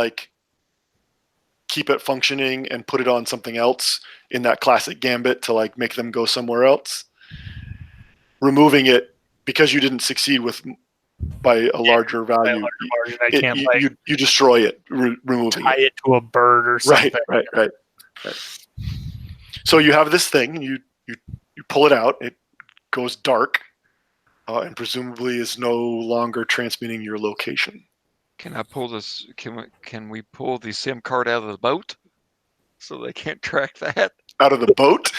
keep it functioning and put it on something else in that classic gambit to make them go somewhere else. Removing it because you didn't succeed by a larger value. You destroy it, removing tie it to a bird or something. Right. So you have this thing, and you pull it out. It goes dark, and presumably is no longer transmitting your location. Can I pull this? Can we pull the SIM card out of the boat so they can't track that? Out of the boat?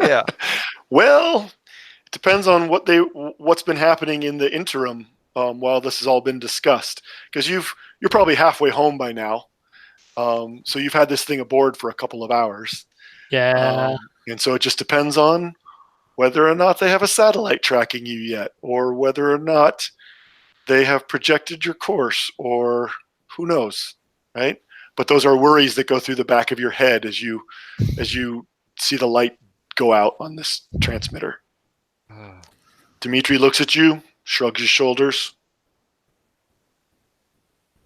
Yeah. Well, it depends on what's been happening in the interim while this has all been discussed. Because you're probably halfway home by now, so you've had this thing aboard for a couple of hours. Yeah. And so it just depends on whether or not they have a satellite tracking you yet, or whether or not they have projected your course, or who knows, right? But those are worries that go through the back of your head as you see the light go out on this transmitter. Dimitri looks at you, shrugs his shoulders.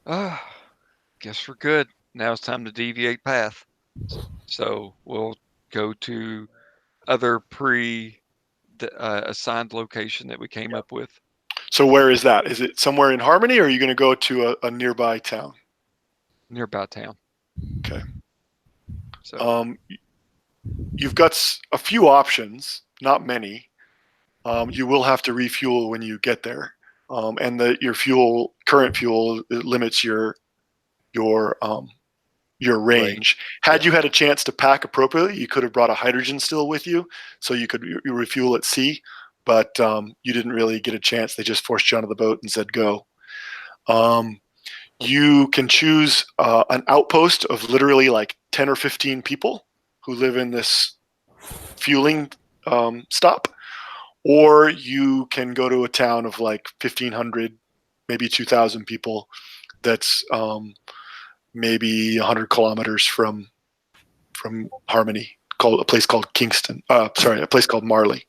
Guess we're good. Now it's time to deviate path. So we'll go to other assigned location that we came up with. So where is that? Is it somewhere in Harmony, or are you going to go to a nearby town? Nearby town. Okay. So you've got a few options, not many. You will have to refuel when you get there, and your current fuel limits your range. Had you had a chance to pack appropriately, you could have brought a hydrogen still with you, so you could refuel at sea. But you didn't really get a chance. They just forced you onto the boat and said go. You can choose an outpost of literally 10 or 15 people who live in this fueling stop, or you can go to a town of 1,500, maybe 2,000 people that's maybe 100 kilometers from Harmony, a place called Kingston. A place called Marley.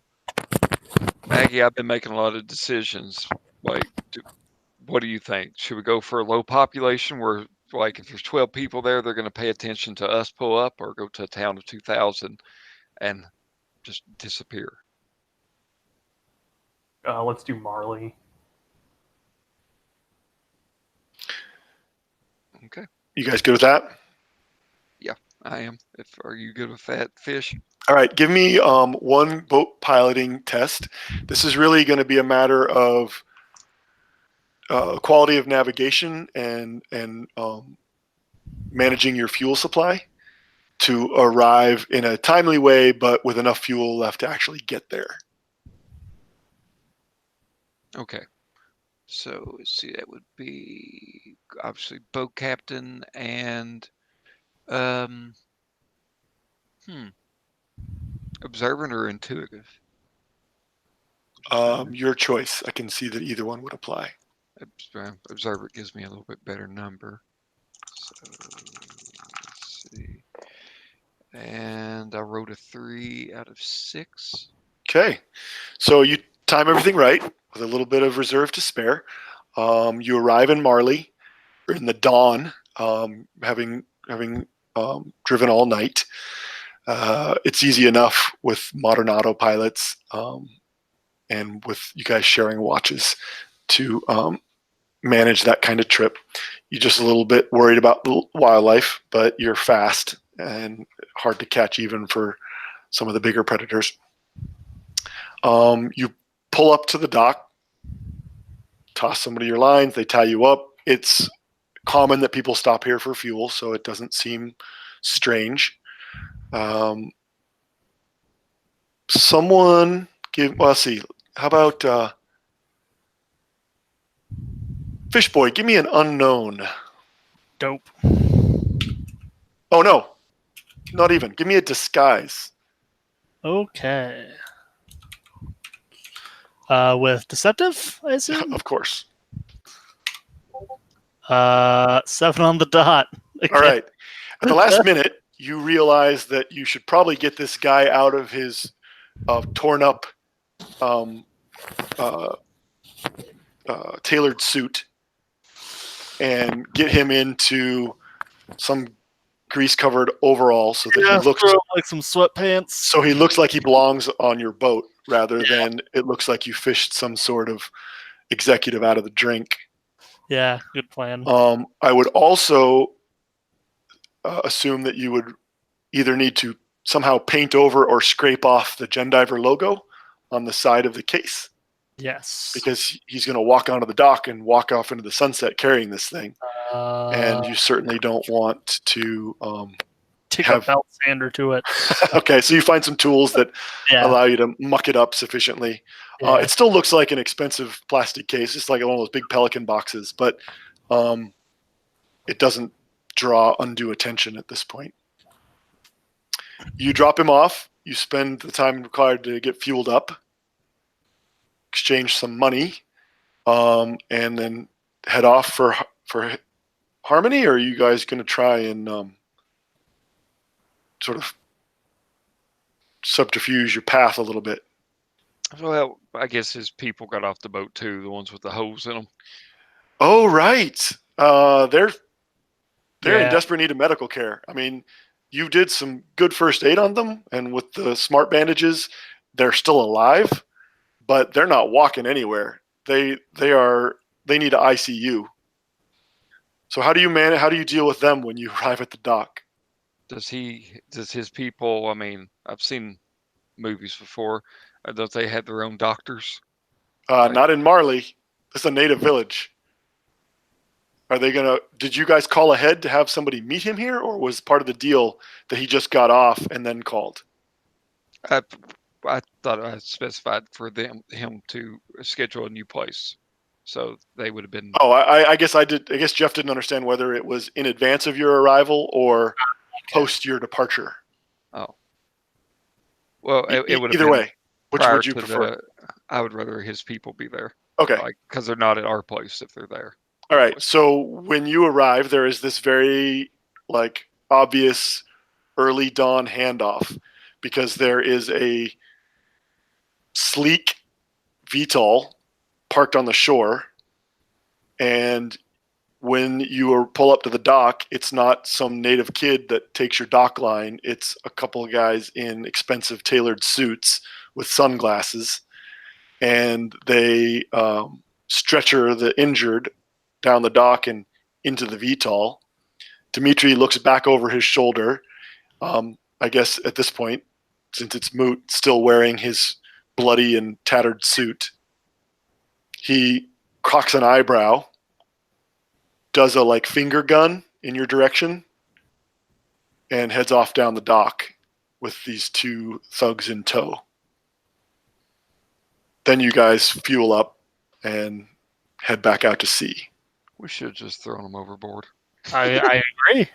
Maggie, I've been making a lot of decisions. What do you think? Should we go for a low population where, if there's 12 people there, they're going to pay attention to us pull up, or go to a town of 2,000 and just disappear? Let's do Marley. Okay, You guys good with that? I am. Are you good with that, Fish? All right, give me one boat piloting test. This is really going to be a matter of quality of navigation and managing your fuel supply to arrive in a timely way, but with enough fuel left to actually get there. Okay. So let's see. That would be obviously boat captain and observant or intuitive. Your choice. I can see that either one would apply. Observant gives me a little bit better number. So let's see. And I wrote a 3 out of 6. Okay, so you time everything right with a little bit of reserve to spare. You arrive in Marley in the dawn, having driven all night. It's easy enough with modern autopilots and with you guys sharing watches to manage that kind of trip. You're just a little bit worried about wildlife, but you're fast and hard to catch even for some of the bigger predators. You pull up to the dock, toss somebody your lines, they tie you up. It's common that people stop here for fuel, so it doesn't seem strange. Someone give, well, let's see, how about Fish Boy, give me an unknown. Dope. Oh, no, not even. Give me a disguise. Okay. With deceptive, I assume. Of course. 7 on the dot. All right. At the last minute, you realize that you should probably get this guy out of his torn up tailored suit and get him into some grease-covered overall so that he looks like some sweatpants. like he belongs on your boat rather than it looks like you fished some sort of executive out of the drink. Yeah, good plan. I would also assume that you would either need to somehow paint over or scrape off the Gendiver logo on the side of the case. Yes. Because he's going to walk onto the dock and walk off into the sunset carrying this thing. And you certainly don't want to take a belt sander to it. Okay, so you find some tools that allow you to muck it up sufficiently. Yeah. It still looks like an expensive plastic case. It's like one of those big Pelican boxes, but it doesn't draw undue attention at this point. You drop him off. You spend the time required to get fueled up, exchange some money, and then head off for Harmony, or are you guys going to try and sort of subterfuge your path a little bit? Well, I guess his people got off the boat too, the ones with the holes in them. Oh, right. They're in desperate need of medical care. I mean, you did some good first aid on them, and with the smart bandages, they're still alive, but they're not walking anywhere. They need an ICU. So how do you deal with them when you arrive at the dock? Does his people, I mean, I've seen movies before, don't they have their own doctors? Not in Marley. It's a native village. Did you guys call ahead to have somebody meet him here, or was part of the deal that he just got off and then called? I thought I specified for him to schedule a new place. So they would have been. Oh, I guess I did. I guess Jeff didn't understand whether it was in advance of your arrival or post your departure. Oh. Well, it would have either been way. Which would you prefer? I would rather his people be there. Okay. Because they're not at our place if they're there. All right. So when you arrive, there is this very obvious early dawn handoff because there is a sleek VTOL parked on the shore, and when you pull up to the dock, it's not some native kid that takes your dock line. It's a couple of guys in expensive tailored suits with sunglasses, and they stretcher the injured down the dock and into the VTOL. Dimitri looks back over his shoulder. I guess at this point, since it's moot, still wearing his bloody and tattered suit. He cocks an eyebrow, does a like finger gun in your direction, and heads off down the dock with these two thugs in tow. Then you guys fuel up and head back out to sea. We should have just thrown them overboard. I agree.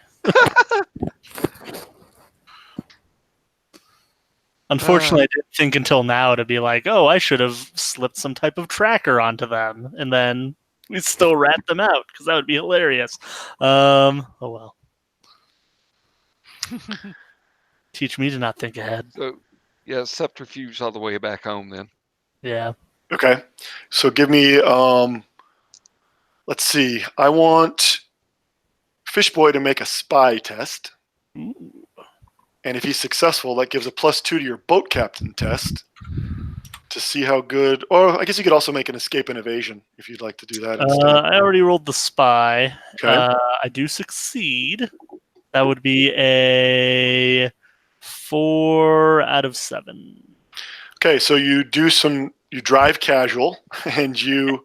Unfortunately, I didn't think until now to be like, oh, I should have slipped some type of tracker onto them, and then we still rat them out, because that would be hilarious. Oh well. Teach me to not think ahead. So, yeah, subterfuge all the way back home then. Yeah. Okay, so give me, let's see, I want Fishboy to make a spy test. Ooh. And if he's successful, that gives a +2 to your boat captain test to see how good, or I guess you could also make an escape and evasion if you'd like to do that instead. I already rolled the spy. Okay. I do succeed. That would be a 4 out of 7. Okay, so you drive casual and you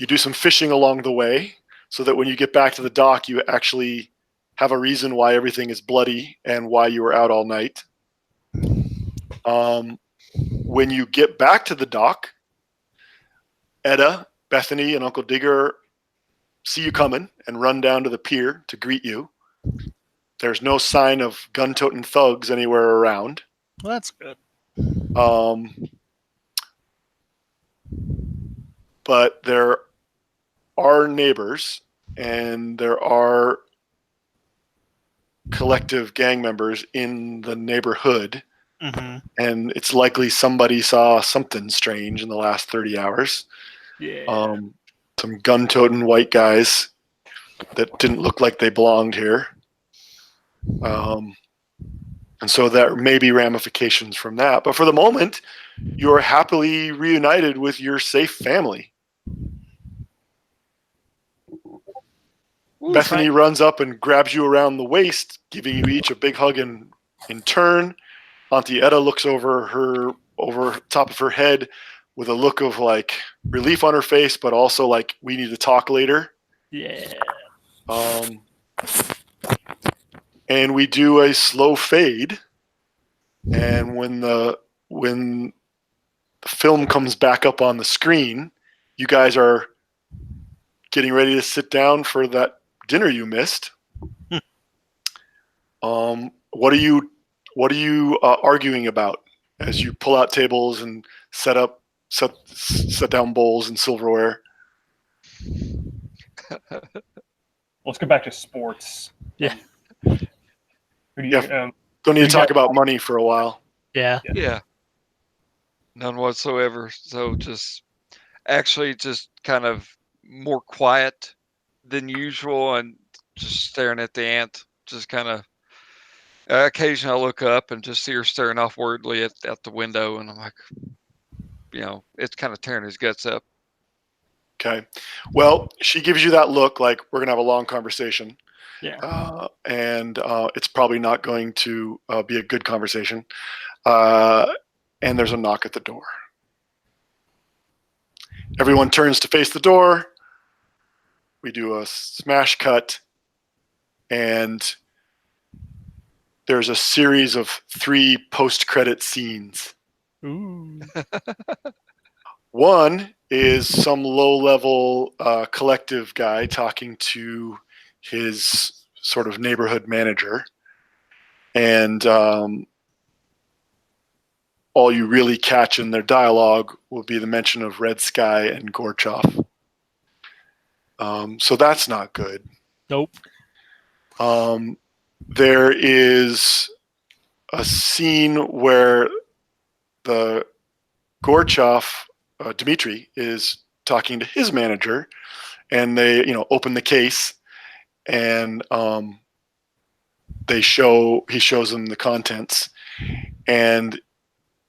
do some fishing along the way so that when you get back to the dock, you actually have a reason why everything is bloody and why you were out all night. When you get back to the dock, Etta, Bethany, and Uncle Digger see you coming and run down to the pier to greet you. There's no sign of gun-toting thugs anywhere around. Well, that's good. But there are neighbors and there are collective gang members in the neighborhood, and it's likely somebody saw something strange in the last 30 hours. Yeah. Some gun-toting white guys that didn't look like they belonged here. And so there may be ramifications from that. But for the moment, you are happily reunited with your safe family. Bethany runs up and grabs you around the waist, giving you each a big hug in turn. Auntie Etta looks over top of her head with a look of like relief on her face, but also like, we need to talk later. Yeah. And we do a slow fade. And when the film comes back up on the screen, you guys are getting ready to sit down for that dinner you missed. What are you arguing about as you pull out tables and set down bowls and silverware? Let's go back to sports. Yeah. Don't need to talk about money for a while. Yeah. Yeah. None whatsoever. So just kind of more quiet than usual and just staring at the ant. Just kind of occasionally I look up and just see her staring off wordly at the window, and I'm like, it's kind of tearing his guts up. Okay. Well, she gives you that look like we're going to have a long conversation. Yeah. And it's probably not going to be a good conversation. And there's a knock at the door. Everyone turns to face the door. We do a smash cut. And there's a series of 3 post-credit scenes. Ooh. One is some low-level collective guy talking to his sort of neighborhood manager. And all you really catch in their dialogue will be the mention of Red Sky and Gorchov. So that's not good. Nope. There is a scene where the Gorchov, Dimitri, is talking to his manager, and they, open the case, and he shows them the contents. And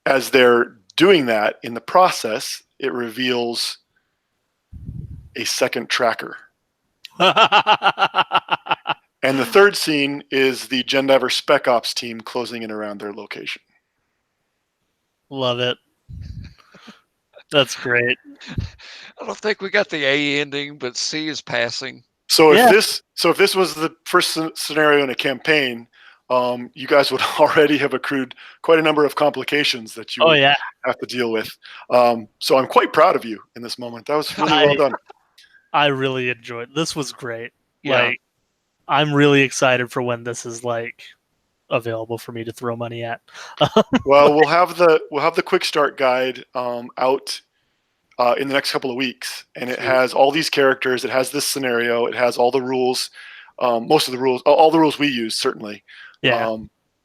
as they're doing that, in the process, it reveals a second tracker. And the third scene is the Gendiver Spec Ops team closing in around their location. Love it. That's great. I don't think we got the A ending, but C is passing. So if Yeah. this was the first scenario in a campaign, you guys would already have accrued quite a number of complications that you would have to deal with. So I'm quite proud of you in this moment. That was really well done. I really enjoyed it. This was great. Yeah. Like, I'm really excited for when this is like available for me to throw money at. Well, we'll have the quick start guide out in the next couple of weeks, and it has all these characters. It has this scenario. It has all the rules, most of the rules, all the rules we use certainly. Yeah.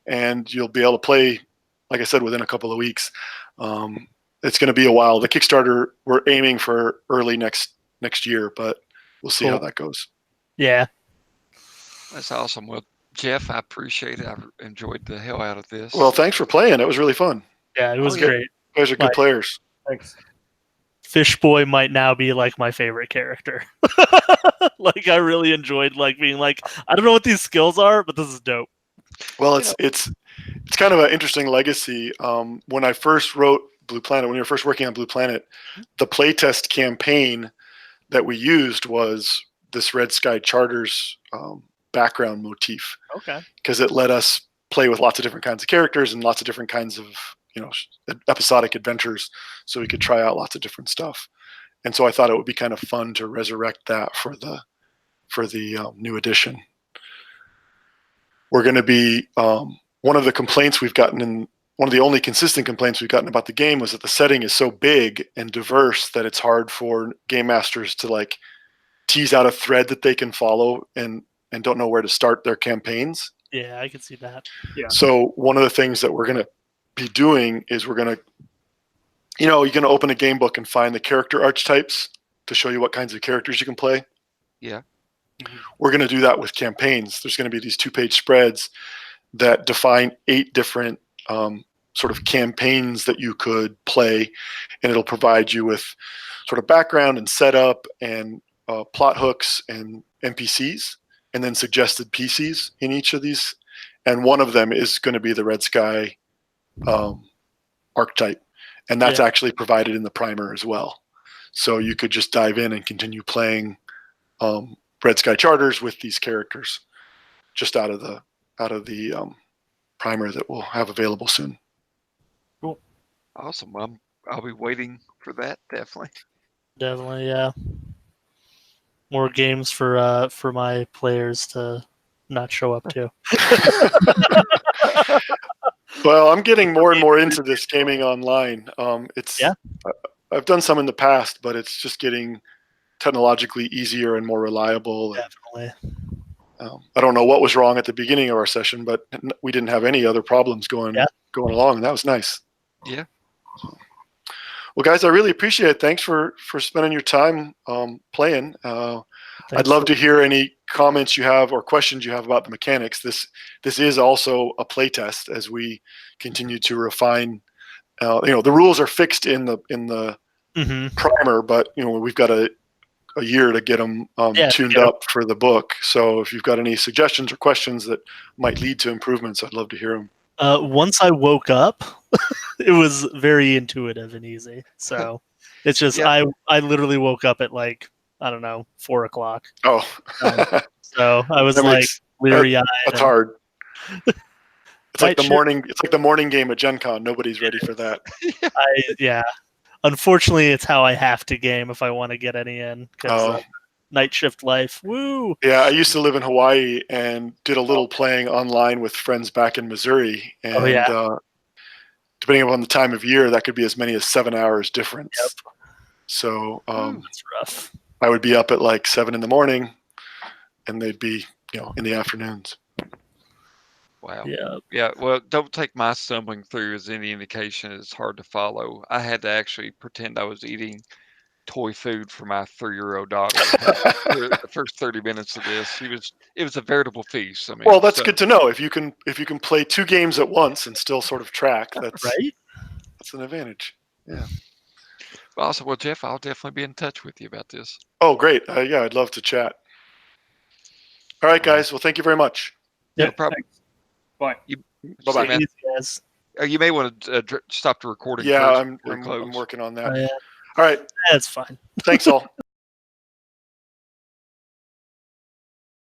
And you'll be able to play, like I said, within a couple of weeks. It's going to be a while. The Kickstarter, we're aiming for early next year, but we'll see how that goes. Yeah. That's awesome. Well, Jeff, I appreciate it. I've enjoyed the hell out of this. Well, thanks for playing. It was really fun. Yeah, it was great. You guys are good players. Thanks. Fish Boy might now be like my favorite character. Like, I really enjoyed like being like, I don't know what these skills are, but this is dope. Well, it's kind of an interesting legacy. When I first wrote Blue Planet, when we were first working on Blue Planet, the playtest campaign that we used was this Red Sky Charters background motif. Okay. Because it let us play with lots of different kinds of characters and lots of different kinds of episodic adventures, so we could try out lots of different stuff. And so I thought it would be kind of fun to resurrect that for the new edition. We're going to be one of the complaints we've gotten, and one of the only consistent complaints we've gotten about the game was that the setting is so big and diverse that it's hard for game masters to like tease out a thread that they can follow and don't know where to start their campaigns. Yeah, I can see that. Yeah. So one of the things that we're going to be doing is we're going to, you're going to open a game book and find the character archetypes to show you what kinds of characters you can play. Yeah. We're going to do that with campaigns. There's going to be these 2-page spreads that define 8 different sort of campaigns that you could play, and it'll provide you with sort of background and setup and plot hooks and NPCs, and then suggested PCs in each of these. And one of them is going to be the Red Sky archetype, and that's actually provided in the primer as well. So you could just dive in and continue playing Red Sky Charters with these characters just out of the primer that we'll have available soon. Cool. Awesome. I'll be waiting for that, definitely. Definitely, yeah. More games for my players to not show up to. Well, I'm getting more and more into this gaming online. I've done some in the past, but it's just getting technologically easier and more reliable. Definitely. I don't know what was wrong at the beginning of our session, but we didn't have any other problems going along, and that was nice. Yeah. Well, guys, I really appreciate it. Thanks for spending your time playing. I'd love to hear any comments you have or questions you have about the mechanics. This is also a playtest as we continue to refine. The rules are fixed in the primer, but we've got a year to get them tuned up for the book. So if you've got any suggestions or questions that might lead to improvements, I'd love to hear them. Once I woke up, it was very intuitive and easy. So it's just I literally woke up at like, I don't know, 4 o'clock. Oh, so I was like leery-eyed. That's hard. It's like the morning. It's like the morning game at Gen Con. Nobody's ready for that. Unfortunately, it's how I have to game if I want to get any in. Because night shift life. Woo. Yeah, I used to live in Hawaii and did a little playing online with friends back in Missouri. And depending on the time of year, that could be as many as 7 hours difference. Yep. So that's rough. I would be up at like 7 in the morning, and they'd be in the afternoons. Wow. Yeah. Yeah. Well, don't take my stumbling through as any indication. It's hard to follow. I had to actually pretend I was eating toy food for my 3-year-old daughter. The first 30 minutes of this, it was a veritable feast. I mean, well, that's good to know. If you can play 2 games at once and still sort of track, that's right. That's an advantage. Yeah. Awesome. Well, Jeff, I'll definitely be in touch with you about this. Oh, great. Yeah, I'd love to chat. All right, guys. Well, thank you very much. No Yep. problem. Bye. Bye-bye. See, man, Easy, guys. you may want to stop the recording Yeah, first I'm before you close. working on Oh, that. yeah, All right. that's fine. Thanks all.